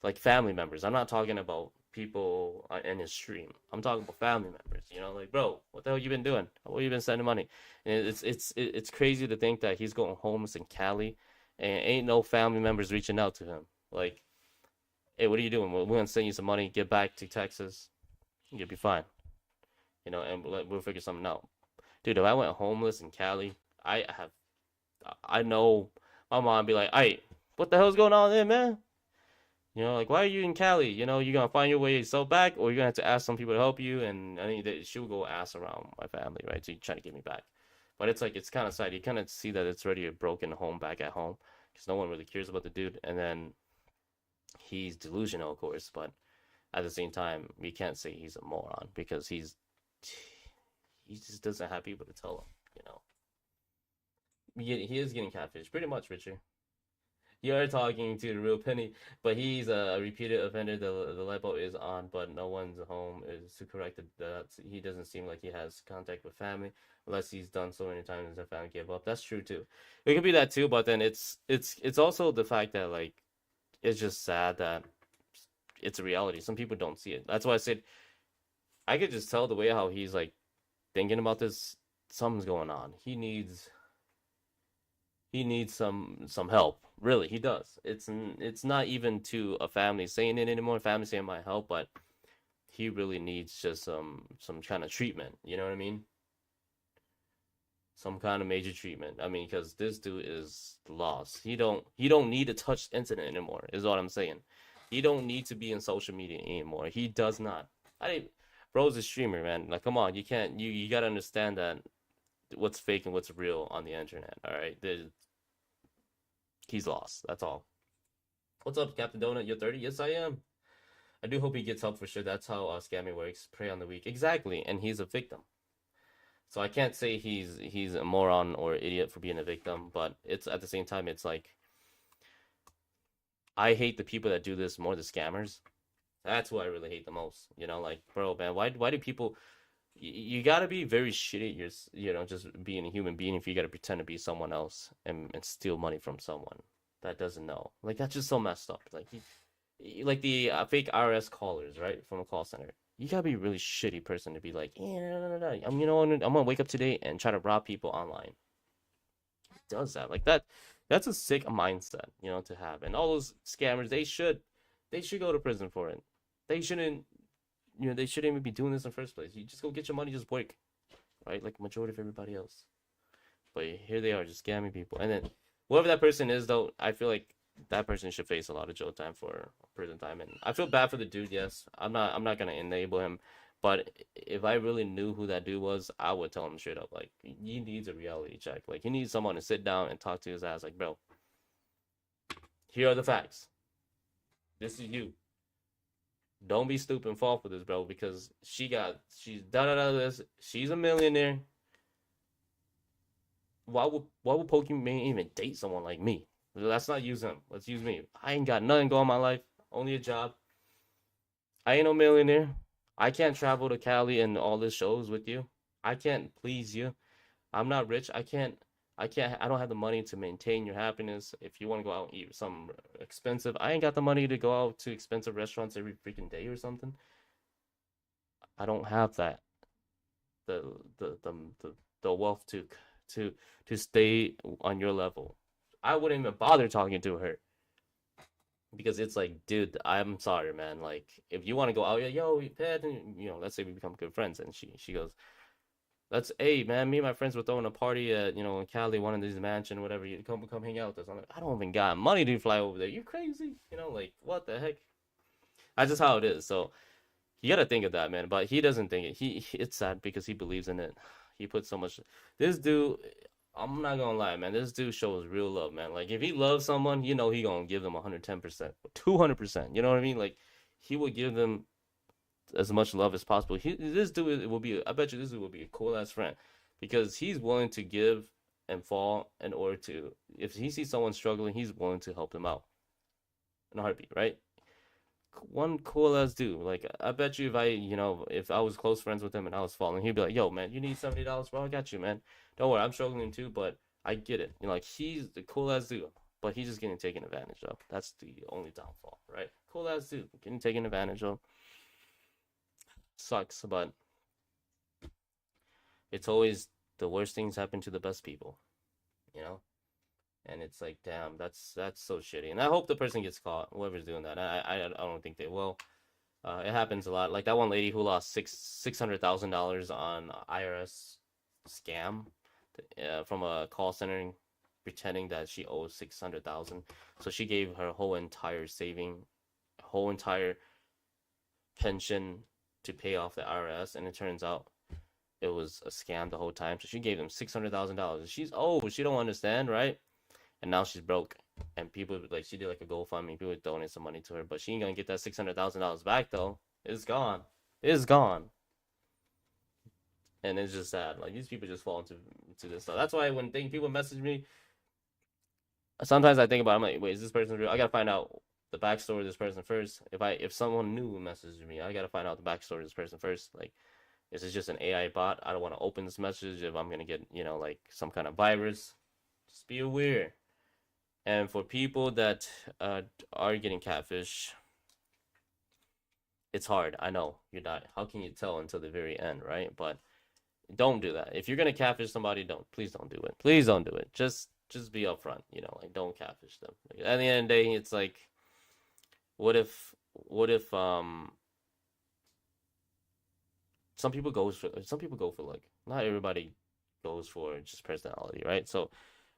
like, family members. I'm not talking about people in his stream. I'm talking about family members. You know, like, bro, what the hell you been doing? Where you been sending money? And it's crazy to think that he's going homeless in Cali, and ain't no family members reaching out to him. Like, hey, what are you doing? We're gonna send you some money. Get back to Texas. You'll be fine. You know, and we'll figure something out. Dude, if I went homeless in Cali, I know my mom be like, "Hey, what the hell's going on there, man? You know, like, why are you in Cali? You know, you're gonna find your way yourself back, or you're gonna have to ask some people to help you." And I mean, she would go ask around my family, right? To try to get me back. But it's like, it's kind of sad. You kind of see that it's already a broken home back at home, because no one really cares about the dude. And then he's delusional, of course, but at the same time, we can't say he's a moron, because he just doesn't have people to tell him, you know. He is getting catfish, pretty much, Richard. You are talking to the real Penny, but he's a repeated offender. The light bulb is on, but no one's home is to correct that. He doesn't seem like he has contact with family, unless he's done so many times and the family gave up. That's true too. It could be that too, but then it's also the fact that, like, it's just sad that it's a reality. Some people don't see it. That's why I said I could just tell the way how he's, like, thinking about this. Something's going on. He needs some help. Really, he does. It's not even to a family saying it anymore. Family saying might help, but he really needs just some kind of treatment. You know what I mean? Some kind of major treatment. I mean, because this dude is lost. He don't need to touch the internet anymore, is what I'm saying. He don't need to be in social media anymore. He does not. Bro's a streamer, man. Like, come on, you gotta understand that what's fake and what's real on the internet. All right, he's lost. That's all. What's up, Captain Donut? You're 30? Yes, I am. I do hope he gets help for sure. That's how scamming works. Prey on the weak. Exactly, and he's a victim. So I can't say he's a moron or idiot for being a victim, but it's at the same time, it's like, I hate the people that do this more, the scammers. That's who I really hate the most. You know, like, bro, man, why do people? You gotta be very shitty at just being a human being if you gotta pretend to be someone else and steal money from someone that doesn't know. Like, that's just so messed up. Like, like the fake IRS callers, right, from a call center. You gotta be a really shitty person to be like, yeah, no. I'm gonna wake up today and try to rob people online. Who does that? Like, that's a sick mindset, to have. And all those scammers, they should go to prison for it. They shouldn't even be doing this in the first place. You just go get your money, just work, right? Like majority of everybody else. But here they are, just scamming people. And then whoever that person is, though, I feel like that person should face a lot of jail time for prison time. And I feel bad for the dude. Yes, I'm not gonna enable him. But if I really knew who that dude was, I would tell him straight up, like, he needs a reality check. Like, he needs someone to sit down and talk to his ass. Like, bro, here are the facts. This is you. Don't be stupid and fall for this, bro, because she's this. She's a millionaire. Why would Pokemon even date someone like me? Let's not use him. Let's use me. I ain't got nothing going in my life. Only a job. I ain't no millionaire. I can't travel to Cali and all these shows with you. I can't please you. I'm not rich. I don't have the money to maintain your happiness. If you want to go out and eat something expensive, I ain't got the money to go out to expensive restaurants every freaking day or something. I don't have that. The wealth to stay on your level. I wouldn't even bother talking to her. Because it's like, dude, I'm sorry, man. Like, if you want to go out, yo, Pat, and let's say we become good friends, and she goes, hey, man, me and my friends were throwing a party at, in Cali, one of these mansion, whatever. You come hang out with us. I'm like, I don't even got money to fly over there. You crazy? Like, what the heck? That's just how it is. So you gotta think of that, man. But he doesn't think it. It's sad because he believes in it. He put so much. This dude, I'm not gonna lie, man. This dude shows real love, man. Like, if he loves someone, he gonna give them 110%, 200%. You know what I mean? Like, he would give them as much love as possible. This dude will be. I bet you this dude will be a cool ass friend because he's willing to give and fall in order to. If he sees someone struggling, he's willing to help them out in a heartbeat, right? One cool ass dude. Like I bet you, if I was close friends with him and I was falling, he'd be like, "Yo, man, you need $70, bro? I got you, man. Don't worry, I'm struggling too, but I get it." Like he's the cool ass dude. But he's just getting taken advantage of. That's the only downfall, right? Cool ass dude getting taken advantage of. Sucks, but it's always the worst things happen to the best people, you know? And it's like, damn, that's so shitty. And I hope the person gets caught, whoever's doing that. I don't think they will. It happens a lot. Like that one lady who lost $600,000 on IRS scam from a call center, pretending that she owes 600,000. So she gave her whole entire pension to pay off the IRS, and it turns out it was a scam the whole time. So she gave them $600,000. She don't understand, right? And now she's broke. And people like she did like a GoFundMe. People would donate some money to her, but she ain't gonna get that $600,000 back though. It's gone. It's gone. And it's just sad. Like these people just fall into this stuff. That's why when people message me, sometimes I think about it, I'm like, wait, is this person real? I gotta find out the backstory of this person first. If someone new messages me, I gotta find out the backstory of this person first. Like, is this just an AI bot? I don't want to open this message if I'm gonna get, like some kind of virus. Just be aware. And for people that are getting catfish, it's hard. I know you're not. How can you tell until the very end, right? But don't do that. If you're gonna catfish somebody, please don't do it. Please don't do it. Just be upfront, like don't catfish them. Like, at the end of the day, it's like, what if some people go for like, not everybody goes for just personality, right? So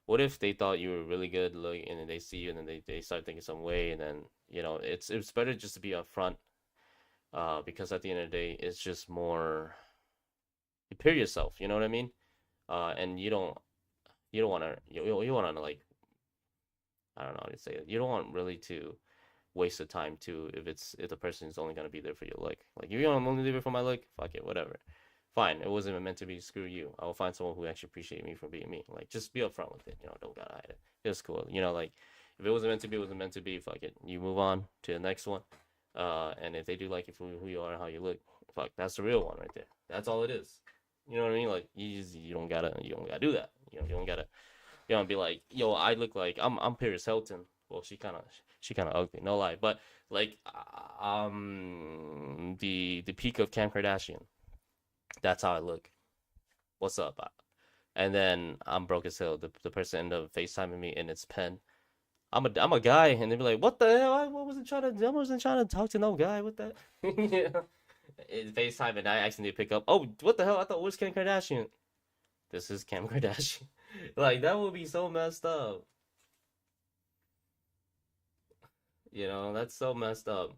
what if they thought you were really good looking and then they see you and then they start thinking some way, and then it's better just to be upfront, because at the end of the day it's just more, you prepare yourself, you know what I mean? And you don't want to like, I don't know how to say it. You don't want really to waste the time too if the person is only gonna be there for your look. Like, you don't only leave it for my look, fuck it, whatever. Fine, it wasn't meant to be. Screw you. I will find someone who actually appreciate me for being me. Like, just be upfront with it. Don't gotta hide it. It's cool. Like, if it wasn't meant to be, it wasn't meant to be. Fuck it. You move on to the next one. And if they do like you for who you are and how you look, fuck, that's the real one right there. That's all it is. You know what I mean? Like, you don't gotta do that. You don't gotta be like, yo, I look like I'm Paris Hilton. Well, she kind of ugly, no lie. But like, the peak of Kim Kardashian. That's how I look. What's up? And then I'm broke as hell. The person ended up FaceTiming me, and it's Pen. I'm a guy, and they'd be like, "What the hell? I wasn't trying to talk to no guy with that." Yeah. It's FaceTime, and I accidentally pick up. Oh, what the hell? I thought it was Kim Kardashian. This is Kim Kardashian. Like, that would be so messed up. That's so messed up.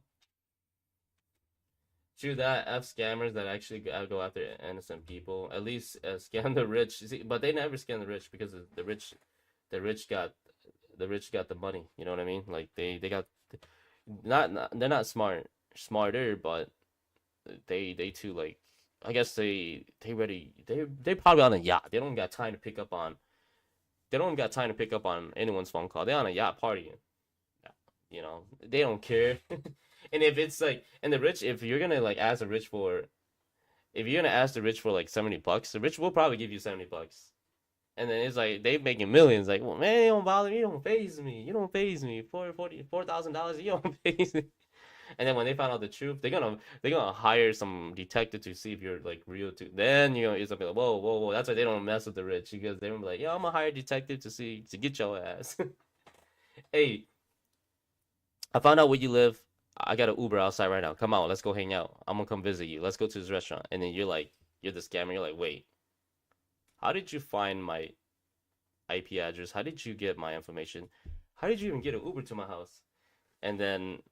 True that, F scammers that actually go after innocent people. At least scam the rich. See, but they never scam the rich because the rich got the money. You know what I mean? Like they got they're not smarter, but they too, like, I guess they probably on a yacht. They don't got time to pick up on anyone's phone call. They're on a yacht partying. They don't care. And if it's like, and the rich, if you're gonna like ask the rich for like $70, the rich will probably give you $70. And then it's like they making millions. Like, well, man, you don't bother me. You don't faze me. $4,000. You don't faze me. And then when they find out the truth, they're gonna hire some detective to see if you're like real too. Then it's gonna be like, whoa. That's why they don't mess with the rich, because they're gonna be like, yo, I'm gonna hire a detective to get your ass. Hey, I found out where you live. I got an Uber outside right now. Come on, let's go hang out. I'm gonna come visit you. Let's go to this restaurant. And then you're the scammer. You're like, wait, how did you find my IP address? How did you get my information? How did you even get an Uber to my house? And then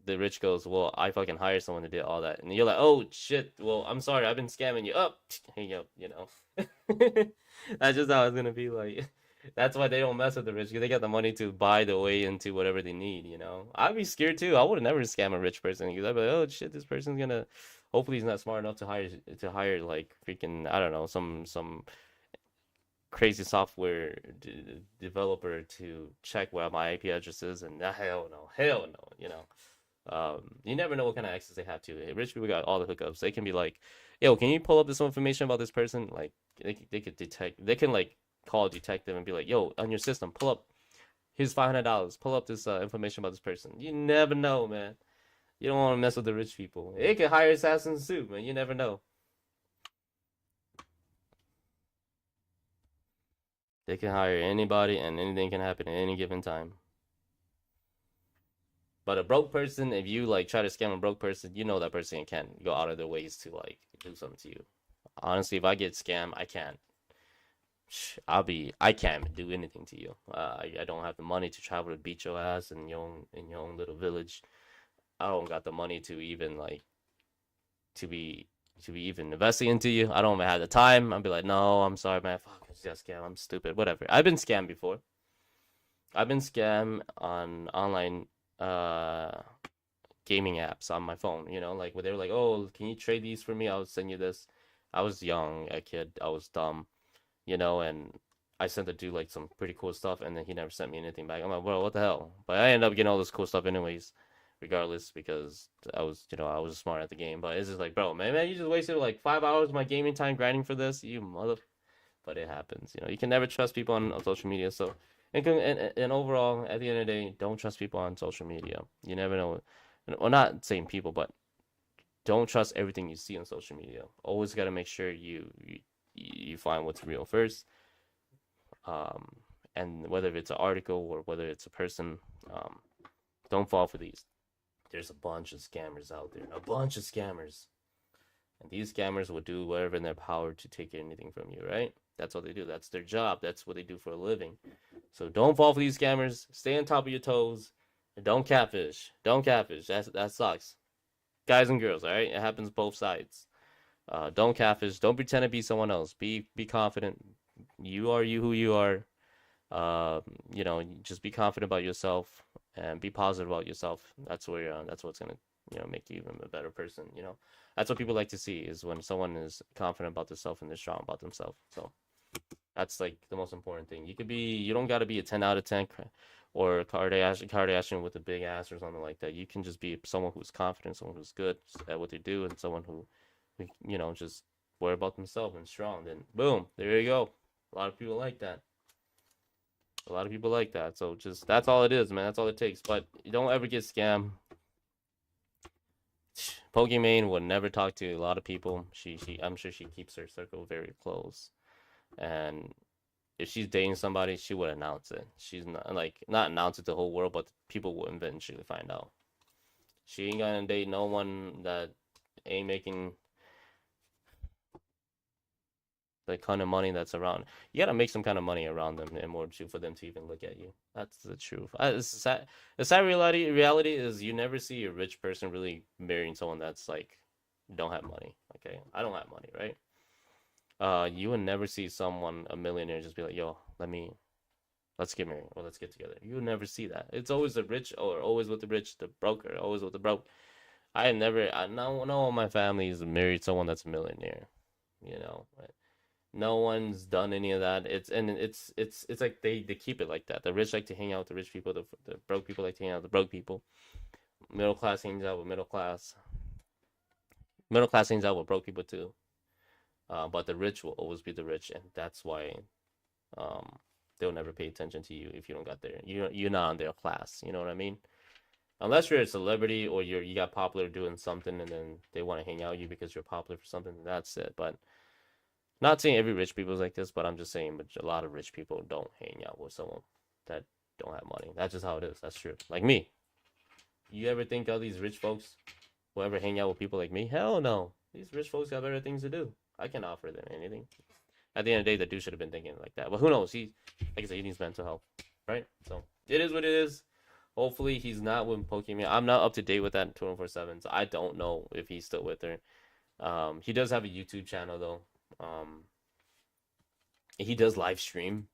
the rich goes, well, I fucking hired someone to do all that. And you're like, oh shit, well, I'm sorry, I've been scamming you. Up, hang up, That's just how it's gonna be. Like, that's why they don't mess with the rich, because they got the money to buy the way into whatever they need. I'd be scared too. I would never scam a rich person, because I'd be like, oh shit, this person's gonna Hopefully he's not smart enough to hire like freaking, I don't know, some crazy software developer to check where my IP address is, and hell no, hell no, you know. You never know what kind of access they have to. Rich people got all the hookups. They can be like, yo, can you pull up this information about this person? Like, they could detect, they can like call a detective and be like, yo, on your system, pull up, here's $500, pull up this information about this person. You never know, man. You don't want to mess with the rich people. They could hire assassins too, man. You never know. They can hire anybody, and anything can happen at any given time. But a broke person, if you like try to scam a broke person, you know that person can't go out of their ways to like do something to you. Honestly, if I get scammed, I can't. I can't do anything to you. I don't have the money to travel to beat your ass in your own little village. I don't got the money to even like to be even investing into you. I don't even have the time. I'll be like, no, I'm sorry, man. Fuck, it's just scam. I'm stupid. Whatever. I've been scammed before. I've been scammed on online gaming apps on my phone. You know, like where they were like, oh, can you trade these for me? I'll send you this. I was young, a kid. I was dumb, you know, and I sent the dude like some pretty cool stuff, and then he never sent me anything back. I'm like, well, what the hell? But I ended up getting all this cool stuff anyways, regardless, because I was, you know, I was smart at the game. But it's just like, bro, man, you just wasted like 5 hours of my gaming time grinding for this, you mother. But it happens, you know. You can never trust people on social media. So, and overall, at the end of the day, don't trust people on social media. You never know. Well, not saying people, but don't trust everything you see on social media. Always got to make sure you find what's real first. And whether it's an article or whether it's a person, don't fall for these. There's a bunch of scammers out there, a bunch of scammers, and these scammers will do whatever in their power to take anything from you, right? That's what they do. That's their job. That's what they do for a living. So don't fall for these scammers. Stay on top of your toes, and don't catfish. Don't catfish. That sucks, guys and girls. All right, it happens both sides. Don't catfish. Don't pretend to be someone else. Be confident. You are who you are. You know, just be confident about yourself and be positive about yourself. That's what's gonna, you know, make you even a better person. You know, that's what people like to see, is when someone is confident about themselves and they're strong about themselves. So that's like the most important thing. You don't got to be a 10 out of 10 or a Kardashian with a big ass or something like that. You can just be someone who's confident, someone who's good at what they do, and someone who, you know, just worry about themselves and strong. Then boom, there you go. A lot of people like that. A lot of people like that. So just, that's all it is, man. That's all it takes. But you don't ever get scammed. Pokimane would never talk to a lot of people. I'm sure she keeps her circle very close. And if she's dating somebody, she would announce it. She's not announce it to the whole world, but people will eventually find out. She ain't gonna date no one that ain't making the kind of money that's around. You gotta make some kind of money around them in order for them to even look at you. That's the truth. The sad reality is you never see a rich person really marrying someone that's like don't have money. Okay, I don't have money, right? You would never see someone, a millionaire, just be like, yo, let's get married or let's get together. You would never see that. It's always the rich, or always with the rich, the broker, always with the broke. No one of my family has married someone that's a millionaire, you know. No one's done any of that. It's like they keep it like that. The rich like to hang out with the rich people. The broke people like to hang out with the broke people. Middle class hangs out with middle class. Middle class hangs out with broke people too. But the rich will always be the rich, and that's why they'll never pay attention to you if you don't got there. You're not on their class. You know what I mean? Unless you're a celebrity or you got popular doing something, and then they want to hang out with you because you're popular for something. That's it. But not saying every rich people is like this, but I'm just saying a lot of rich people don't hang out with someone that don't have money. That's just how it is. That's true. Like me. You ever think all these rich folks will ever hang out with people like me? Hell no. These rich folks got better things to do. I can't offer them anything. At the end of the day, the dude should have been thinking like that. But who knows? Like I said, he needs mental health. Right? So it is what it is. Hopefully he's not with Pokimane. I'm not up to date with that 24/7, so I don't know if he's still with her. He does have a YouTube channel though. He does live stream.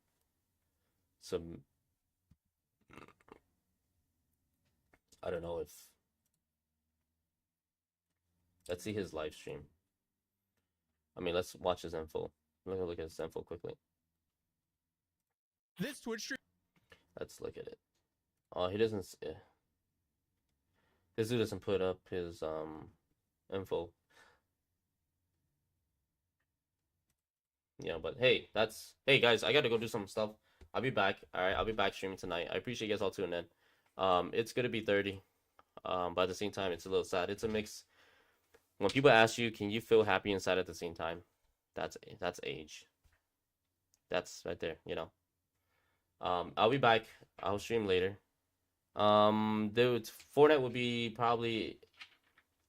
So I don't know if Let's see his live stream. I mean, let's watch his info. Look at his info quickly. This Twitch stream. Let's look at it. Oh, he doesn't. This dude doesn't put up his info. Yeah, but hey, hey guys, I gotta go do some stuff. I'll be back. All right, I'll be back streaming tonight. I appreciate you guys all tuning in. It's gonna be 30. But at the same time, it's a little sad. It's a mix. When people ask you, can you feel happy and sad at the same time? That's age. That's right there, you know. I'll be back. I'll stream later. Dude, Fortnite will be probably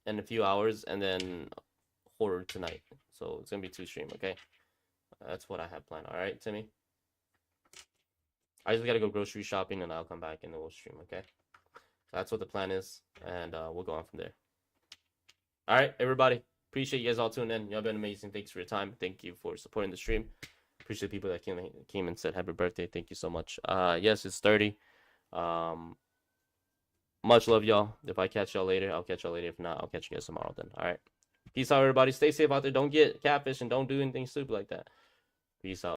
in a few hours, and then horror tonight. So it's gonna be 2 stream, okay? That's what I have planned. All right, Timmy. I just gotta go grocery shopping, and I'll come back and then we'll stream, okay? So that's what the plan is, and we'll go on from there. All right, everybody. Appreciate you guys all tuning in. Y'all been amazing. Thanks for your time. Thank you for supporting the stream. Appreciate the people that came and said happy birthday. Thank you so much. Yes, it's 30. Much love, y'all. If I catch y'all later, I'll catch y'all later. If not, I'll catch you guys tomorrow then. All right. Peace out, everybody. Stay safe out there. Don't get catfish and don't do anything stupid like that. Peace out.